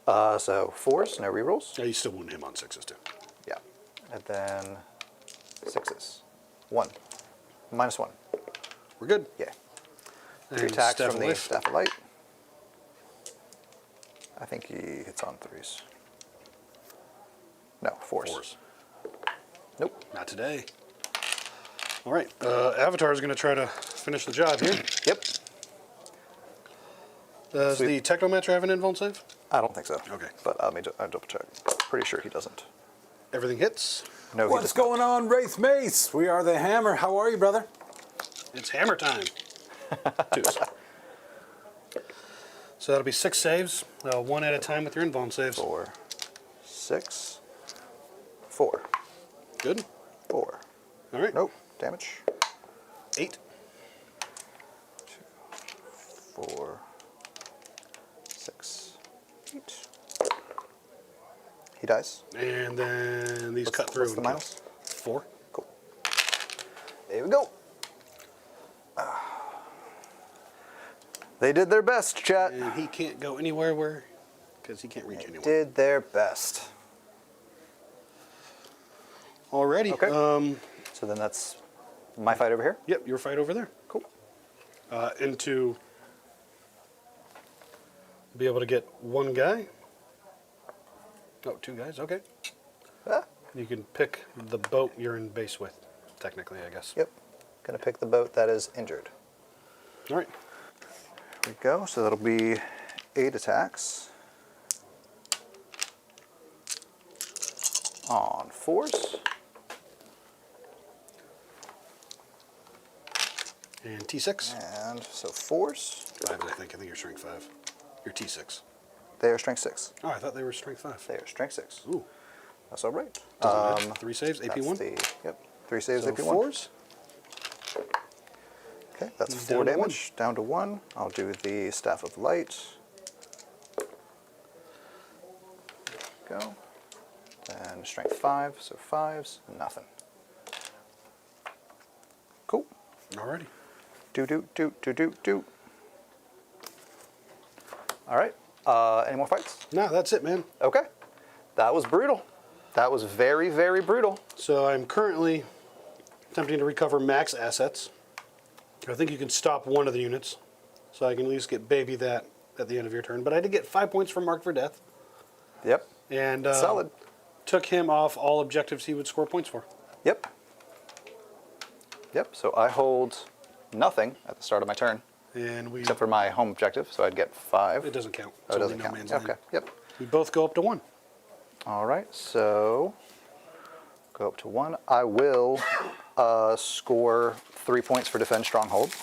So 4s, no rerolls. Yeah, you still wound him on 6s too. Yeah. And then 6s. 1. -1. We're good. Yeah. And 3 attacks Staff from of the Life. Staff of Light. I think he hits on 3s. No, 4s. 4s. Nope. Not today. All right. Avatar is going to try to finish the job here. Yep. Does Sweet. the Technomancer have an invuln save? I don't think so. Okay. But I'll double check. Pretty sure he doesn't. Everything hits. No, he What's does not. going on, Wraith Mace? We are the Hammer. How are you, brother? It's hammer time. 2s. So that'll be 6 saves, 1 at a time with your invuln saves. 4, 6, 4, Good. 4. All right. Nope. Damage. 8. 4, 6, 8. He dies. And then these cut through. What's the and kill. minus? 4. Cool. There we go. They did their best, chat. And he can't go anywhere where, because he can't reach anyone. Did their best. Alrighty. Okay. So then that's my fight over here. Yep, your fight over there. Cool. Into be able to get 1 guy. Oh, 2 guys. Okay. Ah, You can pick the boat you're in base with, technically, I guess. yep. Gonna pick the boat that is injured. All right. There we go. So that'll be 8 attacks. On 4s. And T6. And so 4s. 5, I think. I think you're strength 5. You're T6. They are strength 6. Oh, I thought they were strength 5. They are strength 6. Ooh. That's all right. Doesn't match. 3 saves, AP That's 1. Yep. 3 saves, So AP 1. 4s. Okay, that's He's 4 down to damage. Down to 1. I'll do the Staff of Light. Go. And strength 5, so 5s, nothing. Cool. Alrighty. Do. All right. Any more fights? No, that's it, man. Okay. That was brutal. That was very, very brutal. So I'm currently attempting to recover max assets. I think you can stop 1 of the units, so I can at least get baby that at the end of your turn. But I did get 5 points from Mark for Death, Yep. and Solid. took him off all objectives he would score points for. Yep. Yep. So I hold nothing at the start of my turn. And we. Except for my home objective, so I'd get 5. It doesn't count. Oh, it It's doesn't only no count. man's land. Okay, yep. We both go up to 1. All right, so go up to 1. I will score 3 points for Defend Stronghold.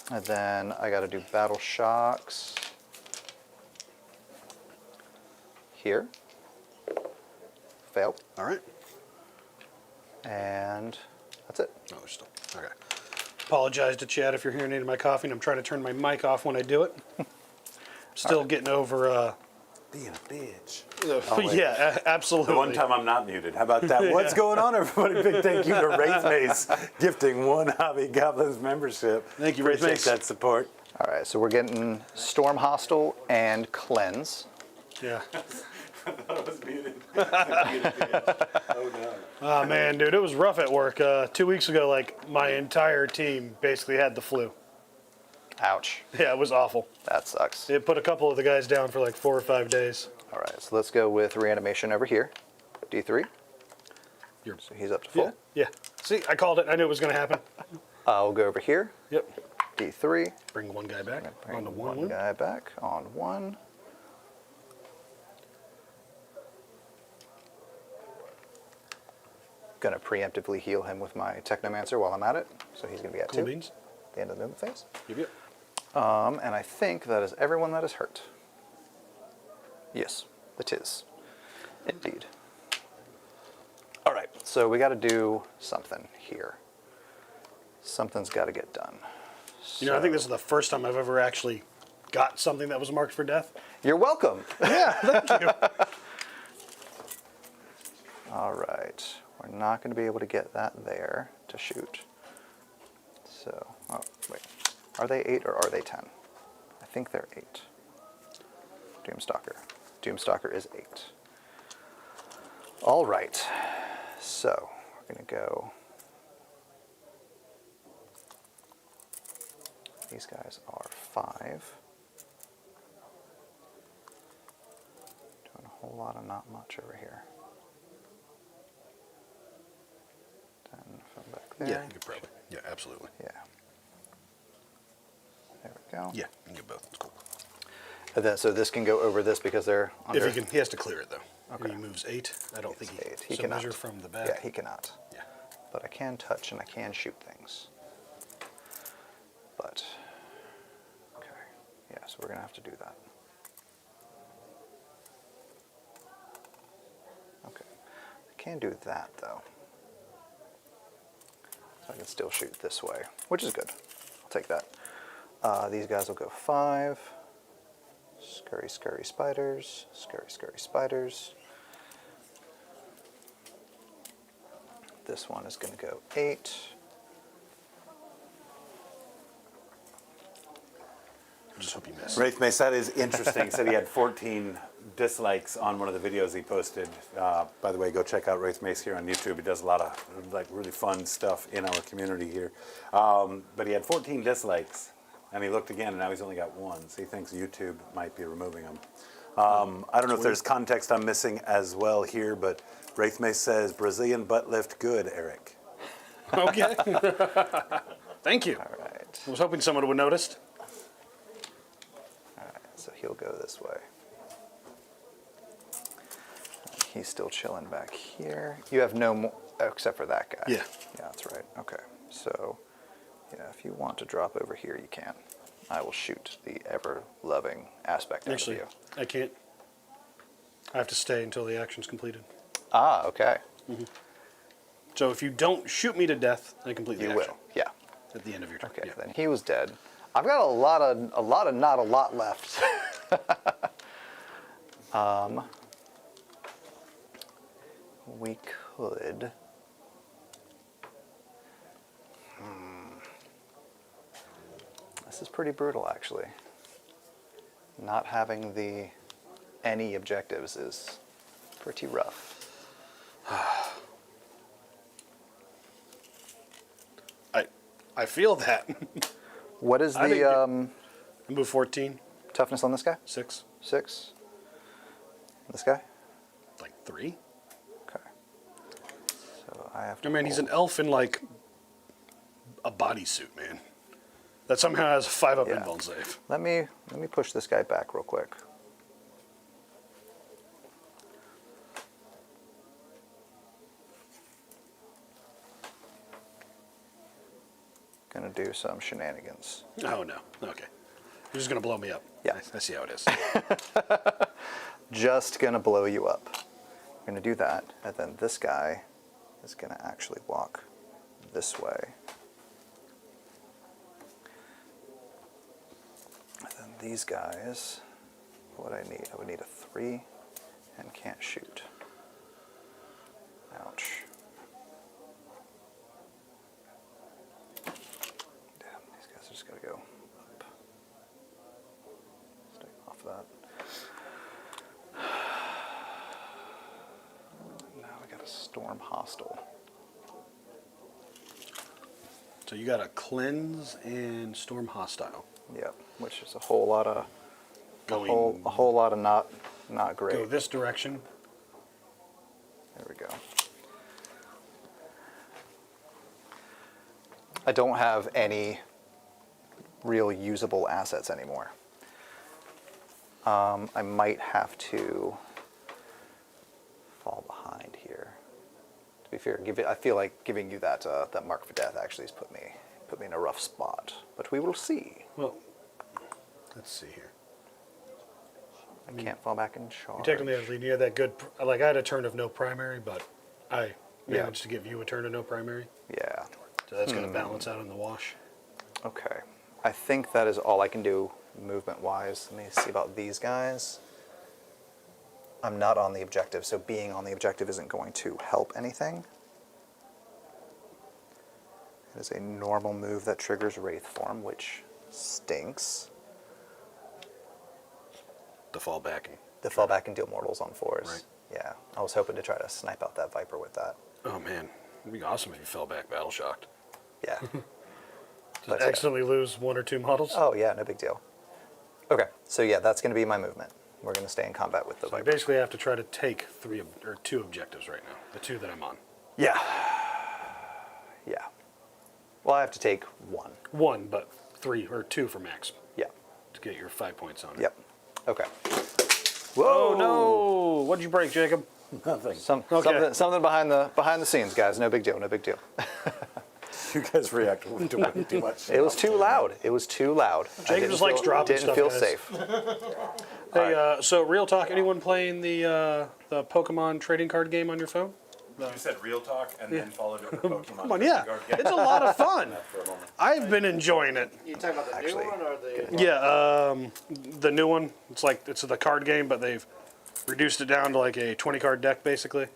And then I got to do Battle Shocks here. Failed. All right. And that's it. Oh, there's still. Okay. Apologize to Chad if you're hearing any of my coughing. I'm trying to turn my mic off when I do it. Still getting over. Being a bitch. Yeah, absolutely. The one time I'm not muted. How about that? What's going on, everybody? Big thank you to Wraith Mace gifting 1 Hobby Goblins membership. Thank you, Wraith Appreciate Mace. that support. All right, so we're getting Storm Hostile and Cleanse. Yeah. I was muted. Oh no. Oh man, dude, it was rough at work. 2 weeks ago, like my entire team basically had the flu. Ouch. Yeah, it was awful. That sucks. It put a couple of the guys down for like 4 or 5 days. All right, so let's go with Reanimation over here. D3. You're, So he's up to full. yeah, yeah. See, I called it. I knew it was going to happen. I'll go over here. Yep. D3. Bring one guy back. Bring On to one one. guy back on 1. Gonna preemptively heal him with my Technomancer while I'm at it. So he's gonna be at Cool 2. beans. The end of the movement phase. Yep, yep. And I think that is everyone that is hurt. Yes, it is. Indeed. All right, so we got to do something here. Something's got to get done. You know, I think this is the first time I've ever actually got something that was marked for death. You're welcome. Yeah, thank you. All right, we're not going to be able to get that there to shoot. So, oh, wait. Are they 8 or are they 10? I think they're 8. Doomstalker. Doomstalker is 8. All right, so we're going to go. These guys are 5. Doing a whole lot of not much over here. 10 from back there. Yeah, you could probably. Yeah, absolutely. Yeah. There we go. Yeah, you can get both. It's cool. And then, so this can go over this because they're under. If he can, he has to clear it though. Okay. He moves 8. I don't think he. 8. He so cannot. measure from the back. Yeah, he cannot. Yeah. But I can touch and I can shoot things. But, okay. Yeah, so we're going to have to do that. Okay. I can do that, though. So I can still shoot this way, which is good. I'll take that. These guys will go 5. Scurry, scurry spiders. Scurry, scurry spiders. This one is going to go 8. I just hope you miss. Wraith Mace, that is interesting. Said he had 14 dislikes on one of the videos he posted. By the way, go check out Wraith Mace here on YouTube. He does a lot of like really fun stuff in our community here. But he had 14 dislikes, and he looked again, and now he's only got 1. So he thinks YouTube might be removing him. I don't know if there's context I'm missing as well here, but Wraith Mace says Brazilian butt lift good, Eric. Okay. Thank you. All right. I was hoping someone would have noticed. All right. So he'll go this way. He's still chilling back here. You have no more, except for that guy. Yeah. Yeah, that's right. Okay. So, yeah, if you want to drop over here, you can. I will shoot the ever-loving aspect Actually, out of you. I can't. I have to stay until the action's completed. Ah, okay. So if you don't shoot me to death, I complete the You action. will. Yeah. At the end of your turn. Okay. Yeah. Then he was dead. I've got a lot of not a lot left. We could. This is pretty brutal, actually. Not having any objectives is pretty rough. I feel that. What is I think the Move 14, toughness on this guy? 6, 6. This guy? like 3. Okay. So I have to. I mean, he's an hold- elf in like a bodysuit, man. That somehow has a 5-up Yeah. invuln save. Let me push this guy back real quick. Gonna do some shenanigans. Oh no. Okay. You're just gonna blow me up. Yeah. I see how it is. Just gonna blow you up. Gonna do that, and then this guy is gonna actually walk this way. And then these guys, what would I need? I would need a 3 and can't shoot. Ouch. Damn, these guys are just gonna go up. Stay off that. Now we got a storm hostile. So you got a cleanse and storm hostile. Yep, which is a whole lot of Going a whole lot of not great. go this direction. There we go. I don't have any real usable assets anymore. I might have to fall behind here. To be fair, I feel like giving you that that mark for death actually has put me in a rough spot. But we will see. Well, let's see here. I can't fall back and charge. You technically have lead. You had that good. Like I had a turn of no primary, but I managed to give you a turn of no primary. Yeah. So that's going to balance out in the wash. Okay. I think that is all I can do movement-wise. Let me see about these guys. I'm not on the objective, so being on the objective isn't going to help anything. It is a normal move that triggers Wraith form, which stinks. The fall back. The fall back and deal mortals on 4s. Right. Yeah. I was hoping to try to snipe out that Viper with that. Oh man, it'd be awesome if you fell back battle shocked. Yeah. Just accidentally lose 1 or 2 models. Oh, yeah, no big deal. Okay, so yeah, that's going to be my movement. We're going to stay in combat with the So I Viper. basically have to try to take 2 objectives right now. The 2 that I'm on. Yeah. Yeah. Well, I have to take 1. 1, but 3 or 2 for max Yeah. to get your 5 points on it. Yep. Okay. Oh no! What'd you break, Jacob? Nothing. Something behind the scenes, guys. No big deal. No big deal. You guys react to way too much. It was too loud. It was too loud. Jacob just likes dropping Didn't stuff, feel guys. safe. Hey, so real talk. Anyone playing the Pokemon trading card game on your phone? You said real talk and then followed it with Pokemon. Come on, yeah, it's a lot of fun. I've been enjoying it. You talking about the Actually, new one or the? Yeah, the new one. It's the card game, but they've reduced it down to like a 20 card deck, basically.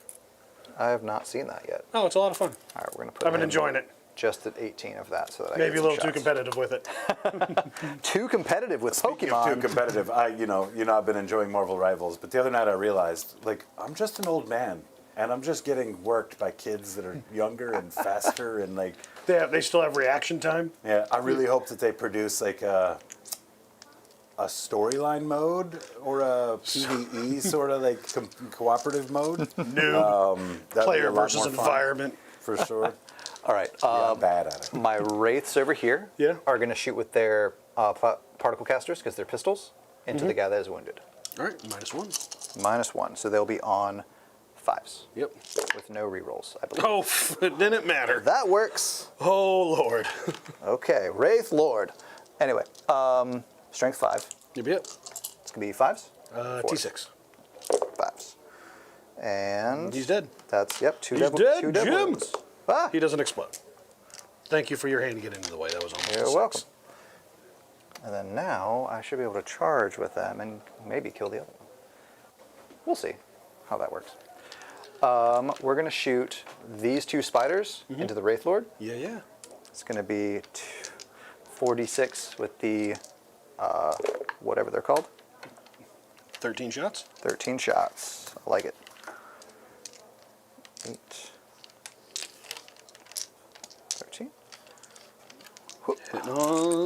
I have not seen that yet. Oh, it's a lot of fun. All right, we're gonna put. I've been him enjoying it. Just at 18 of that, so that I Maybe get a little some too shots. competitive with it. Too competitive with Speaking Pokemon. of too competitive, I've been enjoying Marvel Rivals, but the other night I realized, like, I'm just an old man, and I'm just getting worked by kids that are younger and faster, and like, They still have reaction time. yeah, I really hope that they produce like a storyline mode or a PvE sort of like cooperative mode. Noob. That'd be Player a lot versus more fun, environment. for sure. All right. Yeah, I'm bad at it. My Wraiths over here Yeah. are going to shoot with their particle casters because they're pistols into the guy that is wounded. All right, -1. -1, so they'll be on 5s Yep. with no rerolls, I believe. Oh, it didn't matter. That works. Oh Lord. Okay, Wraith Lord. Anyway, strength 5. Yep. Yep. It's going to be 5s? T6. 5s. And He's dead. that's, yep, 2 He's devil, dead, 2 devil Jim. wounds. Ah, He doesn't explode. Thank you for your hand getting in the way. That was almost a you're 6. welcome. And then now I should be able to charge with them and maybe kill the other one. We'll see how that works. We're going to shoot these 2 spiders into the Wraith Lord. Yeah, yeah. It's going to be 46 with the, whatever they're called, 13 shots. 13 shots. I like it. 8, 13.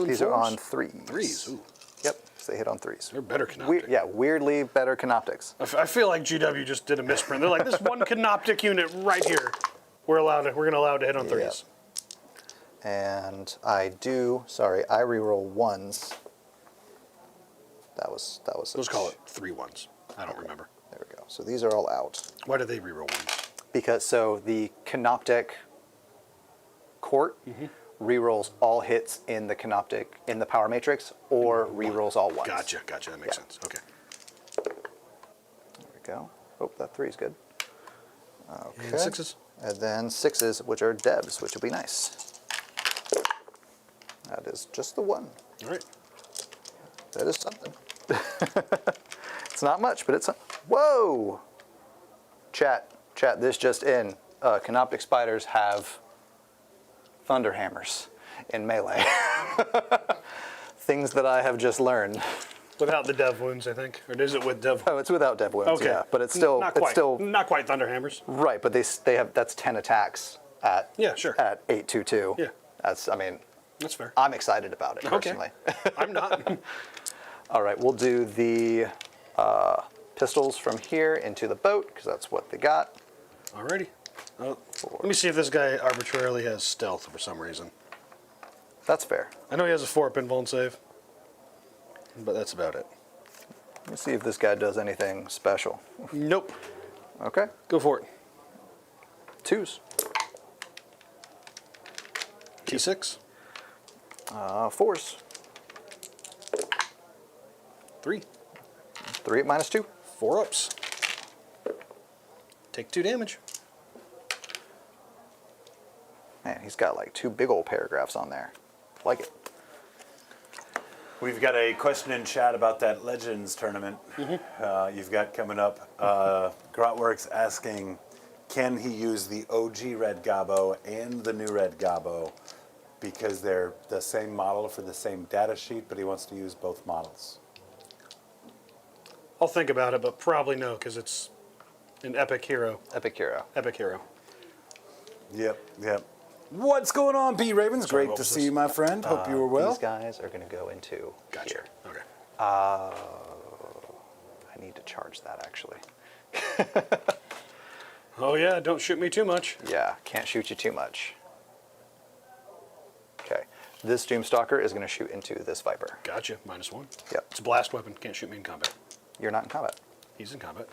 These are on 3s. 3s. Ooh. Yep, so they hit on 3s. They're better Canoptek. Yeah, weirdly better Canoptics. I feel like GW just did a misprint. They're like, this one Canoptek unit right here. We're going to allow it to hit on 3s. And I reroll ones. That was. Let's call it 3 ones. I don't remember. There we go. So these are all out. Why did they reroll ones? Because the Canoptek Court rerolls all hits in the power matrix, or rerolls all ones. Gotcha. That makes sense. Okay. There we go. Oh, that 3 is good. Okay. And 6s. And then 6s, which are devs, which will be nice. That is just the 1. All right. That is something. It's not much, but it's whoa! Chat, this just in. Canoptek spiders have thunder hammers in melee. Things that I have just learned. Without the dev wounds, I think. Or is it with dev? Oh, it's without dev wounds, Okay. yeah. But it's still, not quite thunder hammers. right. But they have, that's 10 attacks at at 822. Yeah. That's fair. I'm excited about it personally. I'm not. All right, we'll do the pistols from here into the boat because that's what they got. Alrighty. Let me see if this guy arbitrarily has stealth for some reason. That's fair. I know he has a 4-up invuln save, but that's about it. Let me see if this guy does anything special. Nope. Okay. Go for it. 2s. T6. 4s. 3. 3 at -2. 4 ups. Take 2 damage. Man, he's got like 2 big old paragraphs on there. Like it. We've got a question in chat about that Legends tournament you've got coming up. Grotworks asking, can he use the OG Red Gobbo and the new Red Gobbo because they're the same model for the same data sheet, but he wants to use both models? I'll think about it, but probably no, because it's an epic hero. Epic hero. Epic hero. Yep. What's going on, B Ravens? Sorry, Great what to was see this? you, my friend. Hope you were well. These guys are going to go into Gotcha. here. Okay. I need to charge that actually. Oh yeah, don't shoot me too much. Yeah, can't shoot you too much. Okay, this Doomstalker is going to shoot into this Viper. Gotcha. -1. Yep. It's a blast weapon. Can't shoot me in combat. You're not in combat. He's in combat.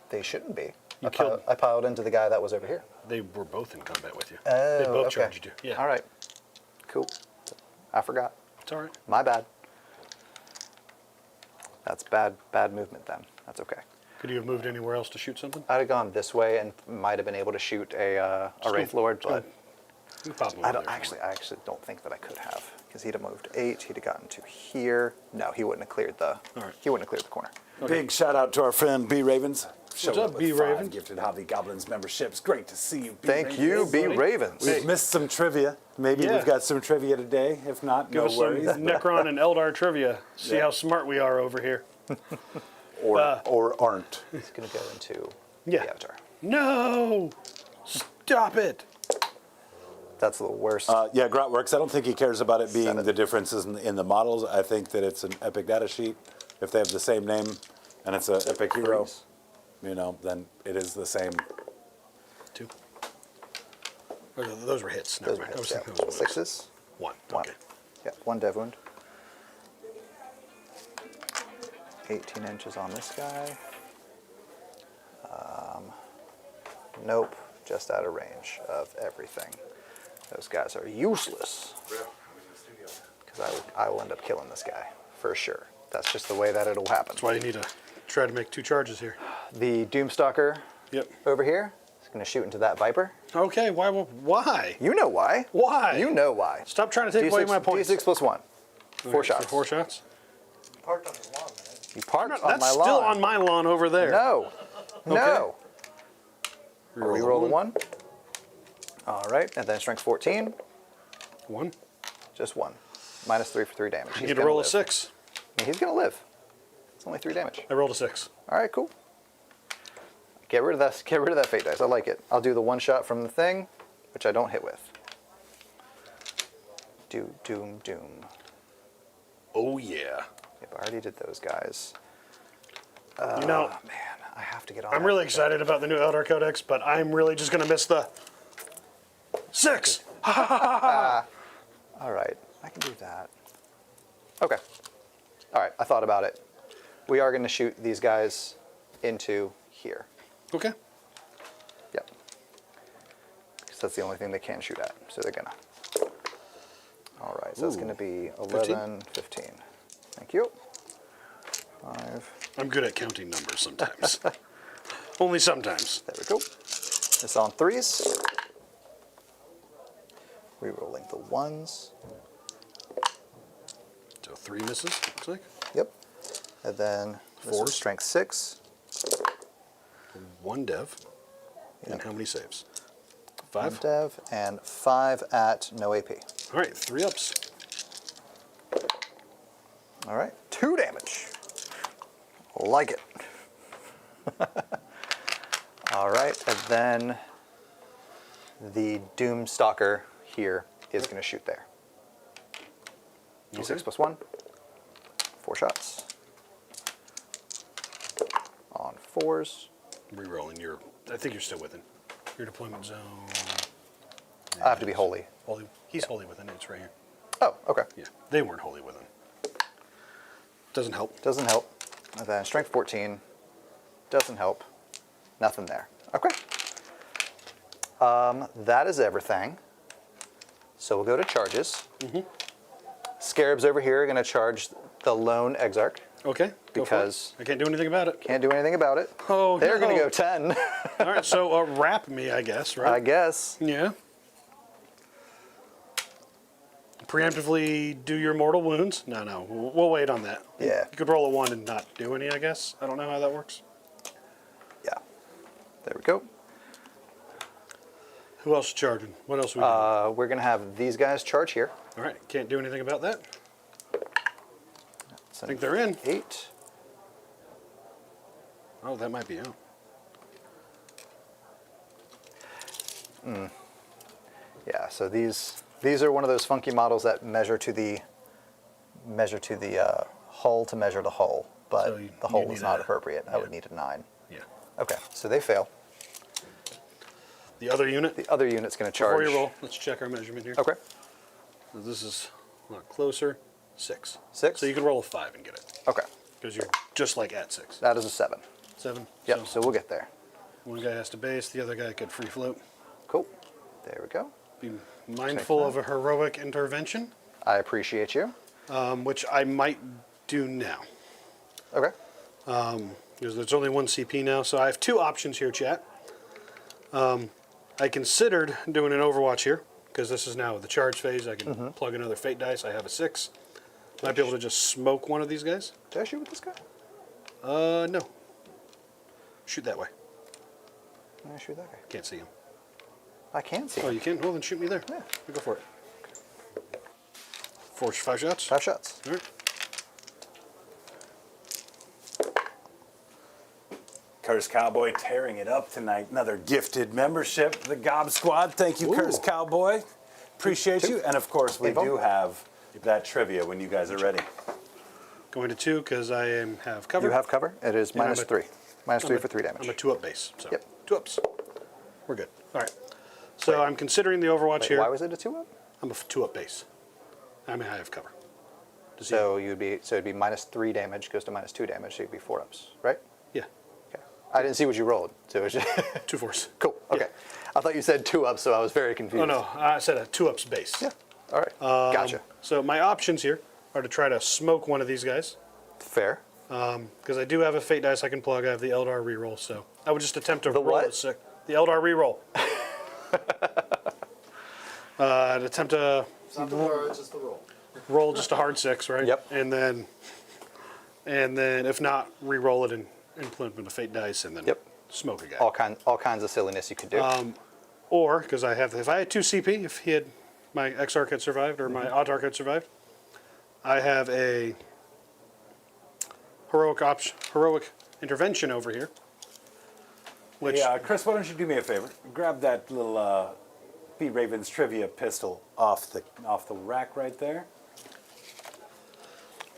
They shouldn't be. You killed- I piled into the guy that was over here. They were both in combat with you. Oh, They both okay. charged you. Yeah. All right. Cool. I forgot. It's all right. My bad. That's bad movement then. That's okay. Could you have moved anywhere else to shoot something? I'd have gone this way and might have been able to shoot a Wraith Lord, but You pop him I over don't there. actually. I actually don't think that I could have because he'd have moved 8. He'd have gotten to here. No, he wouldn't have cleared the. All right. He wouldn't have cleared the corner. Big shout out to our friend B Ravens. What's up, B Ravens? Gifted Hobby Goblins memberships. Great to see you, B Thank Ravens. you, B buddy. Ravens. We've missed some trivia. Maybe Yeah. we've got some trivia today. If not, Give no us worries. some Necron and Eldar trivia. See Yeah. how smart we are over here. Or aren't. He's gonna go into Yeah. the Avatar. No! Stop it! That's the worst. Yeah, Grotworks. I don't think he cares about it being 7. the differences in the models. I think that it's an epic data sheet. If they have the same name and it's an epic hero, Freeze. then it is the same. 2. Oh, those were hits. Never Those were mind. I was hits, thinking those were 6s. 1. 1. Okay. Yeah, 1 dev wound. 18 inches on this guy. Nope, just out of range of everything. Those guys are useless. Because I will end up killing this guy, for sure. That's just the way that it'll happen. That's why you need to try to make 2 charges here. The Doomstalker Yep. over here is going to shoot into that Viper. Okay, why? You know why. Why? You know why. Stop trying to take away my points. D6 plus 1. 4 Okay, shots. so 4 shots? Parked on his lawn, man. You parked on That's my lawn. still on my lawn over there. No. No. Reroll the the 1. All right, and then strength 14. 1. Just 1. -3 for 3 damage. You He's need to gonna roll a live. 6. Yeah, he's going to live. It's only 3 damage. I rolled a 6. All right, cool. Get rid of that. Get rid of that fate dice. I like it. I'll do the 1 shot from the thing, which I don't hit with. Doom. Oh, yeah. Yep, I already did those guys. You know, Man, I have to get on. I'm that. really excited about the new Eldar Codex, but I'm really just going to miss the 6. All right, I can do that. Okay. All right, I thought about it. We are going to shoot these guys into here. Okay. Yep. Because that's the only thing they can shoot at. So they're going to. All right, so that's going to be 11, 15. Thank you. 5. I'm good at counting numbers sometimes. Only sometimes. There we go. It's on 3s. Re-rolling the 1s. So 3 misses, looks like. Yep. And then 4, strength 6. 1 dev. And Yep. how many saves? 1 5? dev and 5 at no AP. All right, 3 ups. All right, 2 damage. Like it. All right, and then the Doomstalker here is going to shoot there. D6 Okay. plus 1. 4 shots. On 4s. Rerolling your. I think you're still within your deployment zone. I have to be holy. Holy. He's wholly within. It's right here. Oh, okay. Yeah, they weren't wholly within. Doesn't help. Doesn't help. And then strength 14. Doesn't help. Nothing there. Okay. That is everything. So we'll go to charges. Scarabs over here are going to charge the lone Exarch. Okay. Go for it. Because I can't do anything about it. can't do anything about it. Oh, They're going to no. go 10, All right. So wrap me, I guess. Right. I guess. Yeah. Preemptively do your mortal wounds. No. We'll wait on that. Yeah. You could roll a 1 and not do any, I guess. I don't know how that works. Yeah. There we go. Who else is charging? What else we doing? We're going to have these guys charge here. All right. Can't do anything about that. So Think they're in. 8. Oh, that might be out. Yeah, so these are one of those funky models that measure to the hull to measure the hull, but So the hull you is need not a- appropriate. I yeah. would need a 9. Yeah. Okay, so they fail. The other unit. The other unit's going to charge. Before you roll, let's check our measurement here. Okay. So this is a lot closer. 6. 6? So you can roll a 5 and get it Okay, because you're just like at 6. that is a 7. 7. Yep, so we'll get there. One guy has to base. The other guy could free float. Cool. There we go. Be mindful of a heroic intervention, I appreciate you. which I might do now. Okay. Because there's only 1 CP now, so I have 2 options here, chat. I considered doing an Overwatch here, because this is now the charge phase. I can plug another Fate dice. I have a 6. Might be able to just smoke one of these guys. Did I shoot with this guy? No. Shoot that way. Did I shoot that guy? Can't see him. I can see Oh, him. you can? Well, then shoot me there. Yeah. Go for it. 5 shots? 5 shots. All right. Curse Cowboy tearing it up tonight. Another gifted membership, the Gob Squad. Thank you, Ooh. Curse Cowboy. Appreciate you. And of course, we Info. do have that trivia when you guys are ready. Going to 2 because I have cover. You have cover. It is Yeah, minus I'm a- 3. Minus 3 I'm a- for 3 damage. I'm a 2-up base. So Yep. 2 ups. We're good. All right. So I'm considering the Overwatch Wait, here. why was it a 2-up? I'm a 2-up base. I mean, I have cover. Does he- So it'd be minus 3 damage goes to minus 2 damage, so it'd be 4 ups, right? Yeah. Okay. I didn't see what you rolled, so it was just 2 force. cool. Okay. I thought you said 2 ups, so I was very confused. Oh, no. I said a 2-ups base. Yeah. All right. Gotcha. So my options here are to try to smoke one of these guys. Fair. Because I do have a Fate dice I can plug. I have the Eldar reroll, so I would just attempt to The roll what? a 6. The Eldar reroll. I'd attempt to It's not the word, it's just the roll. roll just a hard 6, right? Yep. And then if not, re-roll it and implement a Fate dice, and then Yep. smoke a guy. All kinds of silliness you could do. Or because if I had 2 CP, if he had my Exarch had survived or my Autarch had survived, I have a heroic intervention over here. Which Yeah, Chris, why don't you do me a favor? Grab that little B Ravens trivia pistol off the rack right there.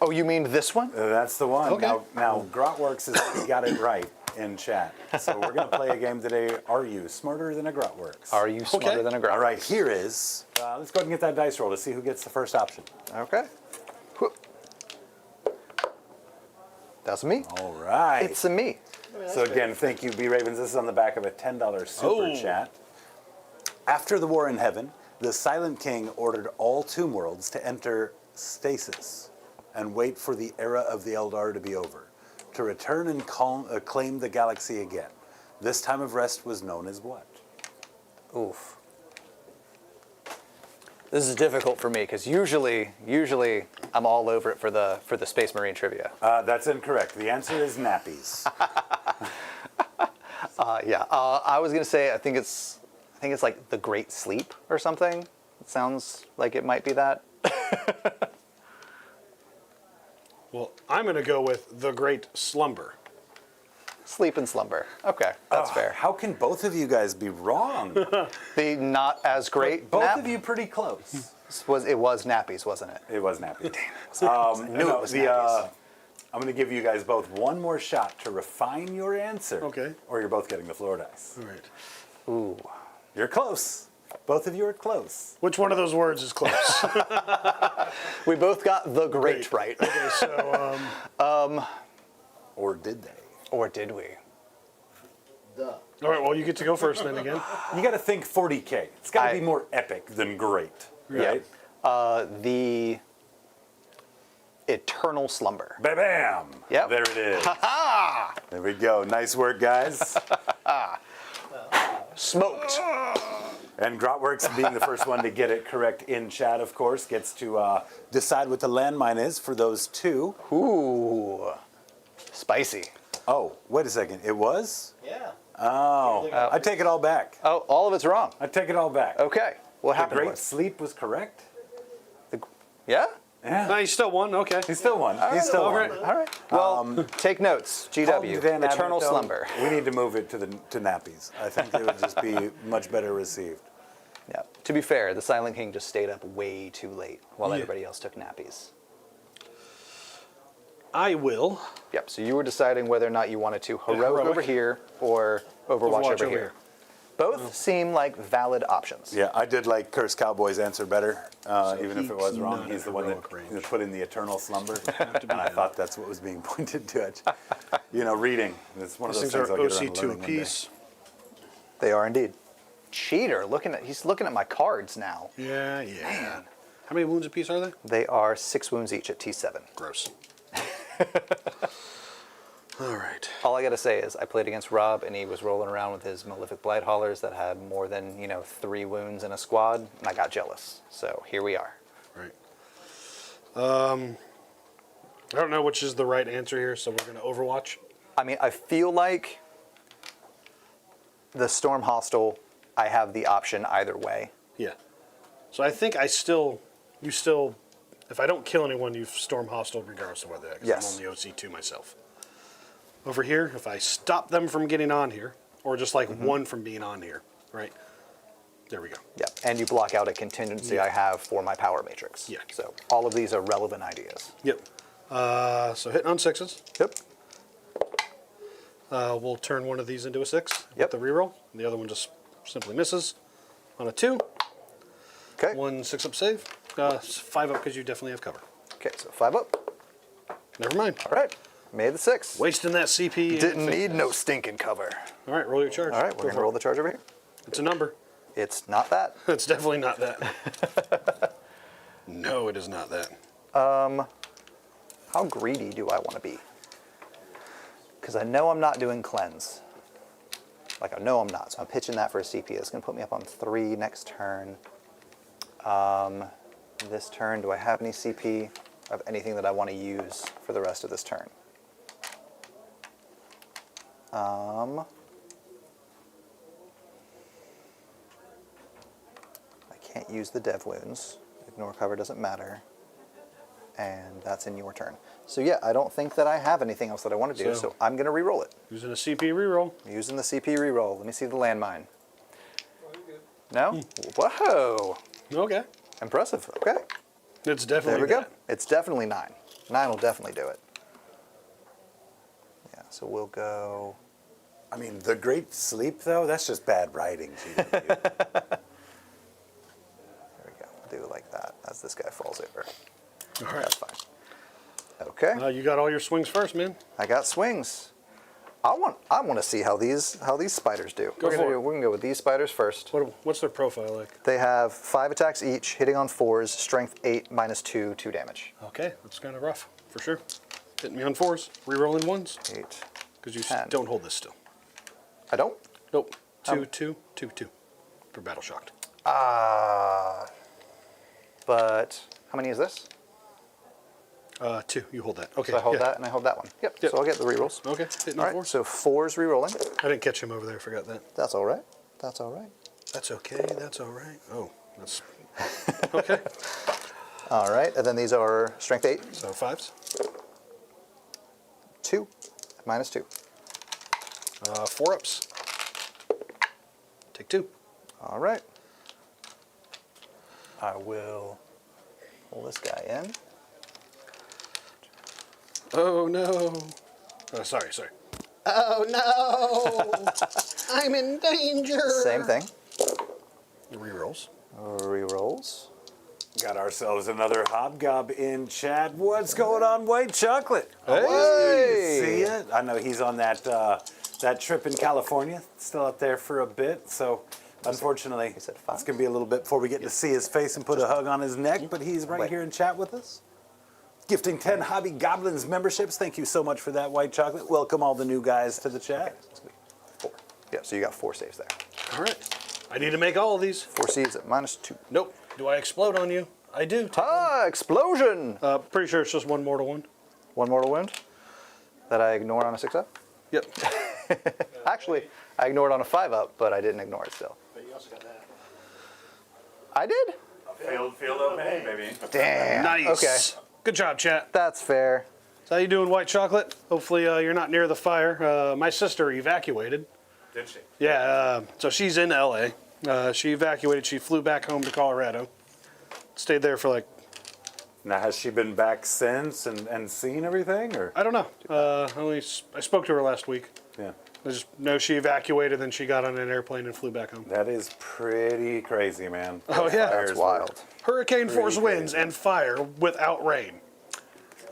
Oh, you mean this one? That's the one. Okay. Now Grotworks has already got it right. in chat. So we're going to play a game today. Are you smarter than a Grotworks? Are you smarter Okay. than a Grotworks? All right, here is. Let's go ahead and get that dice roll to see who gets the first option. Okay. Whoop. That's me. All right. It's a me. So again, thank you, B Ravens. This is on the back of a $10 super chat. After the war in heaven, the Silent King ordered all Tomb Worlds to enter stasis and wait for the era of the Eldar to be over, to return and claim the galaxy again. This time of rest was known as what? Oof. This is difficult for me because usually I'm all over it for the Space Marine trivia. That's incorrect. The answer is nappies. Yeah. I was gonna say I think it's like the Great Sleep or something. It sounds like it might be that. Well, I'm going to go with the Great Slumber. Sleep and slumber. Okay, that's fair. How can both of you guys be wrong? The not as great Both nap of you pretty close. it was nappies, wasn't it? It was nappies. Knew it was nappies. I'm going to give you guys both one more shot to refine your answer. Okay. Or you're both getting the floor dice. All right. Ooh. You're close. Both of you are close. Which one of those words is close? We both got the great right. Okay, so, Or did they? Or did we? Duh. all right, well, you get to go first then again. You got to think 40K. It's got to be more epic than great, right? The eternal slumber. Bam! Yep. There it is. There we go. Nice work, guys. Smoked. And Grotworks, being the first one to get it correct in chat, of course, gets to decide what the landmine is for those two. Ooh. Spicy. Oh, wait a second. It was? Yeah. Oh, I take it all back. Oh, all of it's wrong. I take it all back. Okay. What The happened Great was? Sleep was correct? Yeah? Yeah. No, you still won. Okay. He still won. He still all won. right. All right. Well, take notes. Call GW. Dan Abbott, Eternal though. slumber. We need to move it to nappies. I think they would just be much better received. Yeah. To be fair, the Silent King just stayed up way too late while Yeah. everybody else took nappies. I will. Yep. So you were deciding whether or not you wanted to heroic heroic. over here or Overwatch over here. Both seem like valid options. Yeah, I did like Curse Cowboy's answer better, even if it was he's wrong. not He's a the one that heroic range. put in the eternal slumber, and I thought that's what was being pointed to. It. You know, reading. It's one of These those things things are I'll get around to OC2 learning one day. apiece. They are indeed. Cheater. He's looking at my cards now. Yeah, yeah. How many wounds apiece are they? They are 6 wounds each at T7. Gross. All right. All I gotta say is I played against Rob and he was rolling around with his Malefic Blight Haulers that had more than 3 wounds in a squad, and I got jealous. So here we are. Right. I don't know which is the right answer here, so we're going to Overwatch. I mean, I feel like the Storm Hostile, I have the option either way. Yeah. So I think you still, if I don't kill anyone, you storm hostile regardless of whether, because Yes. I'm on the OC2 myself. Over here, if I stop them from getting on here, or just like one from being on here, right? There we go. Yeah, and you block out a contingency I have for my power matrix. Yeah. So all of these are relevant ideas. Yep. So hitting on 6s. Yep. We'll turn one of these into a 6 Yep. with the reroll. The other one just simply misses on a 2. Okay. 1 6-up save. 5 up because you definitely have cover. Okay, so 5 up. Never mind. All right. Made the 6. Wasting that CP. Didn't need no stinking cover. All right, roll your charge. All right, Go we're going for to it. roll the charge over here. It's a number. It's not that. It's definitely not that. No, it is not that. How greedy do I want to be? Because I know I'm not doing cleanse. Like, I know I'm not, so I'm pitching that for a CP. It's going to put me up on 3 next turn. This turn, do I have any CP of anything that I want to use for the rest of this turn? I can't use the dev wounds. Ignore cover doesn't matter. And that's in your turn. So yeah, I don't think that I have anything else that I want to do, so I'm going to re-roll it. Using a CP reroll. Using the CP re-roll. Let me see the landmine. No? Whoa! Okay. Impressive. Okay. It's definitely There we go. that. It's definitely 9. 9 will definitely do it. Yeah, so we'll go I mean, the great sleep, though, that's just bad writing, GW. There we go. Do it like that as this guy falls over. All right. That's fine. Okay. You got all your swings first, man. I got swings. I want to see how these spiders do. Go for it. We're gonna go with these spiders first. What's their profile like? They have 5 attacks each, hitting on 4s, strength 8, -2, 2 damage. Okay, that's kind of rough, for sure. Hitting me on 4s, re-rolling 1s, 8. because you 10. don't hold this still. I don't. Nope. 2, 2, 2, 2 for battle shocked. But how many is this? 2. You hold that. Okay. So I hold yeah. that and I hold that one. Yep. Yep. So I'll get the rerolls. Okay. Hitting All on right. 4s. So 4s rerolling. I didn't catch him over there. Forgot that. That's all right. That's all right. That's okay. That's all right. Oh, that's okay. All right. And then these are strength 8, So 5s. 2, -2. 4 ups. Take 2. All right. I will pull this guy in. Oh no. Oh, sorry. Oh no! I'm in danger. Same thing. Rerolls. Rerolls. Got ourselves another hobgob in chat. What's going on, White Chocolate? Hey! You see it? I know he's on that that trip in California. Still up there for a bit, so unfortunately, said 5? it's going to be a little bit before we get to see his face and put a hug on his neck, but he's right here in chat with us. Gifting 10 Hobby Goblins memberships. Thank you so much for that, White Chocolate. Welcome all the new guys to the chat. It's gonna be 4. Yeah, so you got 4 saves there. All right. I need to make all of these. 4 saves at -2. Nope. Do I explode on you? I do. Explosion! Pretty sure it's just 1 mortal wound. 1 mortal wound that I ignore on a 6-up. Yep. Actually, I ignored on a 5-up, but I didn't ignore it still. But you also got that. I did? Field obey, baby. Damn. Nice. Okay, Good job, chat. that's fair. So how you doing, White Chocolate? Hopefully you're not near the fire. My sister evacuated. Did she? Yeah, so she's in LA. She evacuated. She flew back home to Colorado. Stayed there for like, Now, has she been back since and seen everything, or? I don't know. I spoke to her last week. Yeah. I just know she evacuated, then she got on an airplane and flew back home. That is pretty crazy, man. Oh, yeah. That's wild. Hurricane force Pretty winds crazy. and fire without rain.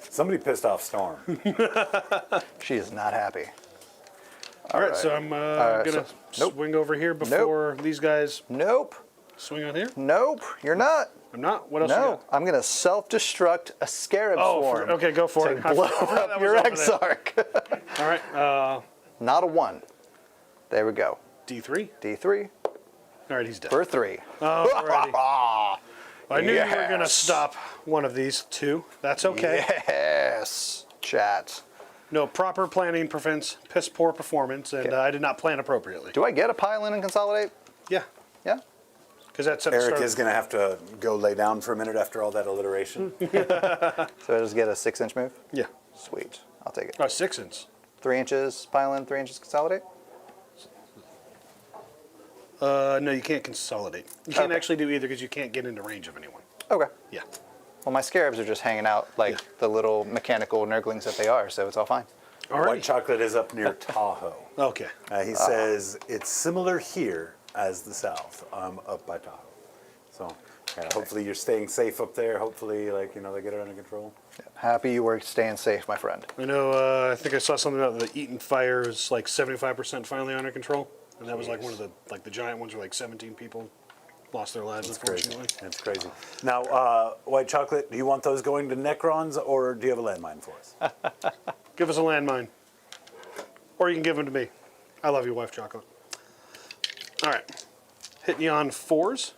Somebody pissed off Storm. She is not happy. All right, right. so I'm gonna nope. swing over here before these guys Nope. swing on here. Nope. You're not. I'm not. What else? you No. got? I'm going to self-destruct a scarab Oh, swarm. okay, go for it. To blow I forgot up that your was over there. Exarch. All right, Not a 1. There we go. D3. D3 All right, he's dead. for 3. Alrighty. I knew you were gonna Yes. stop one of these 2. That's okay. Yes. Chat. No, proper planning prevents piss poor performance, and Okay. I did not plan appropriately. Do I get a pile in and consolidate? Yeah, Yeah. because that's at the Eric start. is going to have to go lay down for a minute after all that alliteration. So I just get a 6-inch move? Yeah. Sweet. I'll take it. 6 inches. 3 inches pile in, 3 inches consolidate? No, you can't consolidate. You can't Okay. actually do either because you can't get into range of anyone. Okay. Yeah. Well, my scarabs are just hanging out like Yeah. the little mechanical nurglings that they are, so it's all fine. All White right. Chocolate is up near Tahoe. Okay. He says it's similar here as the South, up by Tahoe. So hopefully you're staying safe up there. Hopefully, they get it under control. Happy you were staying safe, my friend. I know. I think I saw something about the Eaton fire is like 75% finally under control, and that was like one of the giant ones where like 17 people lost their lives. Crazy. Unfortunately. That's crazy. Now, White Chocolate, do you want those going to Necrons, or do you have a landmine for us? Give us a landmine, or you can give them to me. I love you, Wife Chocolate. All right, hitting you on 4s.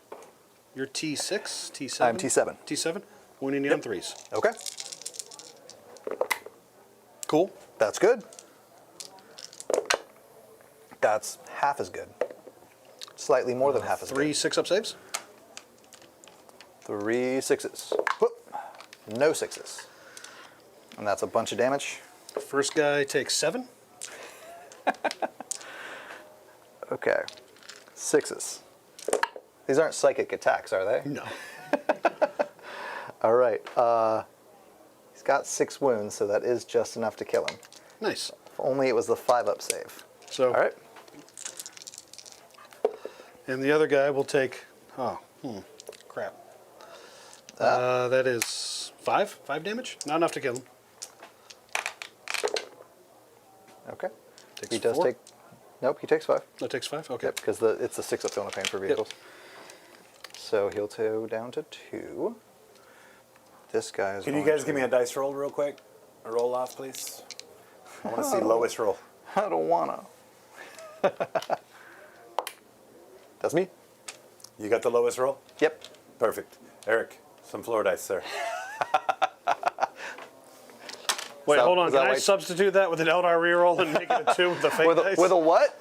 You're T6, T7. I'm T7. T7. Winning you on 3s. Okay. Cool. That's good. That's half as good. Slightly more than half as 3 good. 6-up saves. 3 6s. Whoop. No 6s. And that's a bunch of damage. First guy takes 7. Okay. 6s. These aren't psychic attacks, are they? No. All right. He's got 6 wounds, so that is just enough to kill him. Nice. If only it was the 5-up save. So, All right. and the other guy will take. Crap. That is 5 damage. Not enough to kill him. Okay. Takes He does 4. take. Nope, he takes 5. That takes 5. Okay. Yep, because it's the 6 up feeling of pain for vehicles. So he'll go down to 2. This guy is. Can you going guys give me a dice roll real quick? A roll off, please. I want to see lowest roll. I don't wanna. That's me. You got the lowest roll? Yep. Perfect. Eric, some floor dice, sir. Wait, So, hold on. is Can that I like- substitute that with an Eldar reroll and make it a 2 with the fate dice? With a what?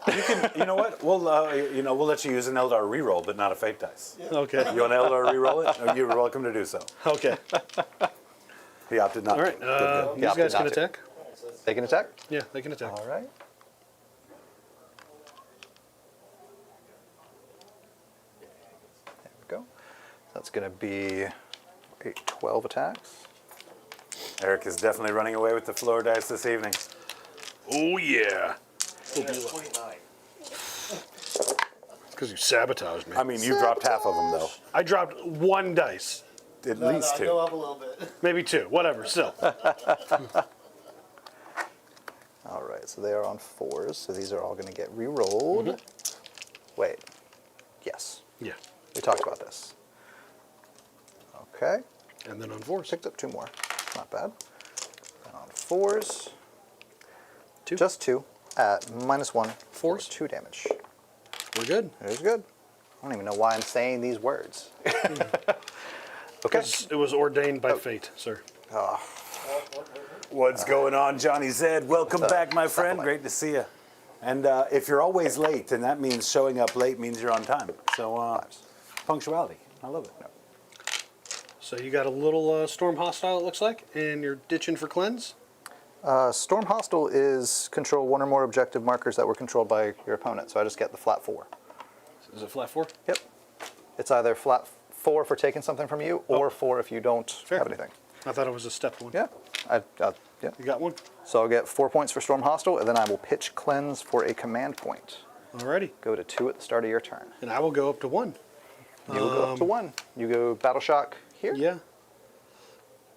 You know what? We'll we'll let you use an Eldar reroll, but not a fate dice. Okay. You want Eldar reroll it? Oh, you're welcome to do so. Okay. He opted not. All right. to. Good. These Yeah, guys can not to. attack. They can attack. Yeah, they can attack. All right. There we go. That's going to be 12 attacks. Eric is definitely running away with the floor dice this evening. Oh yeah. That's 29. Because you sabotaged me. I mean, you dropped half of them, though. I dropped 1 dice. At least two. Go up a little bit. Maybe 2. Whatever. Still. All right, so they are on 4s, so these are all going to get re-rolled. Wait. Yes. Yeah. We talked about this. Okay. And then on 4s. Picked up 2 more. Not bad. And on 4s. 2. Just 2 at -1 for 4s? 2 damage. We're good. It is good. I don't even know why I'm saying these words. Okay. Because it was ordained by fate, sir. What's going on, Johnny Zed? Welcome back, my friend. Great to see you. And if you're always late, then that means showing up late means you're on time. So punctuality. I love it. So you got a little storm hostile, it looks like, and you're ditching for cleanse. Storm Hostile is control 1 or more objective markers that were controlled by your opponent, so I just get the flat 4. Is it flat 4? Yep. It's either flat 4 for taking something from you, or 4 if you don't have anything. I thought it was a step 1. Yeah. Yeah. You got 1? So I'll get 4 points for Storm Hostile, and then I will pitch Cleanse for a command point. Alrighty. Go to 2 at the start of your turn. And I will go up to 1. You will go up to 1. You go Battle Shock here. Yeah.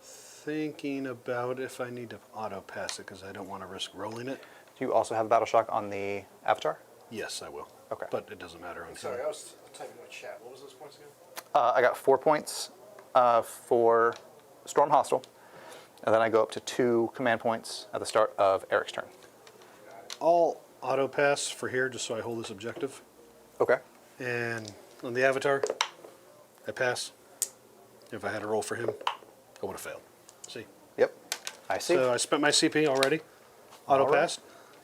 Thinking about if I need to auto pass it because I don't want to risk rolling it. Do you also have Battle Shock on the Avatar? Yes, I will. Okay. But it doesn't matter on Sorry, turn. I was typing in the chat. What was those points again? I got 4 points for Storm Hostile, and then I go up to 2 command points at the start of Eric's turn. I'll auto pass for here just so I hold this objective. Okay. And on the Avatar, I pass. If I had to roll for him, I would have failed. See? Yep. I see. So I spent my CP already. Auto All right. passed.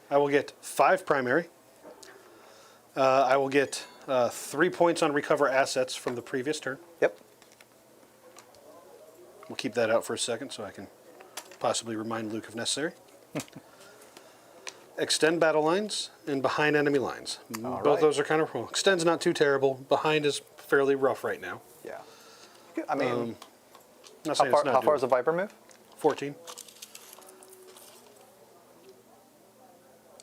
I will get 5 primary. I will get 3 points on recover assets from the previous turn. Yep. We'll keep that out for a second so I can possibly remind Luke if necessary. Extend battle lines and behind enemy lines. All Both right. those are kind of, well, extend's not too terrible. Behind is fairly rough right now. Yeah. I mean, Not how saying far, it's not how far is doable. the Viper move? 14.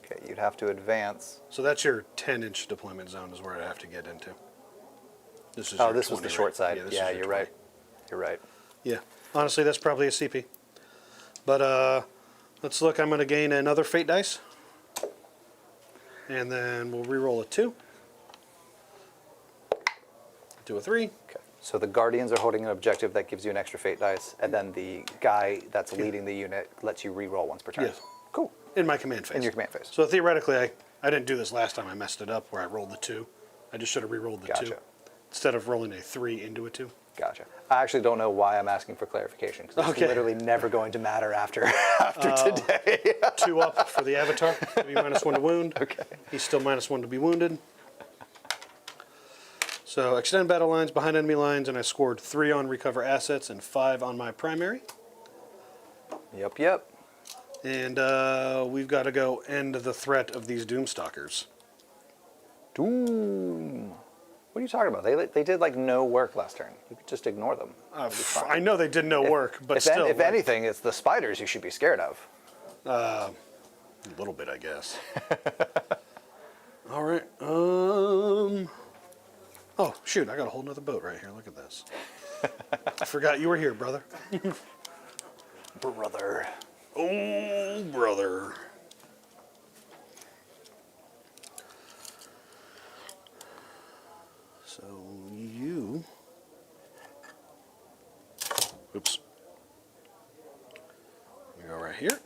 Okay, you'd have to advance. So that's your 10-inch deployment zone is where I have to get into. This is Oh, your this was 20, the short right? side. this Yeah, is your you're 20. right. You're right. Yeah. Honestly, that's probably a CP. But let's look. I'm going to gain another fate dice. And then we'll re-roll a 2. Do a 3. Okay. So the Guardians are holding an objective that gives you an extra fate dice, and then the guy that's leading the unit lets you re-roll once per turn. Yes. Cool. In my command phase. In your command phase. So theoretically, I didn't do this last time. I messed it up where I rolled the 2. I just should have re-rolled the 2. Gotcha. Instead of rolling a 3 into a 2. Gotcha. I actually don't know why I'm asking for clarification, because it's Okay. literally never going to matter after today. 2 up for the Avatar. To be -1 to wound. Okay. He's still -1 to be wounded. So extend battle lines behind enemy lines, and I scored 3 on recover assets and 5 on my primary. Yep. And we've got to go end the threat of these Doomstalkers. Doom. What are you talking about? They did like no work last turn. You could just ignore them. I know they did no work, but still. If anything, it's the spiders you should be scared of. A little bit, I guess. All right. Oh, shoot. I got a whole nother boat right here. Look at this. I forgot you were here, brother. Brother. Oh, brother. So you... Oops. You go right here.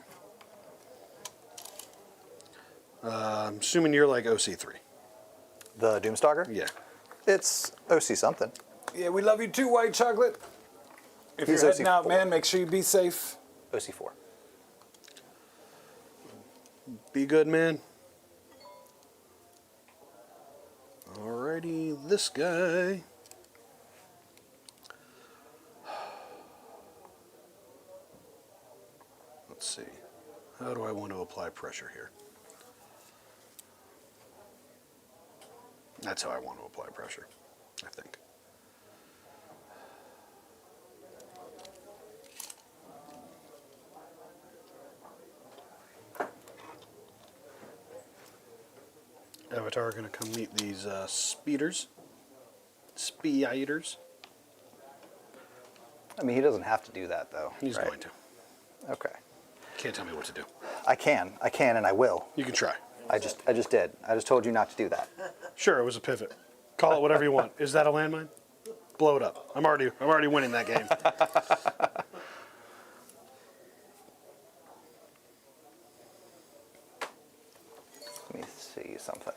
I'm assuming you're like OC3. The Doomstalker? Yeah. It's OC something. Yeah, we love you too, White Chocolate. If He's you're heading out, OC4. man, make sure you be safe. OC4. Be good, man. Alrighty, this guy. Let's see. How do I want to apply pressure here? That's how I want to apply pressure, I think. Avatar are going to come meet these speeders. Speeders. I mean, he doesn't have to do that, though. He's right? going to. Okay. Can't tell me what to do. I can, and I will. You can try. I just did. I just told you not to do that. Sure, it was a pivot. Call it whatever you want. Is that a landmine? Blow it up. I'm already winning that game. Let me see something.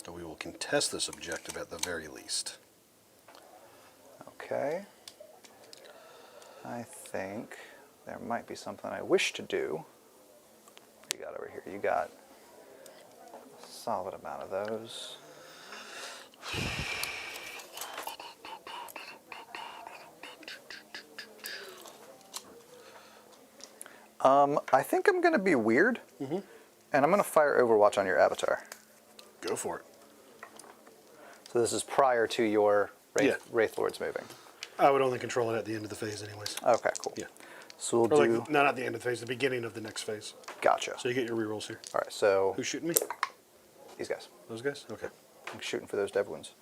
So we will contest this objective at the very least. Okay. I think there might be something I wish to do. What do you got over here? You got a solid amount of those. I think I'm going to be weird, and I'm going to fire Overwatch on your avatar. Go for it. So this is prior to your Wraith Lords moving. I would only control it at the end of the phase anyways. Okay, cool. Yeah. So we'll Or do... like, not at the end of the phase, the beginning of the next phase. Gotcha. So you get your rerolls here. All right, so Who's shooting me? these guys. Those guys? Okay. I'm shooting for those dev wounds.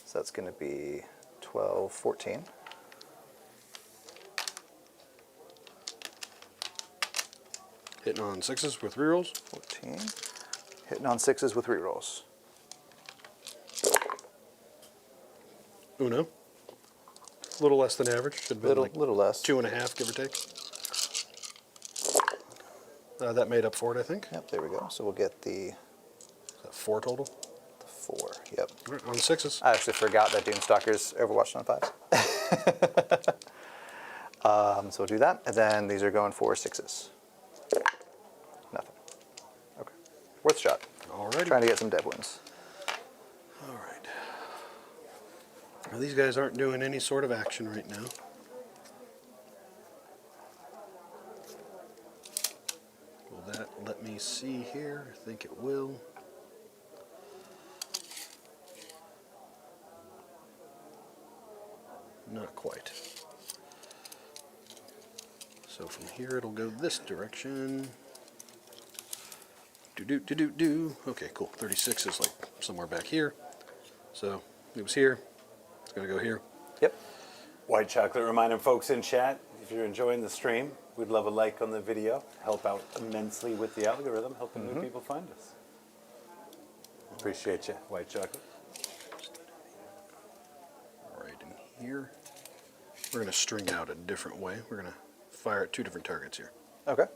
So that's going to be 12, 14. Hitting on sixes with rerolls. 14. Hitting on sixes with rerolls. Uno. A little less than average. Should have been like Little less. 2.5, give or take. That made up for it, I think. Yep, there we go. So we'll get the Is that 4 total? 4. Yep. All right, on sixes. I actually forgot that Doomstalker's Overwatched on 5s. So we'll do that. And then these are going for 6s. Nothing. Okay. Worth a shot. Alrighty. Trying to get some dev wins. All right. Now, these guys aren't doing any sort of action right now. Will that let me see here? I think it will. Not quite. So from here it'll go this direction. Do. Okay, cool. 36 is like somewhere back here. So it was here. It's gonna go here. Yep. White Chocolate reminding folks in chat, if you're enjoying the stream, we'd love a like on the video. Help out immensely with the algorithm, helping new people find us. Appreciate you, White Chocolate. Right in here. We're gonna string out a different way. We're gonna fire at 2 different targets here. Okay.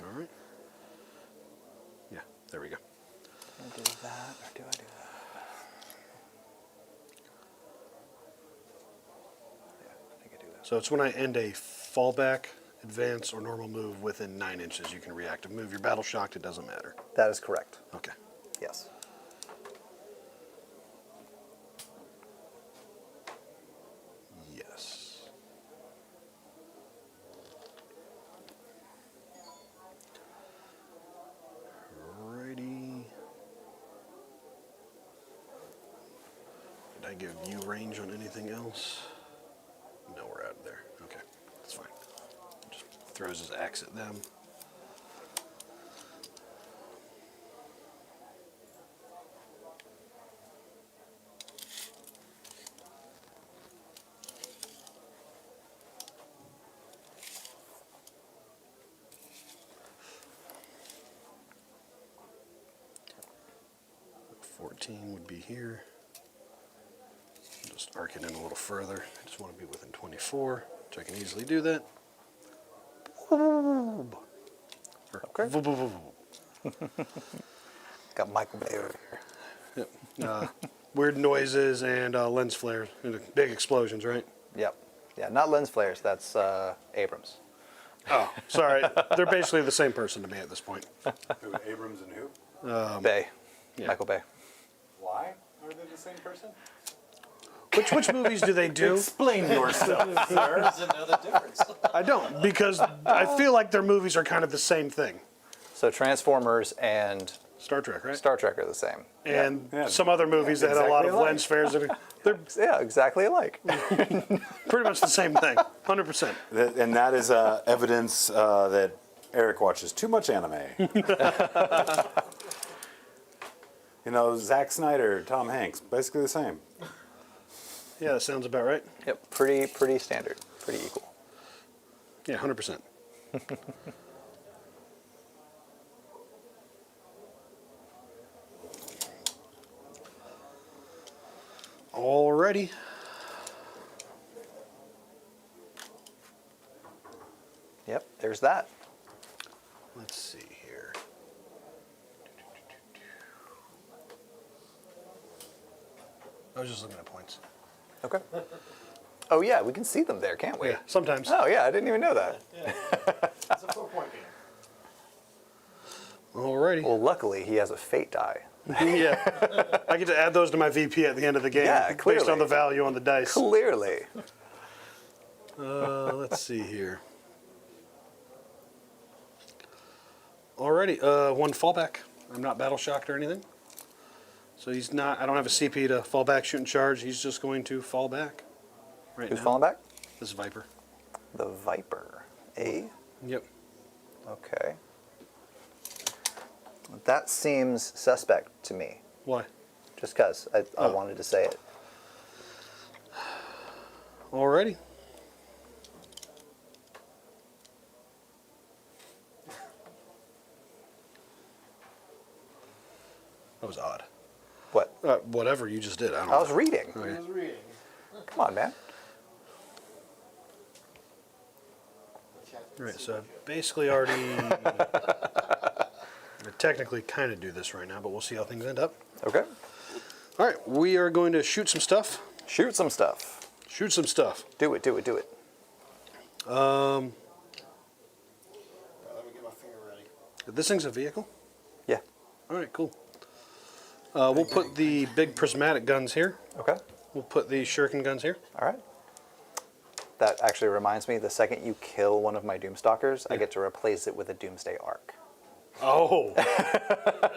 All right. Yeah, there we go. Do I do that or do I do that? Yeah, I think I do that. So it's when I end a fallback, advance, or normal move within 9 inches, you can react. If move your battle shocked, it doesn't matter. That is correct. Okay. Yes. Yes. Alrighty. Did I give you range on anything else. No, we're out of there. Okay, that's fine. Just throws his axe at them. Would be here. Just arc it in a little further. I just want to be within 24, which I can easily do that. Okay. Got Michael Bay over here. Yep. Weird noises and lens flares and big explosions, right? Yep. Yeah, not lens flares. That's Abrams. Oh, sorry. They're basically the same person to me at this point. Who, Abrams and who? Bay. yeah. Michael Bay. Why are they the same person? Which movies do they do? Explain yourself, sir. Doesn't know the difference. I don't, because I feel like their movies are kind of the same thing. So Transformers and Star Trek, right? Star Trek are the same. And Yeah. some other movies that had a lot Exactly of alike. lens flares. They're Yeah, exactly alike. pretty much the same thing, 100%. And that is evidence that Eric watches too much anime. You know, Zack Snyder, Tom Hanks, basically the same. Yeah, that sounds about right. Yep. Pretty standard. Pretty equal. Yeah, 100%. Alrighty. Yep. There's that. Let's see here. I was just looking at points. Okay. Oh yeah, we can see them there, can't we? Yeah, sometimes. Oh yeah, I didn't even know that. It's a 4-point game. Alrighty. Well, luckily he has a fate die. Yeah. I get to add those to my VP at the end of the game Yeah, based clearly. on the value on the dice. Clearly. Let's see here. Alrighty, one fallback. I'm not battle shocked or anything. So he's not, I don't have a CP to fall back, shoot, and charge. He's just going to fall back right Who's now. falling back? This Viper. The Viper. A. Yep. Okay. That seems suspect to me. Why? Just because I Oh. wanted to say it. Alrighty. That was odd. What? Whatever you just did, I don't I was know. reading. Okay. I was reading. Come on, man. Right, so I basically already I technically kind of do this right now, but we'll see how things end up. Okay. All right, we are going to shoot some stuff. Shoot some stuff. Shoot some stuff. Do it, do it, do it. Let me get my finger ready. This thing's a vehicle? Yeah. All right, cool. We'll put the big prismatic guns here. Okay. We'll put the shuriken guns here. All right. That actually reminds me, the second you kill one of my Doomstalkers, I get to replace it with a Doomsday Arc. Oh,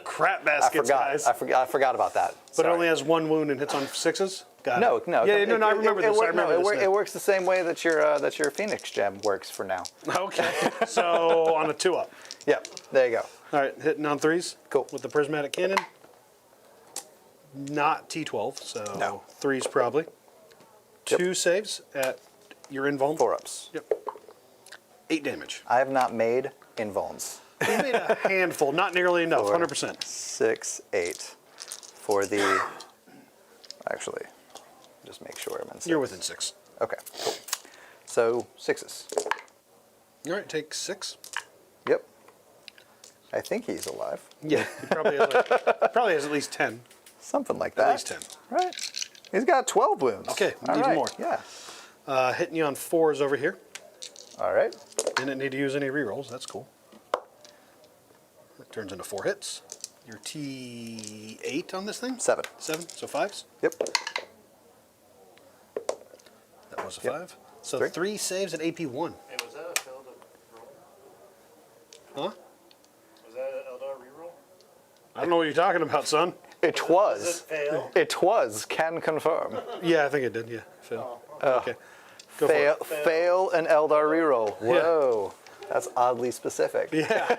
crap baskets, guys. I forgot about that. But it Sorry. only has one wound and hits on sixes? Got No, it. no. Yeah, no, I remember this. I remember this. It works the same way that your Phoenix Gem works for now. Okay, so on a 2-up. Yep, there you go. All right, hitting on 3s. Cool. With the prismatic cannon. Not T12, so No. 3s probably. Yep. 2 saves at your invuln. 4-ups. Yep. 8 damage. I have not made invulns. We made a handful, not nearly enough, 4, 100%. 6, 8. For the... Actually, just make sure I'm in 6. You're within 6. Okay, cool. So, 6s. All right, take 6. Yep. I think he's alive. Yeah, he probably has at least 10. Something like that. At least 10. Right. He's got 12 wounds. Okay, All even right, more. Yeah. Hitting you on 4s over here. All right. Didn't need to use any rerolls. That's cool. That turns into 4 hits. Your T8 on this thing? 7. 7, so 5s. Yep. That was a Yep. 5. So 3. 3 saves at AP1. Hey, was that a failed roll? Huh? Was that an Eldar reroll? I don't know what you're talking about, son. It was. Does it fail? It was. Can confirm. Yeah, I think it did. Yeah, fail. Okay. Go for Fail, it. fail an Eldar reroll. Whoa. That's oddly specific. Yeah.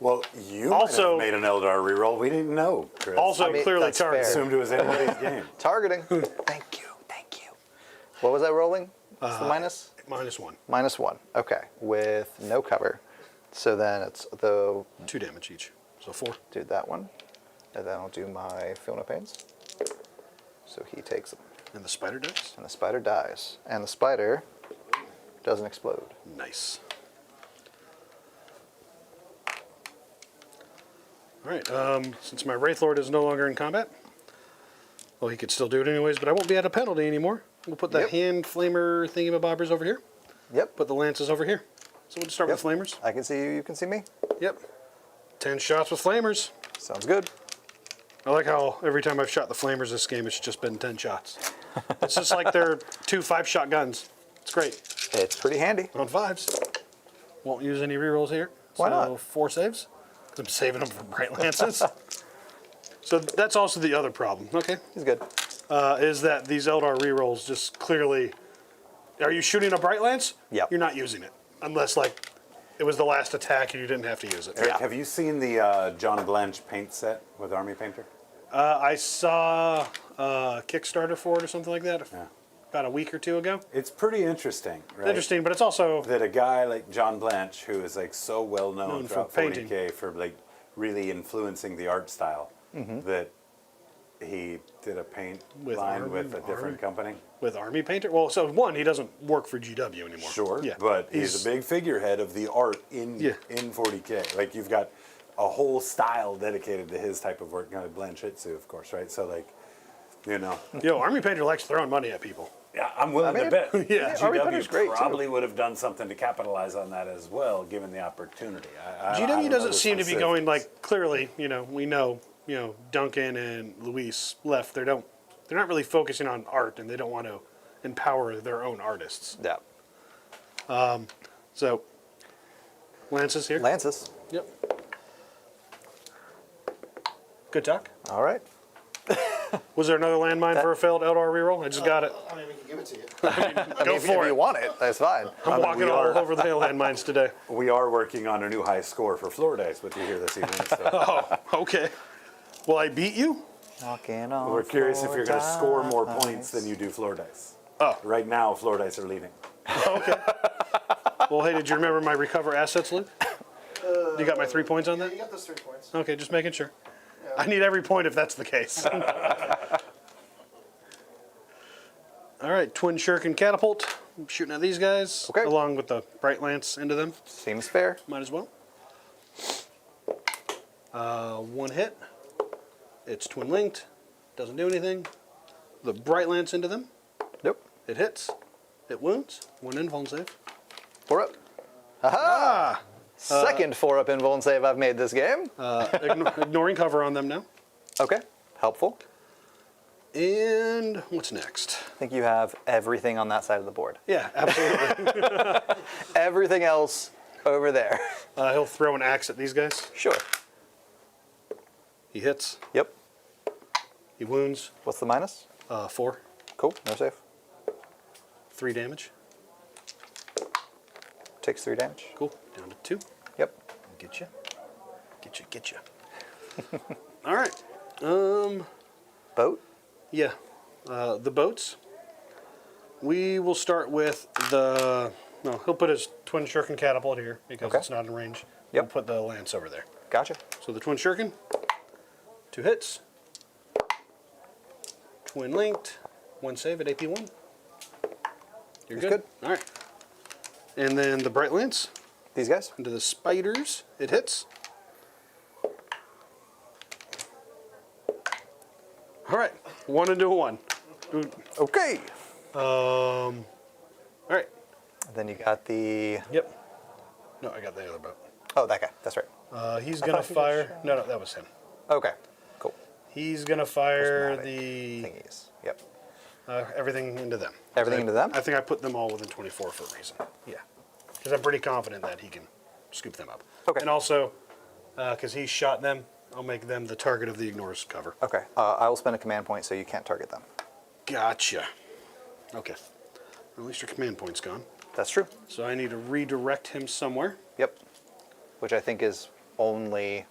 Well, you Also- might have made an Eldar reroll. We didn't know, Chris. Also, I mean, clearly that's fair. targeted. Assumed it was anybody's game. Targeting. Thank you. Thank you. What was I rolling? What's the minus? -1. -1. Okay. With no cover. So then it's the 2 damage each. So 4. do that one. And then I'll do my Feel No Pains. So he takes them. And the spider dies. And the spider dies. And the spider doesn't explode. Nice. All right. Since my Wraith Lord is no longer in combat, well, he could still do it anyways, but I won't be at a penalty anymore. We'll put the Yep. hand flamer thingamabobbers over here. Yep. Put the lances over here. So we'll just start Yep. with flamers. I can see you. You can see me. Yep. 10 shots with flamers. Sounds good. I like how every time I've shot the flamers this game, it's just been 10 shots. It's just like they're 2 5-shot guns. It's great. It's pretty handy. On 5s. Won't use any rerolls here. Why so not? 4 saves. 'Cause I'm saving them for Bright Lances. So that's also the other problem. Okay. He's good. Is that these Eldar rerolls just clearly... Are you shooting a Bright Lance? Yep. You're not using it. Unless, like, it was the last attack and you didn't have to use it. Eric, have you seen the John Blanche paint set with Army Painter? I saw a Kickstarter for it or something like that Yeah. about a week or 2 ago. It's pretty interesting, right? Interesting, but it's also... That a guy like John Blanche, who is like so well known Known for throughout painting. 40k for like really influencing the art style, that he did a paint With line Army- with a different Army? company. With Army Painter? Well, so one, he doesn't work for GW anymore. Sure, Yeah. but he's a big figurehead of the art in Yeah. in 40k. Like you've got a whole style dedicated to his type of work. You know, Blanchitsu, of course, right? So like, you know, Yo, Army Painter likes throwing money at people. yeah, I'm willing I mean, to bet. yeah, Army GW Painter's great, too. probably would have done something to capitalize on that as well, given the opportunity. I GW don't know doesn't the seem to be specifics. going like clearly. You know, we know. You know, Duncan and Luis left. They're not really focusing on art, and they don't want to empower their own artists. Yeah. So, Lances here. Lances. Yep. Good talk. All right. Was there another landmine for a failed Eldar reroll? I just got it. I mean, we can give it to you. Go if for you it. want it, that's fine. I'm walking we all are- over the landmines today. We are working on a new high score for floor dice with you here this evening. So Okay. Will I beat you? Knocking on we're curious if you're going to score more dice. points than you do floor dice. Oh. Right now, floor dice are leading. Okay. Well, hey, did you remember my recover assets, Luke? You got my 3 points on Yeah, that? you got those 3 points. Okay, just making sure. I need every point if that's the case. All right, Twin Shuriken Catapult. I'm shooting at these guys. Okay. Along with the Bright Lance into them. Seems fair. Might as well. 1 hit. It's twin linked. Doesn't do anything. The Bright Lance into them. Nope. It hits. It wounds. 1 invuln save. 4 up. Aha! Second 4-up invuln save I've made this game. Ignoring cover on them now. Okay. Helpful. And what's next? I think you have everything on that side of the board. Yeah, absolutely. Everything else over there. He'll throw an axe at these guys. Sure. He hits. Yep. He wounds. What's the minus? 4. Cool. No save. 3 damage. Takes 3 damage. Cool. Down to 2. Yep. Get you. Get you. Get you. All right. Boat. Yeah. The boats. We will start with the... No, he'll put his Twin Shuriken Catapult here because Okay. it's not in range. Yep. We'll put the lance over there. Gotcha. So the Twin Shuriken. 2 hits. Twin linked. 1 save at AP 1. You're He's good. All right. And then the Bright Lance These guys? into the spiders. It hits. All right. 1 into a 1. Okay. All right. Then you got the... Yep. No, I got the other boat. Oh, that guy. That's right. He's gonna thought you fire. No, that was him. Okay. Cool. He's gonna fire Prismatic the Thingies. Yep. everything into them. Everything into them? I think I put them all within 24 for a reason. Yeah, because I'm pretty confident that he can scoop them up. Okay. And also, because he shot them, I'll make them the target of the ignores cover. Okay. I will spend a command point so you can't target them. Gotcha. Okay. At least your command point's gone. That's true. So I need to redirect him somewhere. Yep. Which I think is only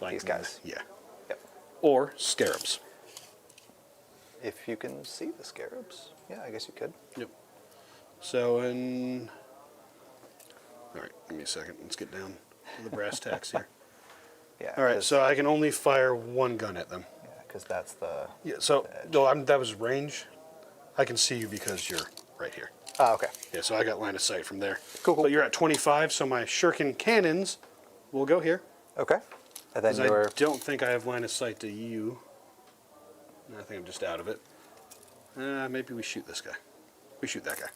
Like these guys. Yeah. Yep. Or scarabs. If you can see the scarabs. Yeah, I guess you could. Yep. So in... All right, give me a second. Let's get down to the brass tacks here. Yeah. All right, so I can only fire one gun at them. Yeah, because that's the... Yeah, so no, that was range. I can see you because you're right here. Oh, okay. Yeah, so I got line of sight from there. Cool, cool. But you're at 25, so my shuriken cannons will go here. Okay. And then 'Cause your... I don't think I have line of sight to you. I think I'm just out of it. Maybe we shoot this guy. We shoot that guy.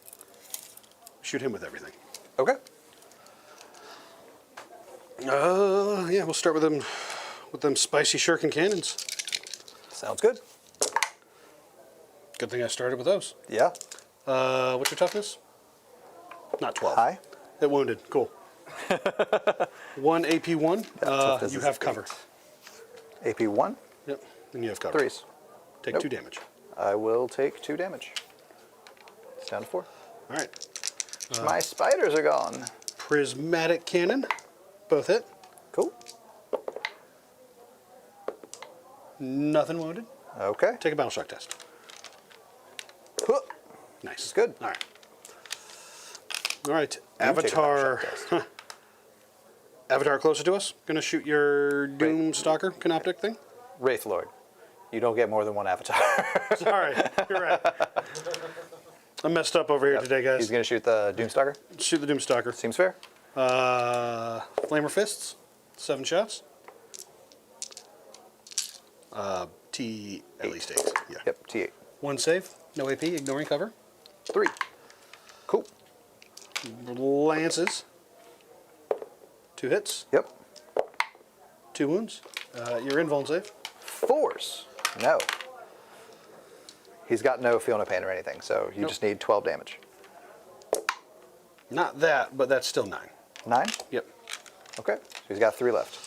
Shoot him with everything. Okay. Yeah, we'll start with them spicy shuriken cannons. Sounds good. Good thing I started with those. Yeah. What's your toughness? Not 12. High. It wounded. Cool. 1 AP 1. toughness You is have cover. 8. AP 1. Yep. Then you have cover. 3s. Take Nope. 2 damage. I will take 2 damage. It's down to 4. All right. My spiders are gone. Prismatic cannon. Both hit. Cool. Nothing wounded. Okay. Take a battle shock test. Huh. Nice. It's good. All right. All right. take a battle Avatar. shock Avatar closer to us. Gonna shoot your Doom Stalker Canoptek thing. Wraith Lord. You don't get more than one avatar. Sorry. You're right. I messed up over here today, guys. He's going to shoot the Doomstalker. Shoot the Doom Stalker. Seems fair. Flamer Fists. 7 shots. T at least 8. Yeah. Yep, T8. 1 save. No AP. Ignoring cover. 3. Cool. Lances. 2 hits. Yep. 2 wounds. Your invuln save. 4s. No. He's got no feel no pain or anything, so you Nope. just need 12 damage. Not that, but that's still 9. 9? Yep. Okay. So he's got 3 left.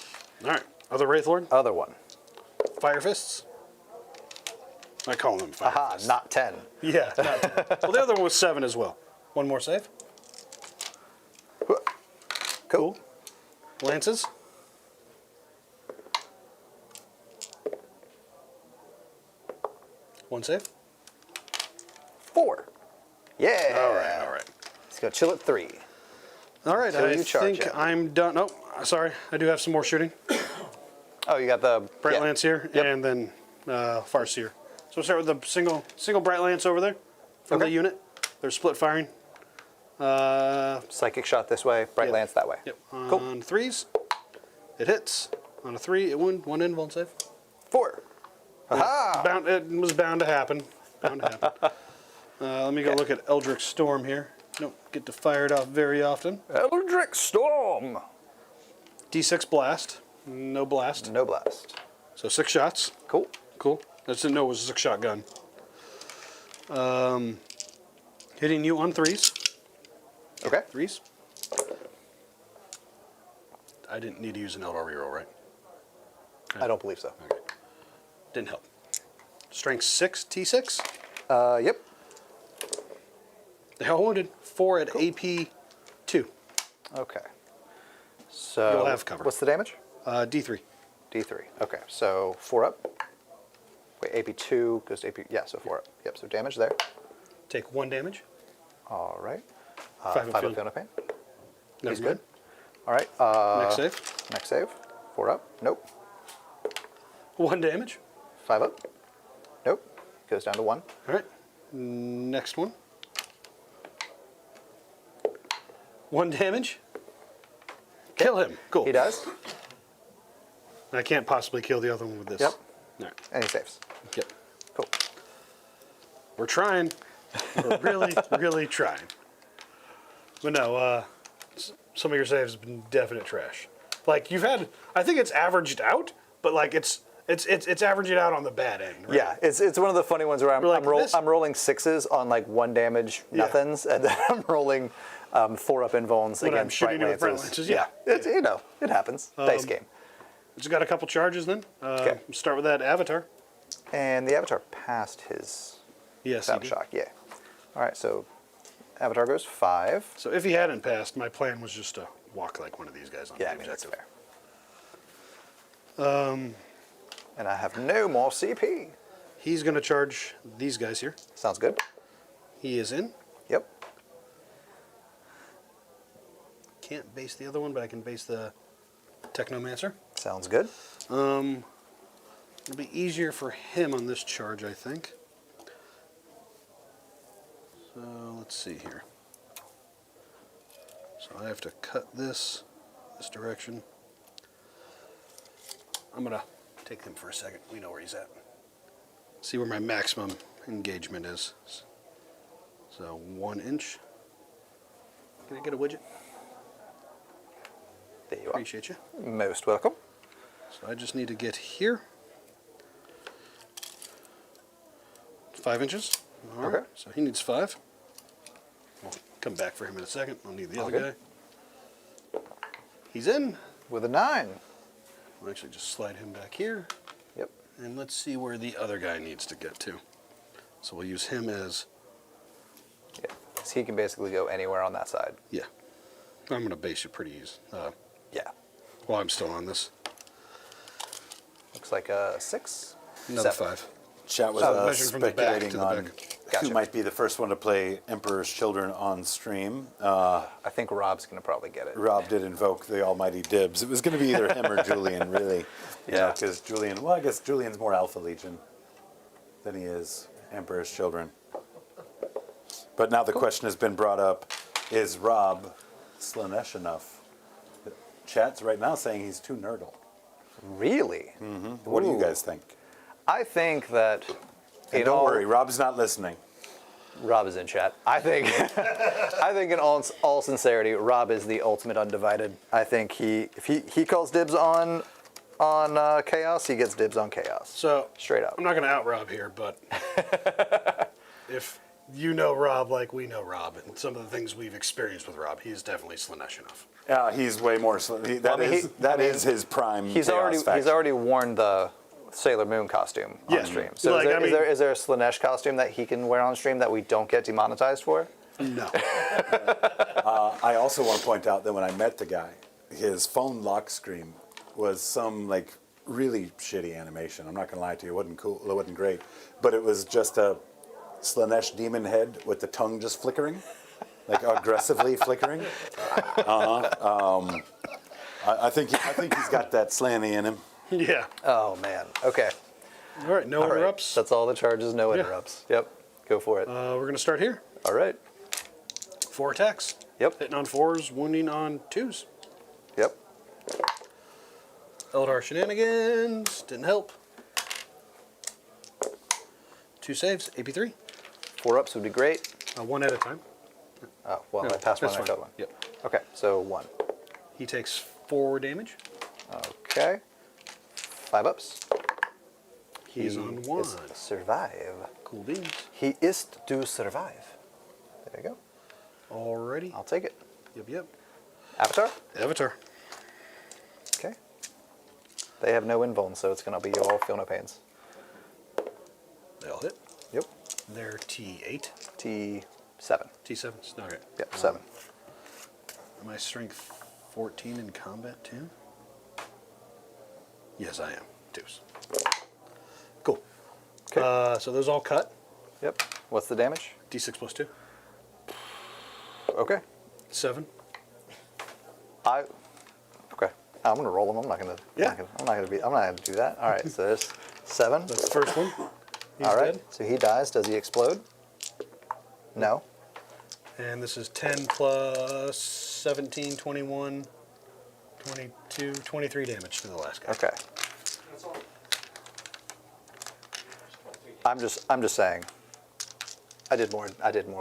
All right. Other Wraith Lord. Other one. Fire Fists. I call them Fire Aha, Fists. not 10. Yeah. Not well, the other one was 7 as well. 1 more save. Cool. Lances. One save. 4. Yeah. All right. All right. Let's go chill at 3. All right. Until I you charge think him. I'm done. Oh, sorry. I do have some more shooting. Oh, you got the... Bright yeah. Lance here, Yep. and then Farseer. So we'll start with the single Bright Lance over there from the Okay. unit. They're split firing. Psychic shot this way, Bright Yep. Lance that way. Yep. Cool. On 3s, it hits. On a 3, it wound. 1 invuln save. 4. Aha! It was bound to happen. Bound to happen. Let me go look at Eldritch Storm here. Don't get to fire it off very often. Eldritch Storm. D6 blast. No blast. No blast. So 6 shots. Cool. Cool. I just didn't know it was a 6-shot gun. Hitting you on 3s. Okay. 3s. I didn't need to use an Eldar reroll, right? I don't believe so. Okay. Didn't help. Strength 6, T6. Yep. They all wounded. 4 at AP 2. Okay. So You'll have cover. What's the damage? D3. D3. Okay. So 4 up. Wait, AP2 goes to AP. Yeah, so 4 up. Yep. So damage there. Take 1 damage. All right. 5 in 5 field. up, feel no pain. Never He's mind. good. All right. Next save. Next save. 4 up. Nope. 1 damage. 5 up. Nope. Goes down to 1. All right. Next one. 1 damage. Kill him. Cool. He does. I can't possibly kill the other one with this. Yep. All right. And he saves. Yep. Cool. We're trying. We're really, really trying. But no, some of your saves have been definite trash. Like you've had, I think it's averaged out, but like it's averaging out on the bad end. Right? Yeah, it's one of the funny ones where I'm, We're like, this- I'm rolling 6s on like 1 damage Yeah. nothings, and then I'm rolling 4 up invulns When I'm against shooting Bright you with Bright Lances. Lances, yeah. It's, it happens. Dice game. It's got a couple charges then. Okay. Start with that Avatar. And the Avatar passed his Yes, he battle did. shock. Yeah. All right, so Avatar goes 5. So if he hadn't passed, my plan was just to walk like one of these guys on Yeah, the I mean, that's objective. fair. And I have no more CP. He's going to charge these guys here. Sounds good. He is in. Yep. Can't base the other one, but I can base the Technomancer. Sounds good. It'll be easier for him on this charge, I think. So let's see here. So I have to cut this direction. I'm gonna take him for a second. We know where he's at. See where my maximum engagement is. So 1 inch. Can I get a widget? There you are. Appreciate you. Most welcome. So I just need to get here. 5 inches. All right. Okay. So he needs 5. I'll come back for him in a second. I'll need the All other good. guy. He's in. With a 9. I'll actually just slide him back here. Yep. And let's see where the other guy needs to get to. So we'll use him as, Yeah. So he can basically go anywhere on that side. yeah. I'm going to base you pretty easy Yeah. while I'm still on this. Looks like a 6. Another 7. 5. Chat was measuring from the back speculating to the on back. Gotcha. who might be the first one to play Emperor's Children on stream. I think Rob's going to probably get it. Rob did invoke the almighty dibs. It was going to be either him or Julian, really. Yeah. Because Julian, well, I guess Julian's more Alpha Legion than he is Emperor's Children. But now the question has been brought up, is Rob Slanesh enough? Chat's right now saying he's too Nurgle. Really? What do you Ooh. guys think? I think that... And don't worry, Rob's not listening. Rob is in chat. I think, I think in all sincerity, Rob is the ultimate undivided. I think if he calls dibs on chaos, he gets dibs on chaos. So Straight up. I'm not going to out Rob here, but if you know Rob like we know Rob and some of the things we've experienced with Rob, he's definitely Slanesh enough. He's way more. That is his prime. He's chaos faction. already worn the Sailor Moon costume on Yeah. stream. So Like, is there a Slanesh costume that he can wear on stream that we don't get demonetized for? No. I also want to point out that when I met the guy, his phone lock screen was some like really shitty animation. I'm not gonna lie to you, it wasn't cool, it wasn't great, but it was just a Slanesh demon head with the tongue just flickering, like aggressively flickering. I think he's got that slanny in him. Yeah. Oh man. Okay. All right. No All right. interrupts. That's all the charges. No Yeah. interrupts. Yep. Go for it. We're going to start here. All right. 4 attacks. Yep. Hitting on 4s, wounding on 2s. Yep. Eldar shenanigans. Didn't help. 2 saves. AP3. 4 ups would be great. 1 at a time. Oh well, No, I passed one. that's I fine. failed one. Yep. Okay. So 1. He takes 4 damage. Okay. 5 ups. He's on 1. Is survive. Cool beans. He is to survive. There you go. Alrighty. I'll take it. Yep. Avatar. Avatar. Okay. They have no invuln, so it's gonna be all feel no pains. They all hit. Yep. They're T8. T7. T7s. Okay. Yep. 7. Am I strength 14 in combat too? Yes, I am. 2s. Cool. Okay. So those all cut. Yep. What's the damage? D6 plus 2. Okay. 7. Okay. I'm gonna roll them. I'm not gonna. Yeah. I'm not gonna do that. All right. So there's 7. That's the first one. He's All right. dead. So he dies. Does he explode? No. And this is 10 plus 17, 21, 22, 23 damage to the last guy. Okay. That's all. I'm just saying. I did more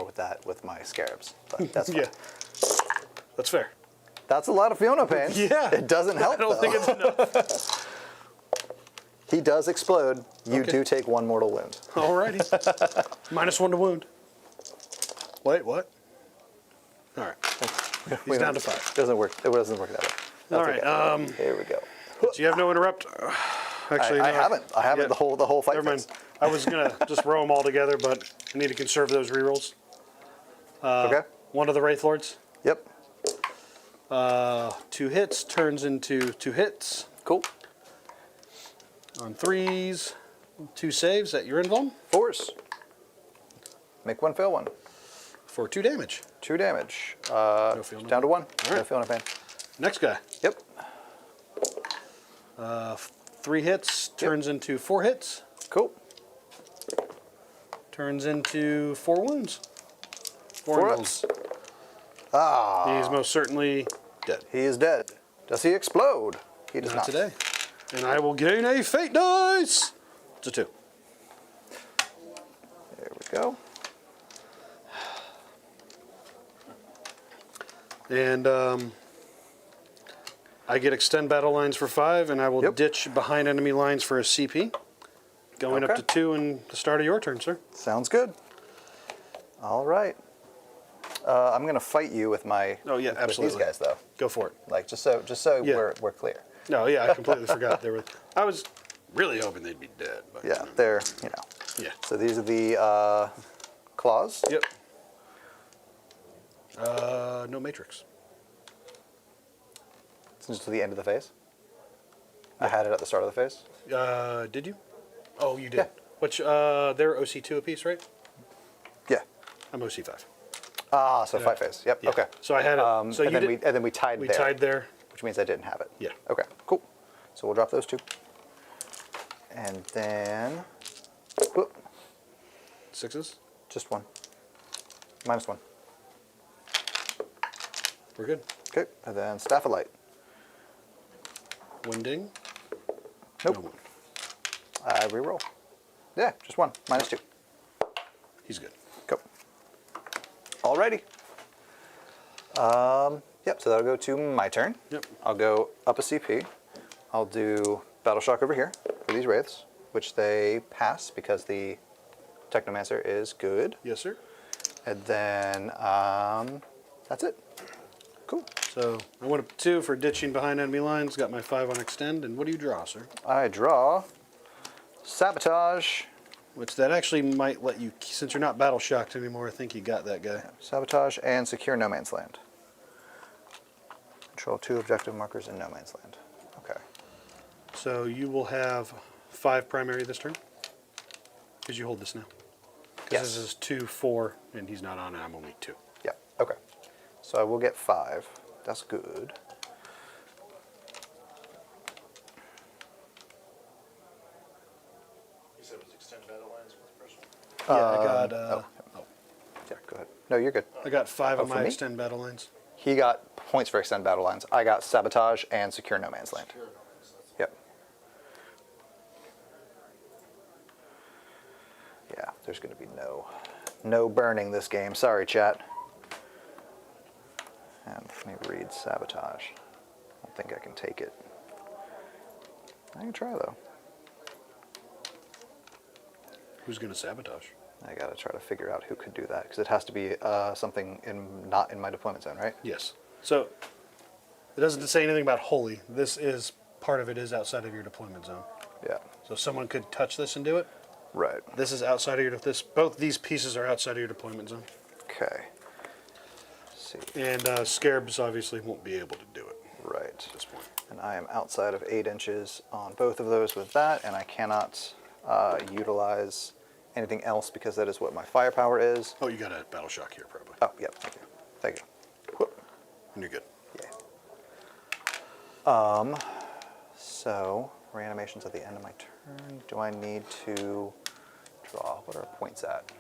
with that with my scarabs, but that's fine. Yeah. That's fair. That's a lot of Fiona pain. Yeah. It doesn't help. I don't though. think it's enough. He does explode. You Okay. do take 1 mortal wound. Alrighty. -1 to wound. Wait, what? All right. He's down to 5. Doesn't work. It doesn't work that way. All That's right. okay. Here we go. So you have no interrupt. Actually, I no, haven't. I haven't yeah. the whole fight Never mind. phase. I was gonna just row them all together, but I need to conserve those rerolls. Okay. One of the Wraith Lords. Yep. 2 hits turns into 2 hits. Cool. On 3s, 2 saves at your invuln 4s. Make 1, fail 1. for 2 damage. 2 damage. No feel, no Down to pain. 1. All No right. feel, no pain. Next guy. Yep. 3 hits turns into 4 hits. Cool. Turns into 4 wounds. 4 4 invulns. ups. He's most certainly dead. He is dead. Does he explode? He does Not not. today. And I will gain a fate dice. It's a 2. There we go. And I get extend battle lines for 5, and I will Yep. ditch behind enemy lines for a CP. Going up Okay. to 2 in the start of your turn, sir. Sounds good. All right. I'm gonna fight you with my. Oh, yeah, with absolutely. These guys though, Go for it. like just so Yeah. we're clear. No, yeah, I completely forgot. I was really hoping they'd be dead. But, Yeah, they're Yeah. So these are the claws. Yep. No matrix. Since to the end of the phase. I had it at the start of the phase. Did you? Oh, you did. Yeah. Which they're OC2 apiece, right? Yeah. I'm OC5. Ah, so fight phase. Yep. Yeah. Okay. So I had it. So and you then did, and then we tied we there, tied there. which means I didn't have it. Yeah. Okay. Cool. So we'll drop those 2, and then whoop, 6s. just 1. -1. We're good. Okay. And then staff of light. Winding. Nope. No one. I reroll. Yeah, just 1. -2. He's good. Go. Alrighty. Yep, so that'll go to my turn. Yep. I'll go up a CP. I'll do Battle Shock over here for these Wraiths, which they pass because the Technomancer is good. Yes, sir. And then that's it. Cool. So I went up 2 for ditching behind enemy lines. Got my 5 on extend. And what do you draw, sir? I draw Sabotage. Which that actually might let you, since you're not battle shocked anymore. I think you got that guy. Sabotage and Secure No Man's Land. Control 2 objective markers in No Man's Land. Okay. So you will have 5 primary this turn. Because you hold this now. Because Yes. this is 2, 4, and he's not on it. I'm only 2. Yep. Okay. So I will get 5. That's good. You said it was extend battle lines with the first one. Yeah, I got. Yeah, go ahead. No, you're good. I got 5 Oh, on for my me? extend battle lines. He got points for extend battle lines. I got Sabotage and Secure No Man's Land. Secure noise, that's- Yep. Yeah, there's going to be no burning this game. Sorry, chat. And let me read Sabotage. I don't think I can take it. I can try though. Who's going to sabotage? I gotta try to figure out who could do that because it has to be something not in my deployment zone, right? Yes. So it doesn't say anything about holy. This is part of it is outside of your deployment zone. Yeah. So someone could touch this and do it. Right. This is outside of your both these pieces are outside of your deployment zone. Okay. Let's see. And Scarabs obviously won't be able to do it Right. at this point. And I am outside of 8 inches on both of those with that, and I cannot utilize anything else because that is what my firepower is. Oh, you got a battle shock here probably. Oh, yep. Thank you. Thank you. Whoop. And you're good. Yeah. So reanimation's at the end of my turn. Do I need to draw? What are points at?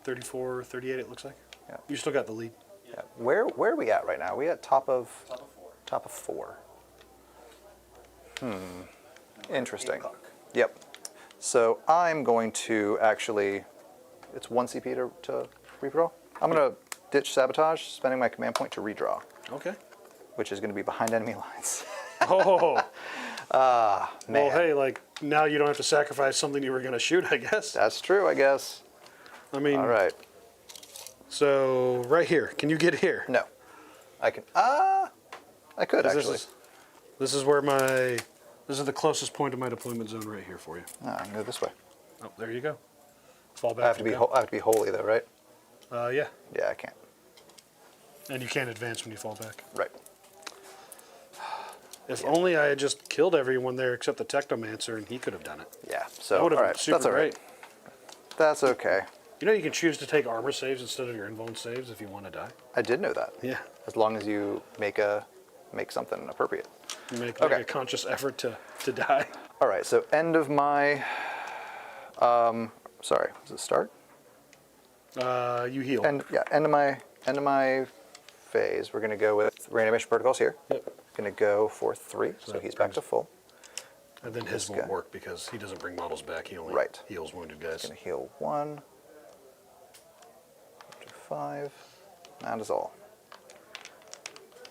34, 38 it looks like. Yeah. You still got the lead. Yeah. Where are we at right now? Are we at top of Top of 4. top of 4? Interesting. Yep. So I'm going to actually, it's 1 CP to redraw. I'm going to ditch Sabotage, spending my command point to redraw, Okay. which is going to be behind enemy lines. Oh. Man. Well, hey, like now you don't have to sacrifice something you were going to shoot, I guess. That's true, I guess. I mean, All right. so right here. Can you get here? No. I can, I could 'Cause this actually. is- This is where this is the closest point of my deployment zone right here for you. I can go this way. Oh, there you go. Fall back. I have to be. I have to be holy though, right? Yeah. Yeah, I can't. And you can't advance when you fall back. Right. If only I had just killed everyone there except the Technomancer, and he could have done it. Yeah. That So would all have been right, super that's all right. great. That's okay. You know you can choose to take armor saves instead of your invuln saves if you want to die. I did know that. Yeah. As long as you make something appropriate. You make Okay. a conscious effort to die. All right. So end of my. Sorry. Does it start? You heal. End of my phase. We're gonna go with reanimation protocols here. Yep. Gonna go for 3, so that he's back to full. And then his This won't guy. work because he doesn't bring models back. He only Right. heals wounded guys. Gonna heal 1. Up to 5. That is all.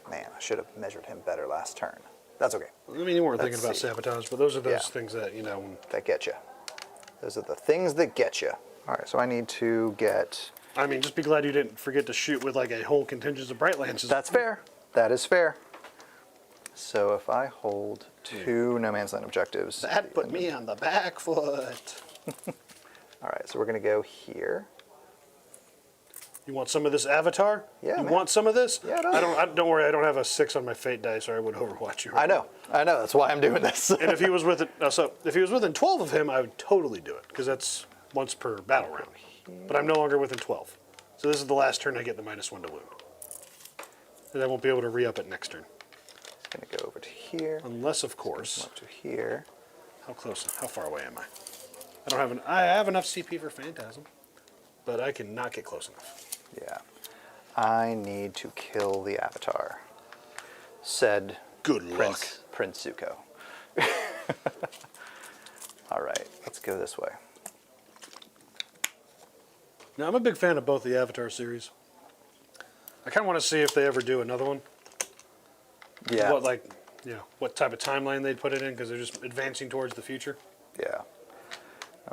Man, I should have measured him better last turn. That's okay. I mean, you weren't Let's thinking about see. sabotage, but those are those Yeah. things that, That get you. Those are the things that get you. All right, so I need to get. I mean, just be glad you didn't forget to shoot with like a whole contingent of Bright Lances. That's fair. That is fair. So if I hold 2 no man's land objectives. That put me on the back foot. All right, so we're gonna go here. You want some of this Avatar? Yeah, You man. want some of this? Yeah, no. Don't worry, I don't have a 6 on my fate dice, or I would Overwatch you. I know. That's why I'm doing this. And if he was within, if he was within 12 of him, I would totally do it because that's once per battle round. But I'm no longer within 12, so this is the last turn I get the -1 to wound, and I won't be able to re-up it next turn, Gonna go over to here. unless of course. Up to here. How close? How far away am I? I have enough CP for Phantasm, but I cannot get close enough. Yeah. I need to kill the Avatar. Said Good luck. Prince Zuko. All right, let's go this way. Now I'm a big fan of both the Avatar series. I kind of want to see if they ever do another one. Yeah. What type of timeline they'd put it in, because they're just advancing towards the future. Yeah.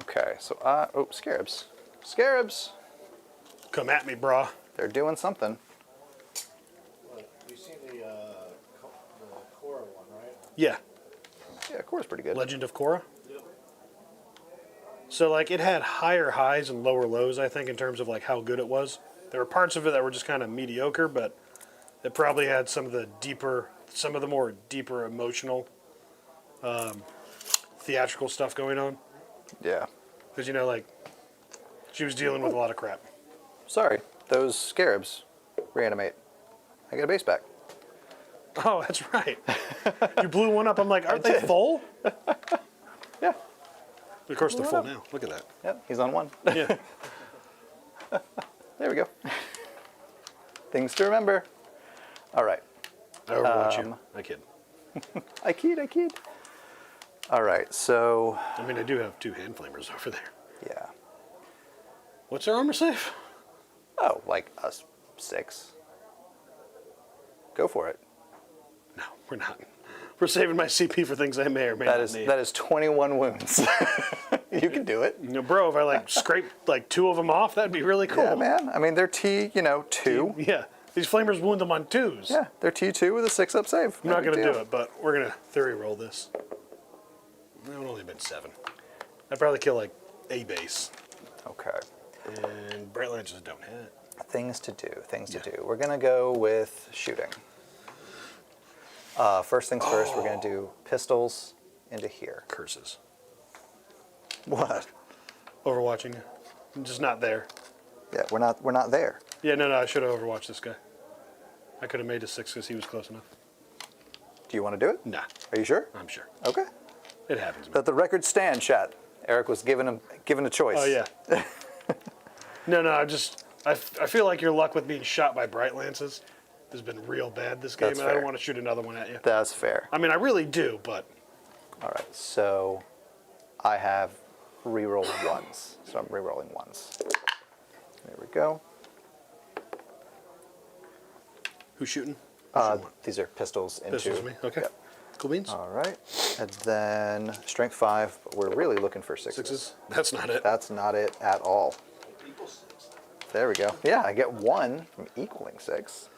Okay, so scarabs. Scarabs! Come at me, brah. They're doing something. You've seen the Korra one, right? Yeah, Yeah, Core's pretty good. Legend of Korra. Yep. So like it had higher highs and lower lows, I think, in terms of like how good it was. There were parts of it that were just kind of mediocre, but it probably had some of the more deeper emotional, theatrical stuff going on. Yeah. Because like she was dealing with a lot of crap. Sorry, those scarabs reanimate. I get a base back. Oh, that's right. You blew one up. I'm like, aren't they full? Yeah. Of course they're Blew full one now. Look at that. Yep, he's on 1. Yeah. There we go. Things to remember. All right. I overwatch you. I kid. I keyed. All right, so I mean, I do have 2 hand flamers over there. yeah. What's their armor save? Oh, like us 6. Go for it. No, we're not. We're saving my CP for things I may or may not need. That is 21 wounds. You can do it. Bro, if I scrape 2 of them off, that'd be really cool. Yeah, man. I mean, they're T2. Yeah. These flamers wound them on 2s. Yeah, they're T2 with a 6-up save. I'm not going to do it, but we're going to theory roll this. It would only been 7. I'd probably kill a base. Okay. And Bright Lances don't hit. Things to do. We're going to go with shooting. First things first, we're going to do pistols into here. Curses. What? Overwatching you. I'm just not there. Yeah, we're not there. Yeah, no, I should have overwatched this guy. I could have made a 6 because he was close enough. Do you want to do it? Nah, Are you sure? I'm sure. Okay. It happens, man. Let the record stand, chat. Eric was given a choice. Oh, yeah. No, I feel like your luck with being shot by Bright Lances has been real bad this game, That's and I don't fair. want to shoot another one at you. That's fair. I mean, I really do, but All right, so I have rerolled 1s. So I'm rerolling 1s. There we go. who's shooting? These are pistols into... Pistols me. Okay. Yep. Cool beans. All right. And then strength 5, but we're really looking for 6s. 6s. That's not it. That's not it at all. There we go. Yeah, I get 1 from equaling 6.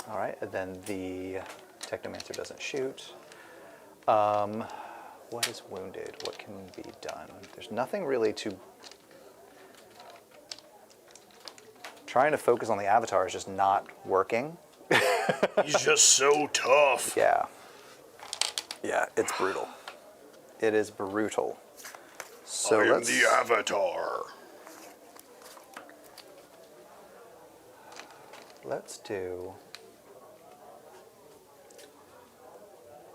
All right, and then the Technomancer doesn't shoot. What is wounded? What can be done? There's nothing really to... Trying to focus on the avatar is just not working. He's just so tough. Yeah. Yeah, it's brutal. It is brutal. So let's... Avatar. Let's do...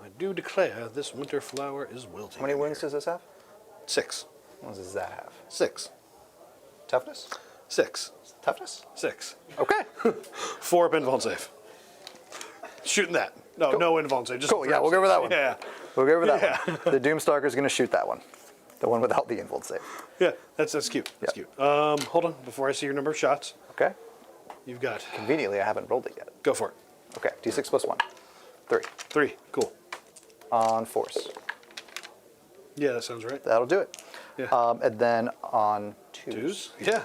I do declare this winter flower is wilting. How many wounds does this have? 6. What does that have? 6. Toughness? 6. Toughness? 6. Okay. 4 up invuln save. Shooting that. No, Cool. no invuln save. Just Cool, yeah, we'll go over that one. Yeah. We'll go over that one. The Doomstalker is going to shoot that one. The one without the invuln save. Yeah, that's cute. That's Yep. cute. Hold on, before I see your number of shots, Okay. you've got... Conveniently, I haven't rolled it yet. Go for it. Okay, d6 plus 1. 3. 3. Cool. On force. Yeah, that sounds right. That'll do it. Yeah. And then on 2s. 2s? Yeah.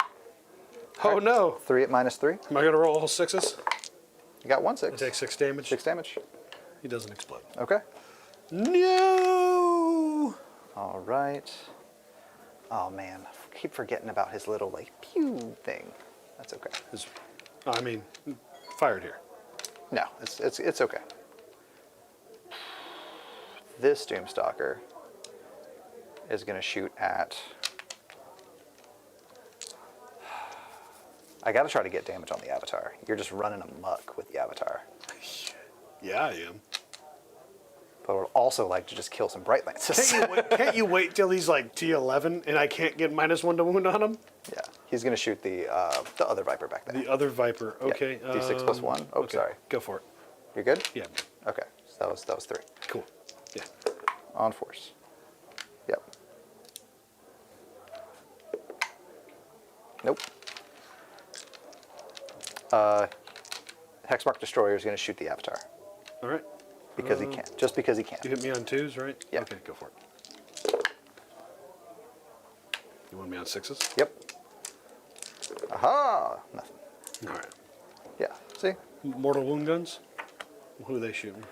Oh, no. 3 at minus 3. Am I going to roll all 6s? You got 1 I 6. take 6 damage. 6 damage. He doesn't explode. Okay. No! All right. Oh, man. I keep forgetting about his little, like, pew thing. That's okay. I mean, fired here. No, it's okay. This Doomstalker is going to shoot at... I got to try to get damage on the Avatar. You're just running amok with the Avatar. Yeah, I am. But I would also like to just kill some Bright Lances. Can't you wait till he's like T11 and I can't get -1 to wound on him? Yeah, he's going to shoot the other Viper back there. The other Viper. Okay. Yeah. D6 plus 1. Oh, okay. sorry. Go for it. You're good? Yeah. Okay, so that was 3. Cool. Yeah. On force. Yep. Nope. Hexmark Destroyer is going to shoot the Avatar. All right. Because he can. Just because he can. You hit me on 2s, right? Yeah. Okay, go for it. You want me on 6s? Yep. Aha! Nothing. All right. Yeah, see? Mortal wound guns? Who are they shooting?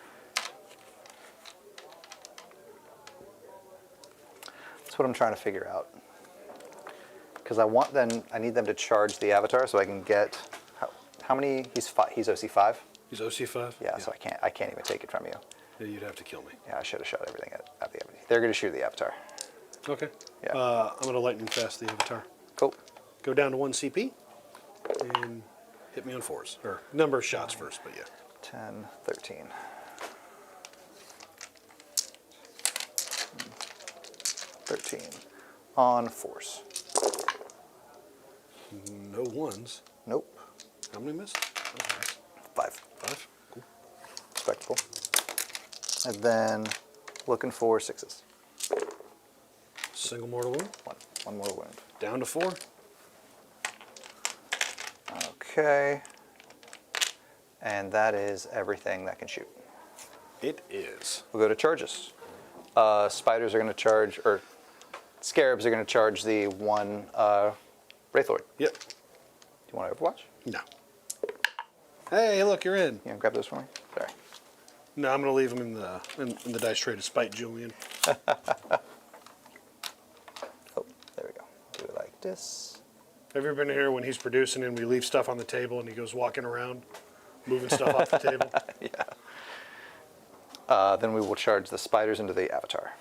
That's what I'm trying to figure out. Because I need them to charge the Avatar so I can get, how many, he's OC 5? He's OC5? Yeah, so I can't even take it from you. Yeah, you'd have to kill me. Yeah, I should have shot everything at the Avatar. They're going to shoot the Avatar. Okay. Yeah. I'm going to lightning fast the Avatar. Cool. Go down to 1 CP and hit me on 4s. Or number of shots first, but yeah. 10, 13. 13. On force. No 1s. Nope. How many missed? Oh, nice. 5. 5? Cool. Respectable. And then looking for 6s. Single mortal wound. One more wound. Down to 4. Okay. And that is everything that can shoot. It is. We'll go to charges. Spiders are going to charge, or Scarabs are going to charge the one Wraithlord. Yep. Do you want to Overwatch? No. Hey, look, you're in. You know, grab those for me. Sorry. No, I'm going to leave him in the dice tray to spite Julian. Oh, there we go. Do it like this. Have you ever been here when he's producing and we leave stuff on the table and he goes walking around, moving stuff off the table? Yeah. Then we will charge the spiders into the Avatar.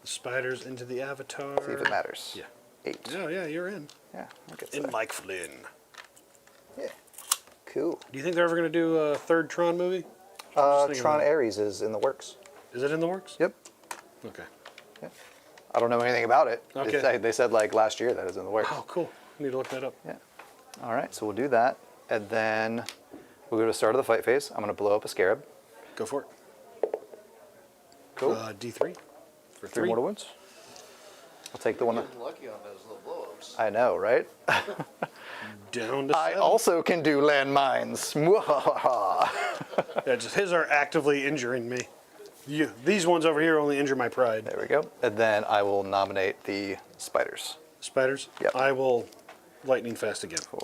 The spiders into the Avatar. See if it matters. Yeah. 8. Yeah, you're in. Yeah, I'll get In that. Mike Flynn. Yeah. Cool. Do you think they're ever going to do a third Tron movie? I'm just thinking Tron about it. Ares is in the works. Is it in the works? Yep. Okay. Yeah. I don't know anything about it. Okay. They said like last year that it's in the works. Oh, cool. I need to look that up. Yeah. All right, so we'll do that. And then we'll go to the start of the fight phase. I'm going to blow up a Scarab. Go for it. Cool. D3 for 3 mortal wounds. I'll take the one. Getting lucky on those little blow-ups. I know, right? Down to 7. I also can do landmines. Mwahaha. Yeah, just his are actively injuring me. These ones over here only injure my pride. There we go. And then I will nominate the spiders. Spiders? Yep. I will lightning fast again. 4,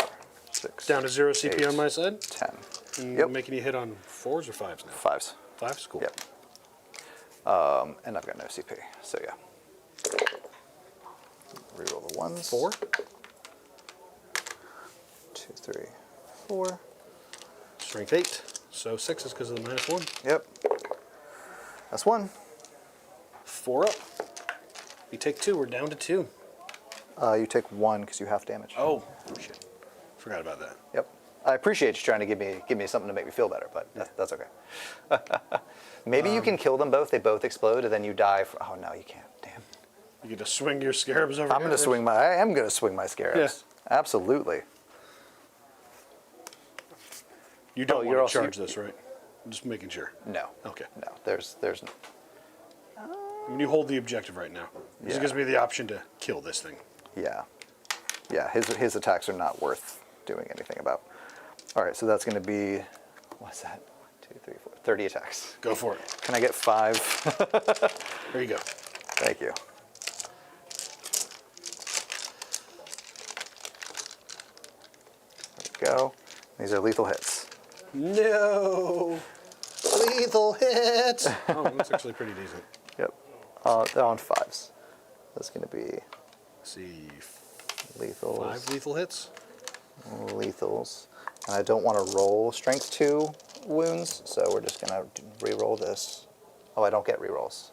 6. Down to 0 CP 8, on my side. 10. And Yep. making you hit on 4s or 5s now? 5s. 5s? Cool. Yep. And I've got no CP, so yeah. Reroll the ones. 4. 2, 3, 4. Strength 8. So 6 is because of the -1. Yep. That's 1. 4 up. You take 2. We're down to 2. You take 1 because you half damage. Oh shit! Forgot about that. Yep. I appreciate you trying to give me something to make me feel better, but that's okay. Maybe you can kill them both. They both explode, and then you die. Oh no, you can't. Damn. You get to swing your scarabs over. I am gonna swing my scarabs. Yeah. Absolutely. You don't you're want to also- charge this, right? I'm just making sure. No. Okay. No. There's. I mean, you hold the objective right now. This Yeah. gives me the option to kill this thing. Yeah. Yeah. His attacks are not worth doing anything about. All right. So that's gonna be. What's that? 1, 2, 3, 4. 30 attacks. Go for it. Can I get 5? There you go. Thank you. There we go. These are lethal hits. No. Lethal hit. Oh, that's actually pretty decent. Yep. They're on 5s. That's going to be Let's see, lethals. 5 lethal hits. Lethals. And I don't want to roll strength 2 wounds, so we're just going to re-roll this. Oh, I don't get re-rolls.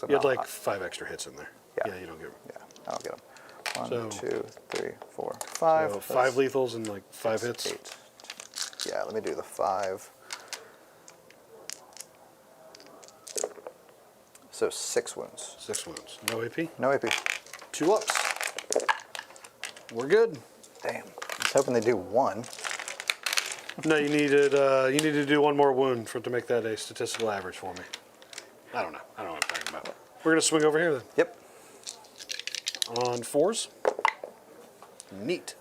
You had like 5 extra hits in there. Yeah. Yeah, you don't get. Yeah, I don't get them. 1, So- 2, 3, 4, 5. So 5 lethals and like 5 hits. 8. Yeah, let me do the 5. So 6 wounds. 6 wounds. No AP. No AP. 2 ups. We're good. Damn. I was hoping they do 1. No, you needed to do 1 more wound for it to make that a statistical average for me. I don't know. I don't know what I'm talking about. We're gonna swing over here then. Yep. On 4s. Neat.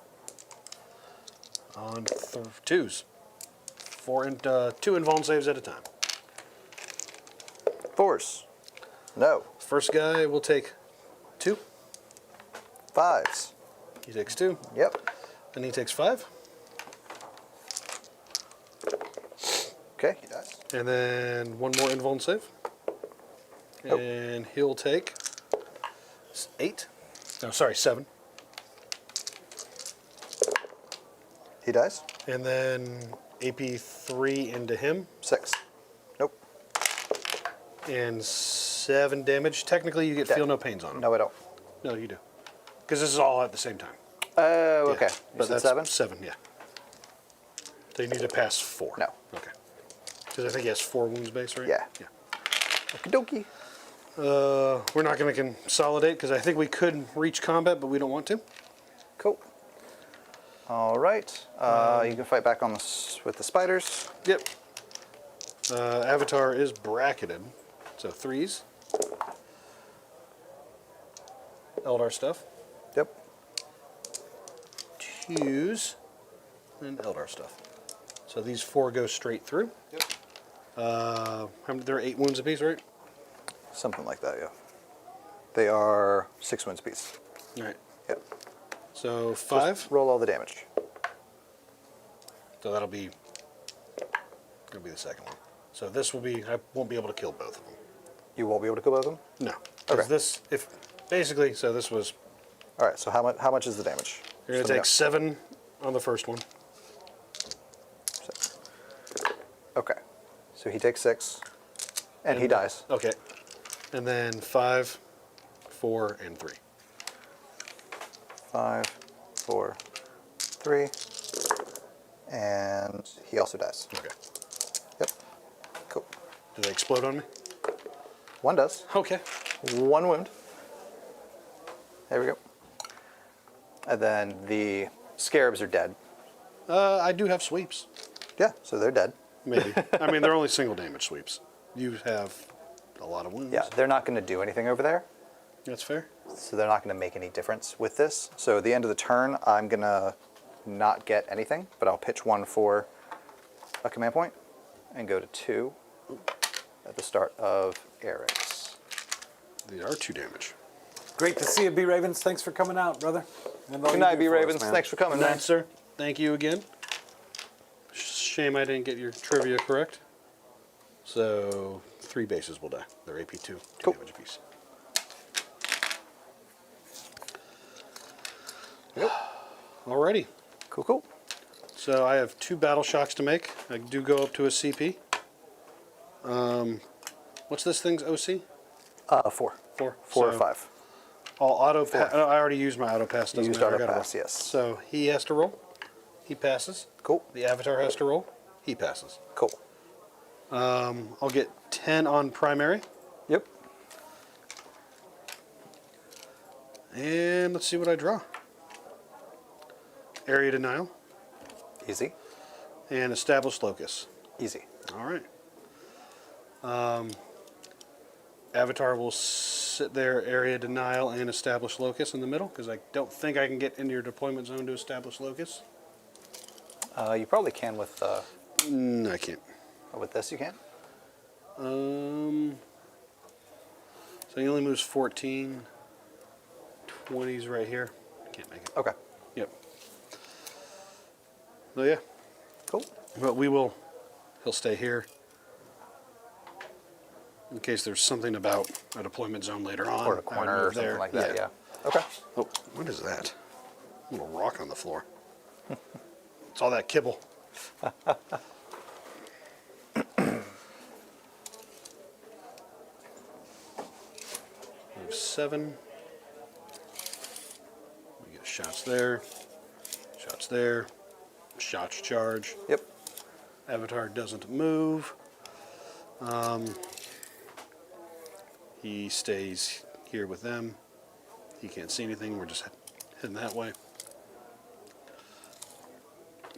On 2s. 4 and 2 invuln saves at a time. 4s. No. First guy will take 2. 5s. He takes 2. Yep. And he takes 5. Okay, he dies. And then 1 more invuln save. Nope. And he'll take 8. No, sorry, 7. He dies. And then AP 3 into him. 6. Nope. And 7 damage. Technically, you get Dead. feel no pains on him. No, I don't. No, you do. Because this is all at the same time. Oh, Yeah. okay. But Is it that's 7? 7, yeah. They need to pass 4. No. Okay. Because I think he has 4 wounds base, right? Yeah. Yeah. Okie dokie. We're not going to consolidate because I think we could reach combat, but we don't want to. Cool. All right. You can fight back on with the spiders. Yep. Avatar is bracketed, so 3s. Eldar stuff. Yep. 2s. And Eldar stuff. So these 4 go straight through. Yep. There are 8 wounds apiece, right? Something like that, yeah. They are 6 wounds apiece. All right. Yep. So 5. Just roll all the damage. So that'll be the second one. So this will be. I won't be able to kill both of them. You won't be able to kill both of them? No. Because Okay. this, if basically, so this was. All right, so how much is the damage? You're gonna take 7 on the first one. Okay. So he takes 6, and he dies. Okay. And then 5, 4, and 3. 5, 4, 3, and he also dies. Okay. Yep. Cool. Do they explode on me? 1 does. Okay. 1 wound. There we go. And then the scarabs are dead. I do have sweeps. Yeah, so they're dead. Maybe. I mean, they're only single damage sweeps. You have a lot of wounds. Yeah, they're not going to do anything over there, That's fair. so they're not going to make any difference with this. So at the end of the turn, I'm going to not get anything, but I'll pitch 1 for a command point and go to 2 at the start of Eric's. They are 2 damage. Great to see you, B Ravens. Thanks for coming out, brother. And all Good you night, do B for us, Ravens. man. Thanks for coming, man. Nice, sir. Thank you again. Shame I didn't get your trivia correct. So 3 bases will die. They're AP 2, 2 Cool. damage apiece. Yep. Alrighty. Cool, cool. So I have 2 battle shocks to make. I do go up to a CP. What's this thing's OC? 4. 4. 4 or So 5. I'll auto pass. I already used my auto pass. You Doesn't used matter. auto I gotta pass, roll. yes. So he has to roll. He passes. Cool. The avatar has to roll. He passes. Cool. I'll get 10 on primary. Yep. And let's see what I draw. Area denial Easy. and established locus. Easy. All right. Avatar will sit there, area denial and establish locus in the middle, because I don't think I can get into your deployment zone to establish locus. You probably can with I can't. this. You can. So he only moves 14. 20's right here. Can't make it. Okay. Yep. So yeah, Cool. but he'll stay here in case there's something about a deployment zone later on. Or a I would corner move or something there. like that. Yeah. Okay. Oh, what is that? A little rock on the floor. It's all that kibble. Move 7. We get shots there. Shots there. Shots charge. Yep. Avatar doesn't move. He stays here with them. He can't see anything. We're just heading that way.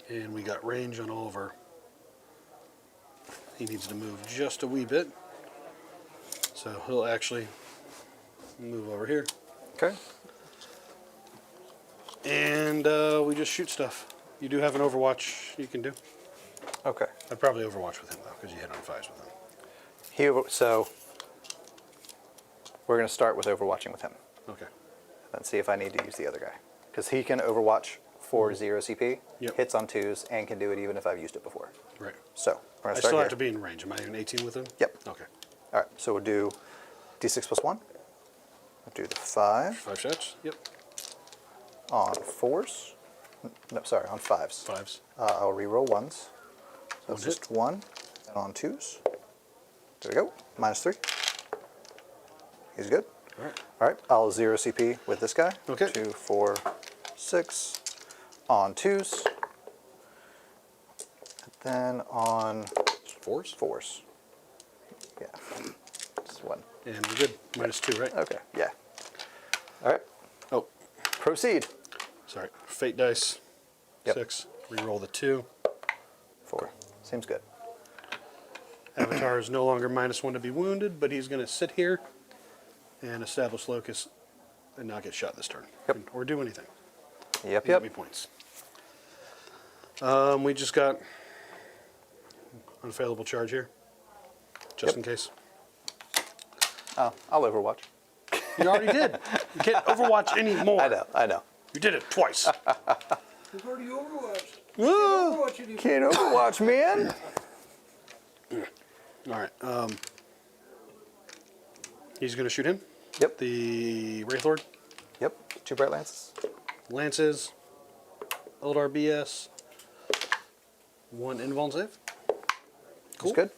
And we got range on all of our... He needs to move just a wee bit. So he'll actually move over here. Okay. And we just shoot stuff. You do have an Overwatch you can do. Okay. I'd probably Overwatch with him, though, because you hit on 5s with him. So we're going to start with overwatching with him, Okay. and see if I need to use the other guy, because he can overwatch for 0 CP, Yep. hits on 2s, and can do it even if I've used it before. Right. So we're going I to still start have to here. be in range. Am I even 18 with him? Yep. Okay. All right. So we'll do d6 plus 1. We'll do the 5 5 shots? Yep. on 4s. No, sorry, on 5s. 5s. I'll re-roll 1s. So One it's just hit. 1, and on 2s. There we go. -3. He's good. All right. All right, I'll 0 CP with this guy. Okay. 2, 4, 6 on 2s. And then on 4s? 4s. Yeah. Just 1. And we're good. -2, right? Okay, yeah. All right, Oh, proceed. sorry. Fate dice. Yep. 6. Reroll the 2. 4. Seems good. Avatar is no longer -1 to be wounded, but he's going to sit here and establish locus and not get shot this turn. Yep. Or do anything. Yep, Give yep. me points. We just got unfailable charge here, just Yep. in case. Oh, I'll overwatch. You already did. You can't Overwatch anymore. I know. You did it twice. We've already overwatched. Woo! Overwatch anymore. Can't overwatch, man. All right. He's going to shoot him. Yep. The Wraithlord. Yep, 2 bright lances. Lances. Eldar BS. 1 invuln save. Cool. Good.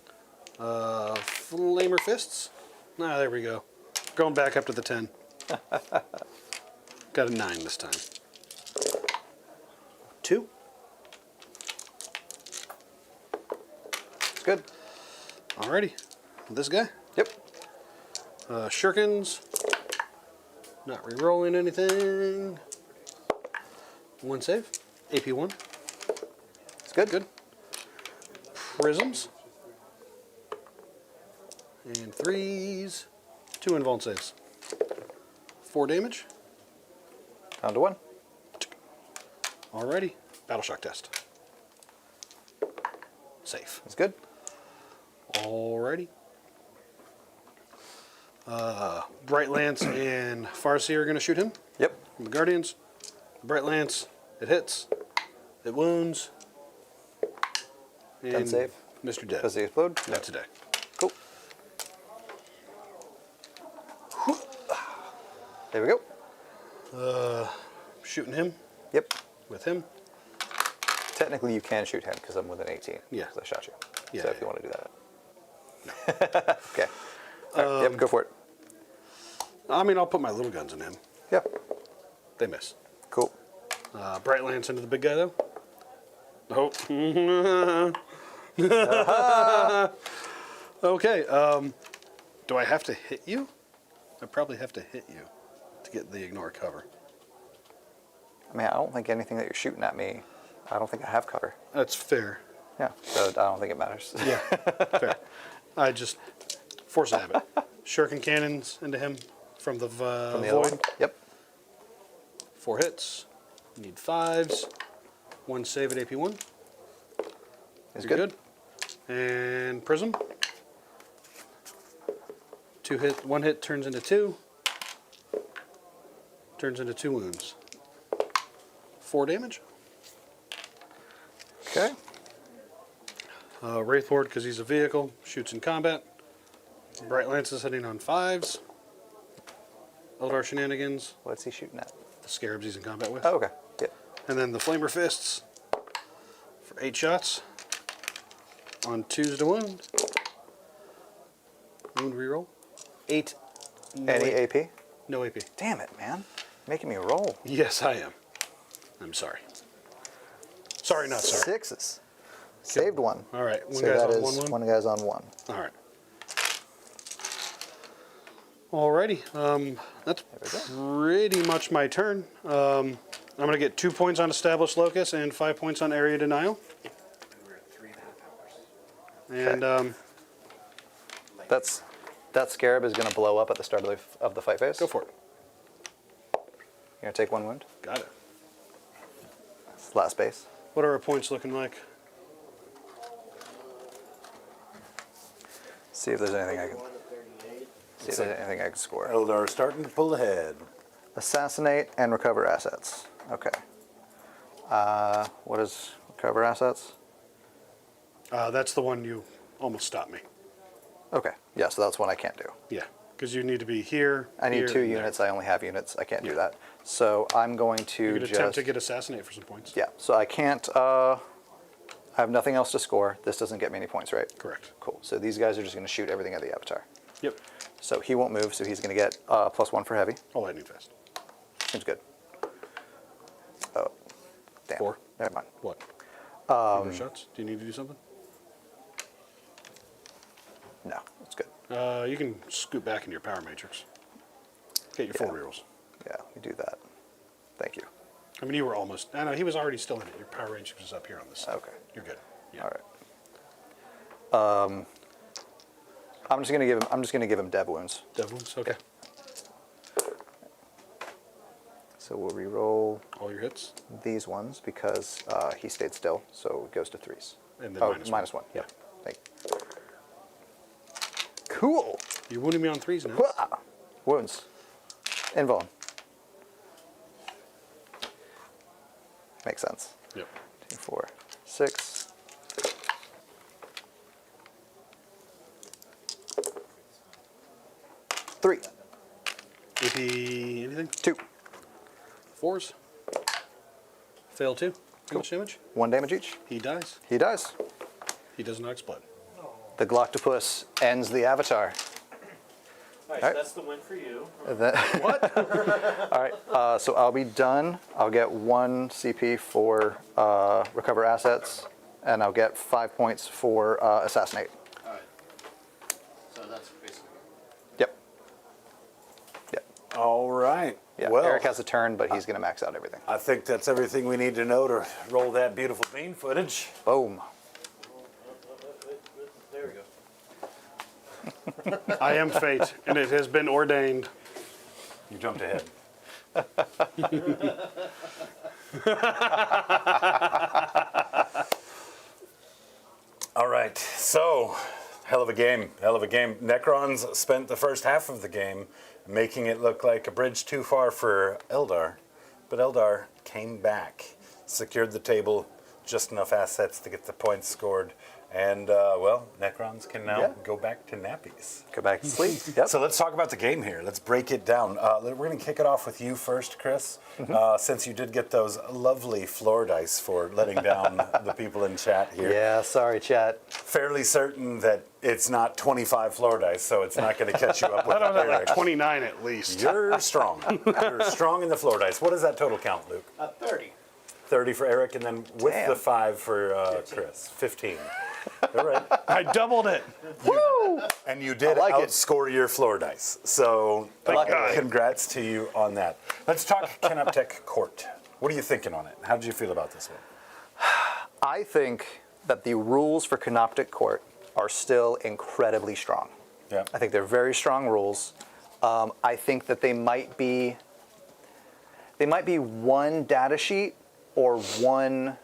Flamer Fists. Ah, there we go. Going back up to the 10. Got a 9 this time. 2. Good. Alrighty. This guy. Yep. Shurikens. Not re-rolling anything. 1 save. AP 1. It's good. Good. Prisms. And 3s. 2 invuln saves. 4 damage. Down to 1. Alrighty. Battle shock test. Safe. It's good. Alrighty. Bright Lance and Farseer are going to shoot him. Yep. From the Guardians. Bright Lance. It hits. It wounds. And Done save. Mr. Dead. Does he explode? Not today. Cool. There we go. Shooting him Yep. with him. Technically, you can shoot him because I'm within 18. Yeah. Because I shot you. Yeah, So if yeah. you want to do that. Okay. All right, yep, go for it. I mean, I'll put my little guns in him. Yep. They miss. Cool. Bright Lance into the big guy, though. Oh. Okay. Do I have to hit you? I probably have to hit you to get the ignore cover. I mean, I don't think anything that you're shooting at me, I don't think I have cover. That's fair. Yeah, so I don't think it matters. Yeah, fair. I just force a habit. Shuriken cannons into him from the, From the other void. one? Yep. 4 hits. Need 5s. 1 save at AP1. Is You're good. And prism. 1 hit turns into 2. Turns into 2 wounds. 4 damage. Okay. Wraithlord, because he's a vehicle, shoots in combat. Bright Lance is hitting on 5s. Eldar shenanigans. What's he shooting at? The scarabs he's in combat with. Oh, okay. Yep. And then the flamer fists for 8 shots. On 2s to wound. Wound reroll. 8. No Any AP. AP? No AP. Damn it, man. Making me roll. Yes, I am. I'm sorry. Sorry, not sorry. 6s. Saved one. All right, one So guy's that on is 1 wound. one guy's on 1. All right. Alrighty. That's pretty much my turn. I'm going to get 2 points on Established Locus and 5 points on Area Denial. We're at 3.5 hours. And That scarab is going to blow up at the start of the fight phase. go for it. You're going to take 1 wound. Got it. That's last base. What are our points looking like? See if there's anything I can. 1 to 38. See if there's anything I can score. Eldar starting to pull ahead. Assassinate and recover assets. Okay. What is recover assets? That's the one you almost stopped me. Okay. Yeah, so that's one I can't do. Yeah, because you need to be here. I need here, 2 and there. units. I only have units. I can't do that. So I'm going You to could just attempt to get Assassinate for some points. Yeah. So I can't. I have nothing else to score. This doesn't get me any points, right? Correct. Cool. So these guys are just going to shoot everything at the avatar. Yep. So he won't move. So he's going to get +1 for heavy. All lightning fast. Seems good. Oh, damn. 4. Never mind. What? More shots? Do you need to do something? No, it's good. You can scoot back into your power matrix. Get your 4 rerolls. Yeah, we do that. Thank you. I mean, you were almost. I know he was already still in it. Your power matrix was up here on this side. Okay. You're good. Yeah. All right. I'm just gonna give him dev wounds. Dev wounds. Okay. So we'll re-roll All your hits. these ones because he stayed still, so it goes to 3s. And then -1. Yeah. Thank you. Cool. You're wounding me on 3s now. Wah! Wounds. Invuln. Makes sense. Yep. 2, 4, 6. Three. AP anything? 2. 4s. Fail 2. How much damage? 1 damage each. He dies. He dies. He does not explode. The Gloctopus ends the avatar. Alright, Alright. so that's the win for you. What? All right, so I'll be done. I'll get 1 CP for recover assets, and I'll get 5 points for assassinate. Alright. So that's basically. Yep. Yep. All right. Yeah. Well, Eric has a turn, but he's going to max out everything. I think that's everything we need to know to roll that beautiful bean footage. Boom. There we go. I am fate, and it has been ordained. You jumped ahead. All right, so hell of a game, hell of a game. Necrons spent the first half of the game making it look like a bridge too far for Eldar, but Eldar came back, secured the table, just enough assets to get the points scored. And, well, Necrons can now go back to nappies. Go back to sleep. Yep. So let's talk about the game here. Let's break it down. We're going to kick it off with you first, Chris, since you did get those lovely floor dice for letting down the people in chat here. Yeah, sorry, chat. Fairly certain that it's not 25 floor dice, so it's not going to catch you up with I don't know, Eric. like 29 at least. You're strong. You're strong in the floor dice. What is that total count, Luke? 30. 30 for Eric, and then with Damn. the 5 for Chris. 15. All right. I doubled it. Woo! And you did I like it. outscore your floor dice. So Thank God. congrats to you on that. Let's talk Canoptek Court. What are you thinking on it? How did you feel about this one? I think that the rules for Canoptek Court are still incredibly strong. Yeah. I think they're very strong rules. I think that they might be one data sheet or one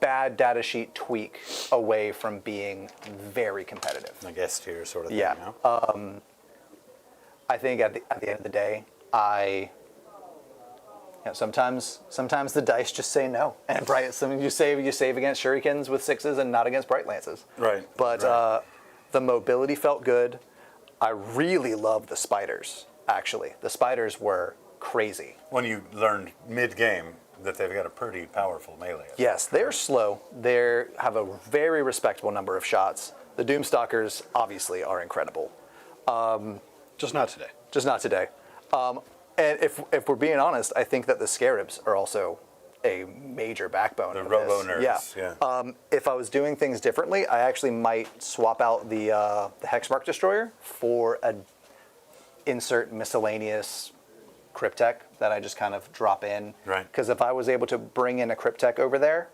bad data sheet tweak away from being very competitive. I guess tier sort of thing. Yeah. No? I think at the end of the day, sometimes the dice just say no, and you save against shurikens with 6s and not against bright lances. Right. But right. The mobility felt good. I really loved the spiders. Actually, the spiders were crazy. When you learned mid-game that they've got a pretty powerful melee. Yes, they're slow. They have a very respectable number of shots. The Doomstalkers obviously are incredible. Just not today. Just not today. And if we're being honest, I think that the Scarabs are also a major backbone. The of robo this. nerds. Yeah. If I was doing things differently, I actually might swap out the Hexmark Destroyer for a insert miscellaneous Cryptek that I just kind of drop in. Right. Because if I was able to bring in a Cryptek over there,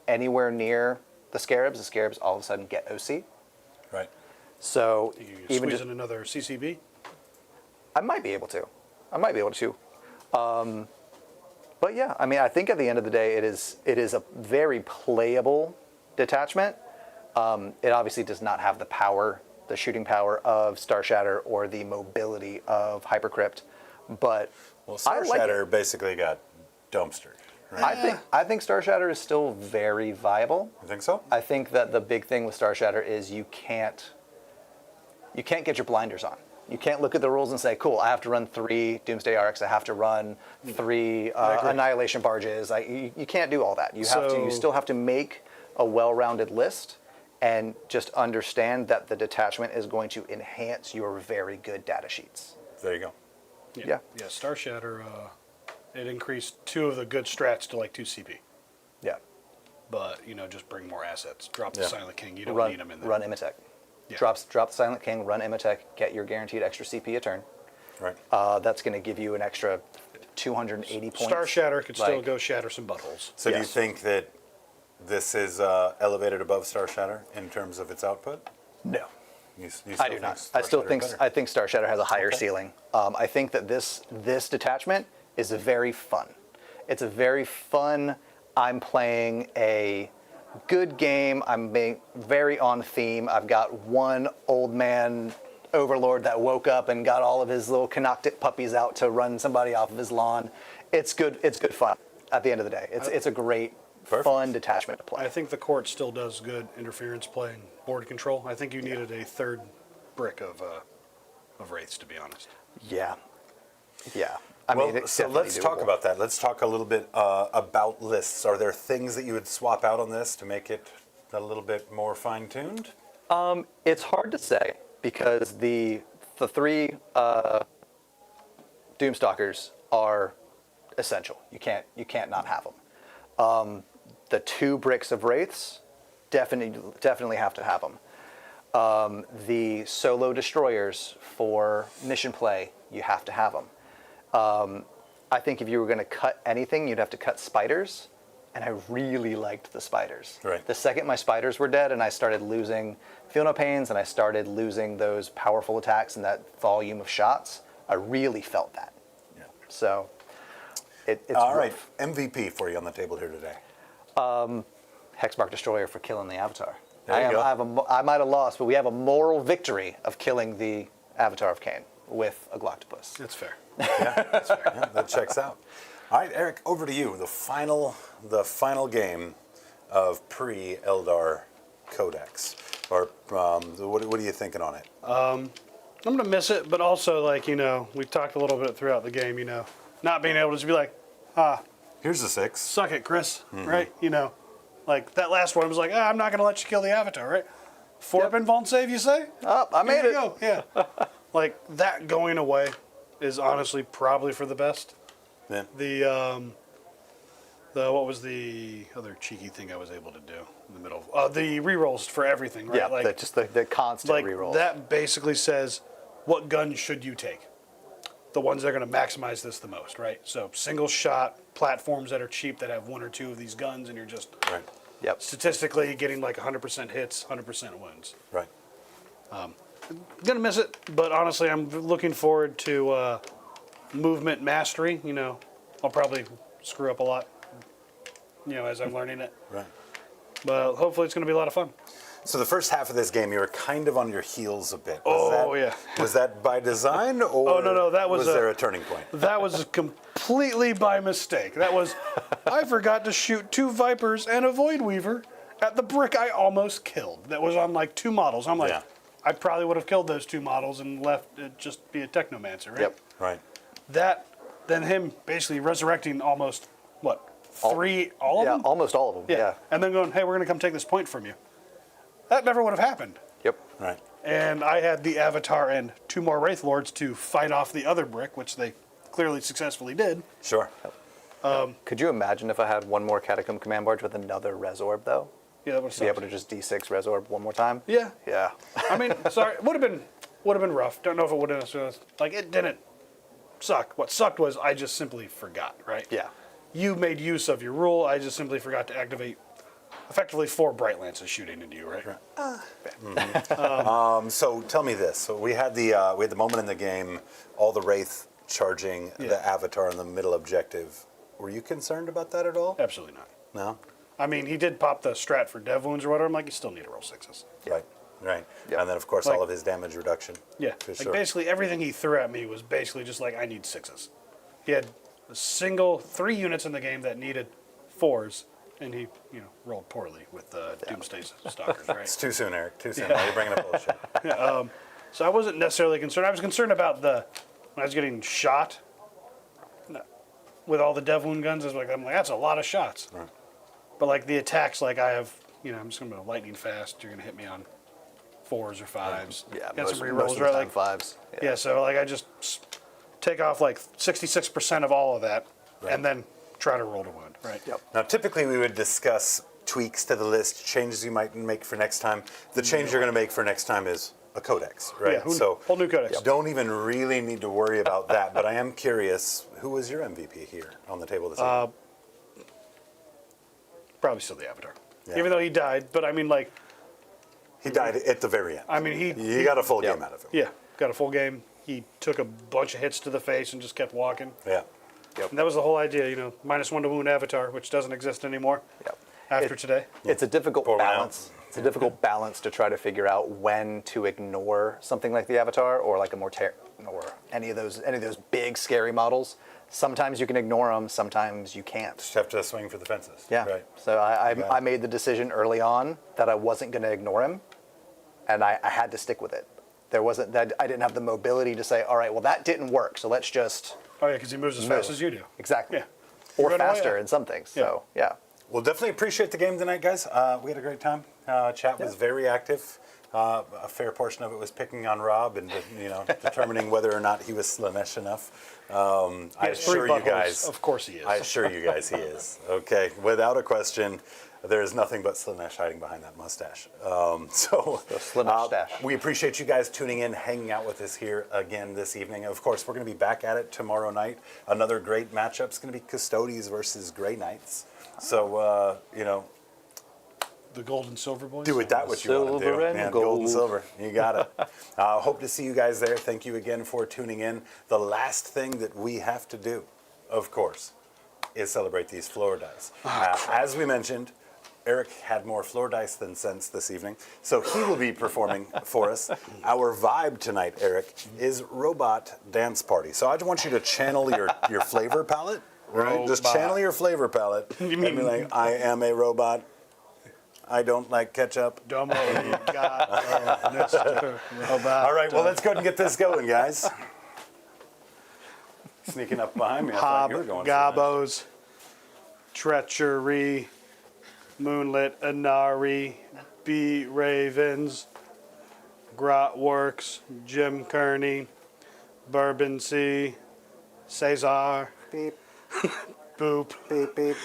anywhere near the Scarabs all of a sudden get OC. Right. So You even squeeze just, in another CCB? I might be able to. But yeah, I mean, I think at the end of the day, it is a very playable detachment. It obviously does not have the power, the shooting power of Star Shatter or the mobility of Hypercrypt, but Well, I Star like Shatter it. basically got dumpstered. Right? I think Star Shatter is still very viable. You think so? I think that the big thing with Star Shatter is you can't get your blinders on. You can't look at the rules and say, cool, I have to run 3 Doomsday Arcs, I have to run 3 Annihilation Barges. You can't do all that. You still have to make a well-rounded list and just understand that the detachment is going to enhance your very good data sheets. There you go. Yeah. Yeah, Star Shatter, it increased 2 of the good strats to like 2 CP. Yeah. But, just bring more assets. Drop the Yeah. Silent King. You don't Run need them in there. Run Imatech. Yeah. Drop the Silent King, run Imatech, get your guaranteed extra CP a turn. Right. That's going to give you an extra 280 points. Star Shatter could still Like- go shatter some buttholes. So do you Yes. think that this is elevated above Star Shatter in terms of its output? No. You still I do think not. Star I still Shatter think better? I think Star Shatter has a higher ceiling. I think that this detachment is very fun. It's a very fun. I'm playing a good game. I'm being very on theme. I've got one old man overlord that woke up and got all of his little Canoptek puppies out to run somebody off of his lawn. It's good. It's good fun. At the end of the day, it's a great Perfect. fun detachment to play. I think the court still does good interference play and board control. I think you needed a third brick of Wraiths, to be honest. Yeah. I mean, it's so let's definitely talk doable. about that. Let's talk a little bit about lists. Are there things that you would swap out on this to make it a little bit more fine-tuned? It's hard to say because the 3 Doomstalkers are essential. You can't not have them. The 2 bricks of Wraiths definitely have to have them. The solo destroyers for mission play, you have to have them. I think if you were going to cut anything, you'd have to cut spiders, and I really liked the spiders. Right. The second my spiders were dead and I started losing Feel No Pains and I started losing those powerful attacks and that volume of shots, I really felt that. Yeah. So it's All right, rough. MVP for you on the table here today. Hexmark Destroyer for killing the Avatar. There you go. I might have lost, but we have a moral victory of killing the Avatar of Cain with a Gloctopus. That's fair. Yeah, that checks out. All right, Eric, over to you. The final game of pre-Eldar Codex. Or what are you thinking on it? I'm going to miss it, but also, like, we've talked a little bit throughout the game, not being able to just be like, Here's the 6. suck it, Chris, right? Like that last one was like, I'm not going to let you kill the Avatar, right? 4-pin Vault save, you say? Oh, I made Here it. you go. Yeah. Like, that going away is honestly probably for the best. Yeah. What was the other cheeky thing I was able to do in the middle? The rerolls for everything, right? Yeah, like, just the constant like rerolls. that basically says what gun should you take. The ones that are going to maximize this the most, right? So single shot platforms that are cheap that have 1 or 2 of these guns, and you're just Right. Yep. statistically getting like 100% hits, 100% wins. Right. Gonna miss it, but honestly, I'm looking forward to movement mastery. I'll probably screw up a lot, as I'm learning it. Right. But hopefully, it's gonna be a lot of fun. So the first half of this game, you were kind of on your heels a bit. Was Yeah. Was that by design, or no, that was there a turning point? That was completely by mistake. That was, I forgot to shoot 2 Vipers and a Void Weaver at the brick I almost killed. That was on like 2 models. I'm like, Yeah. I probably would have killed those 2 models and left it just be a Technomancer, right? Yep. Right. That, then him basically resurrecting almost, what, 3, all of Yeah, them? almost all of them. Yeah. And then going, hey, we're going to come take this point from you. That never would have happened. Yep. Right. And I had the Avatar and 2 more Wraith Lords to fight off the other brick, which they clearly successfully did. Sure. Could you imagine if I had 1 more Catacomb Command Barge with another Resorb, though? Yeah, that would To be able to just D6 Resorb 1 more time? Yeah. Yeah. I mean, sorry, it would have been rough. Don't know if it would have necessarily, like, it didn't suck. What sucked was I just simply forgot, right? Yeah. You made use of your rule. I just simply forgot to activate effectively 4 Bright Lances shooting into you, right? So tell me this. So we had the moment in the game, all the Wraith charging the Avatar in the middle objective. Were you concerned about that at all? Absolutely not. No? I mean, he did pop the strat for dev wounds or whatever. I'm like, you still need to roll 6s. Right. Right. Yeah. And then, of course, Like- all of his damage reduction. Yeah. For Like, sure. basically everything he threw at me was basically just like, I need 6s. He had a single 3 units in the game that needed 4s, and he, rolled poorly with the Doomsday Stalkers, right? It's too soon, Eric. Too soon. Now you're bringing up bullshit. So I wasn't necessarily concerned. I was concerned about when I was getting shot with all the dev wound guns. I'm like, that's a lot of shots. Right. But like the attacks, like I have, I'm just going to go lightning fast. You're going to hit me on 4s or 5s. Yeah, Got most, some most rerolls, of the right? time Like, 5s. yeah, so like I just take off like 66% of all of that, and then try to roll to wound, right? Yep. Now, typically we would discuss tweaks to the list, changes you might make for next time. The change you're going to make for next time is a codex, right? Yeah, whole new codex. Don't even really need to worry about that. But I am curious, who was your MVP here on the table this evening? Probably still the Avatar. Yeah. Even though he died, but I mean, like, He died at the very end. I mean, You got a full Yeah. game out of him. yeah, got a full game. He took a bunch of hits to the face and just kept walking. Yeah. And that was the whole idea, -1 to wound Avatar, which doesn't exist anymore Yep. after today. It's a difficult Pour one out. balance. It's a difficult balance to try to figure out when to ignore something like the Avatar or like a or any of those big scary models. Sometimes you can ignore them. Sometimes you can't. Just have to swing for the fences. Yeah. Right. So got it. I made the decision early on that I wasn't going to ignore him, and I had to stick with it. There wasn't that I didn't have the mobility to say, all right, well that didn't work, so let's just Oh, yeah, because he moves as fast as you do. exactly, Yeah. or Right away, faster yeah. in some things. So yeah. Well, definitely appreciate the game tonight, guys. We had a great time. Chat was very active. A fair portion of it was picking on Rob and determining whether or not he was Slanesh enough. I has 3 assure you buttholes. Guys, Of course he is. I assure you guys, he is. Okay, without a question. There is nothing but Slanesh hiding behind that mustache. The Slanesh stash. We appreciate you guys tuning in, hanging out with us here again this evening. Of course, we're going to be back at it tomorrow night. Another great matchup is going to be Custodes versus Grey Knights. So, The gold and silver boys. do with that what you want to do. Silver and Man, gold and gold. silver. You got it. Hope to see you guys there. Thank you again for tuning in. The last thing that we have to do, of course, is celebrate these floor dice. As we mentioned, Eric had more floor dice than sense this evening, so he will be performing for us. Our vibe tonight, Eric, is Robot Dance Party. So I just want you to channel your flavor palette right? Just Robot. channel your flavor palette. You And be mean- like, I am a robot. I don't like ketchup. Dumbo, you got Mr. Robot. All right, well, let's go ahead and get this going, guys. Sneaking up behind me. I thought you were going Gobos, Treachery, Moonlit Anari, B Ravens, Grotworks, Jim Kearney, Bourbon Sea, Cesar, Beep, Boop, beep, beep.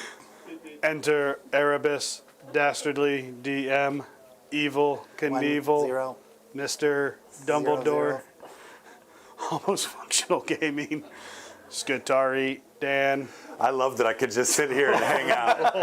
Enter Erebus, Dastardly DM, Evil Knievel, 0, Mr. Dumbledore, 0. Almost Functional Gaming, Skitari, Dan, I love that I could just sit here and hang out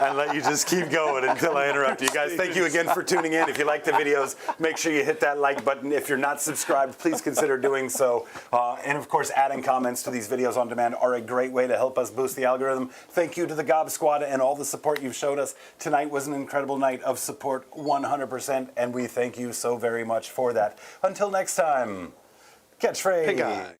and let you just keep going until I interrupt you guys. Thank you again for tuning in. If you like the videos, make sure you hit that like button. If you're not subscribed, please consider doing so. And of course, adding comments to these videos on demand are a great way to help us boost the algorithm. Thank you to the Gob Squad and all the support you've showed us. Tonight was an incredible night of support, 100%, and we thank you so very much for that. Until next time, catchphrase. Pink Eye.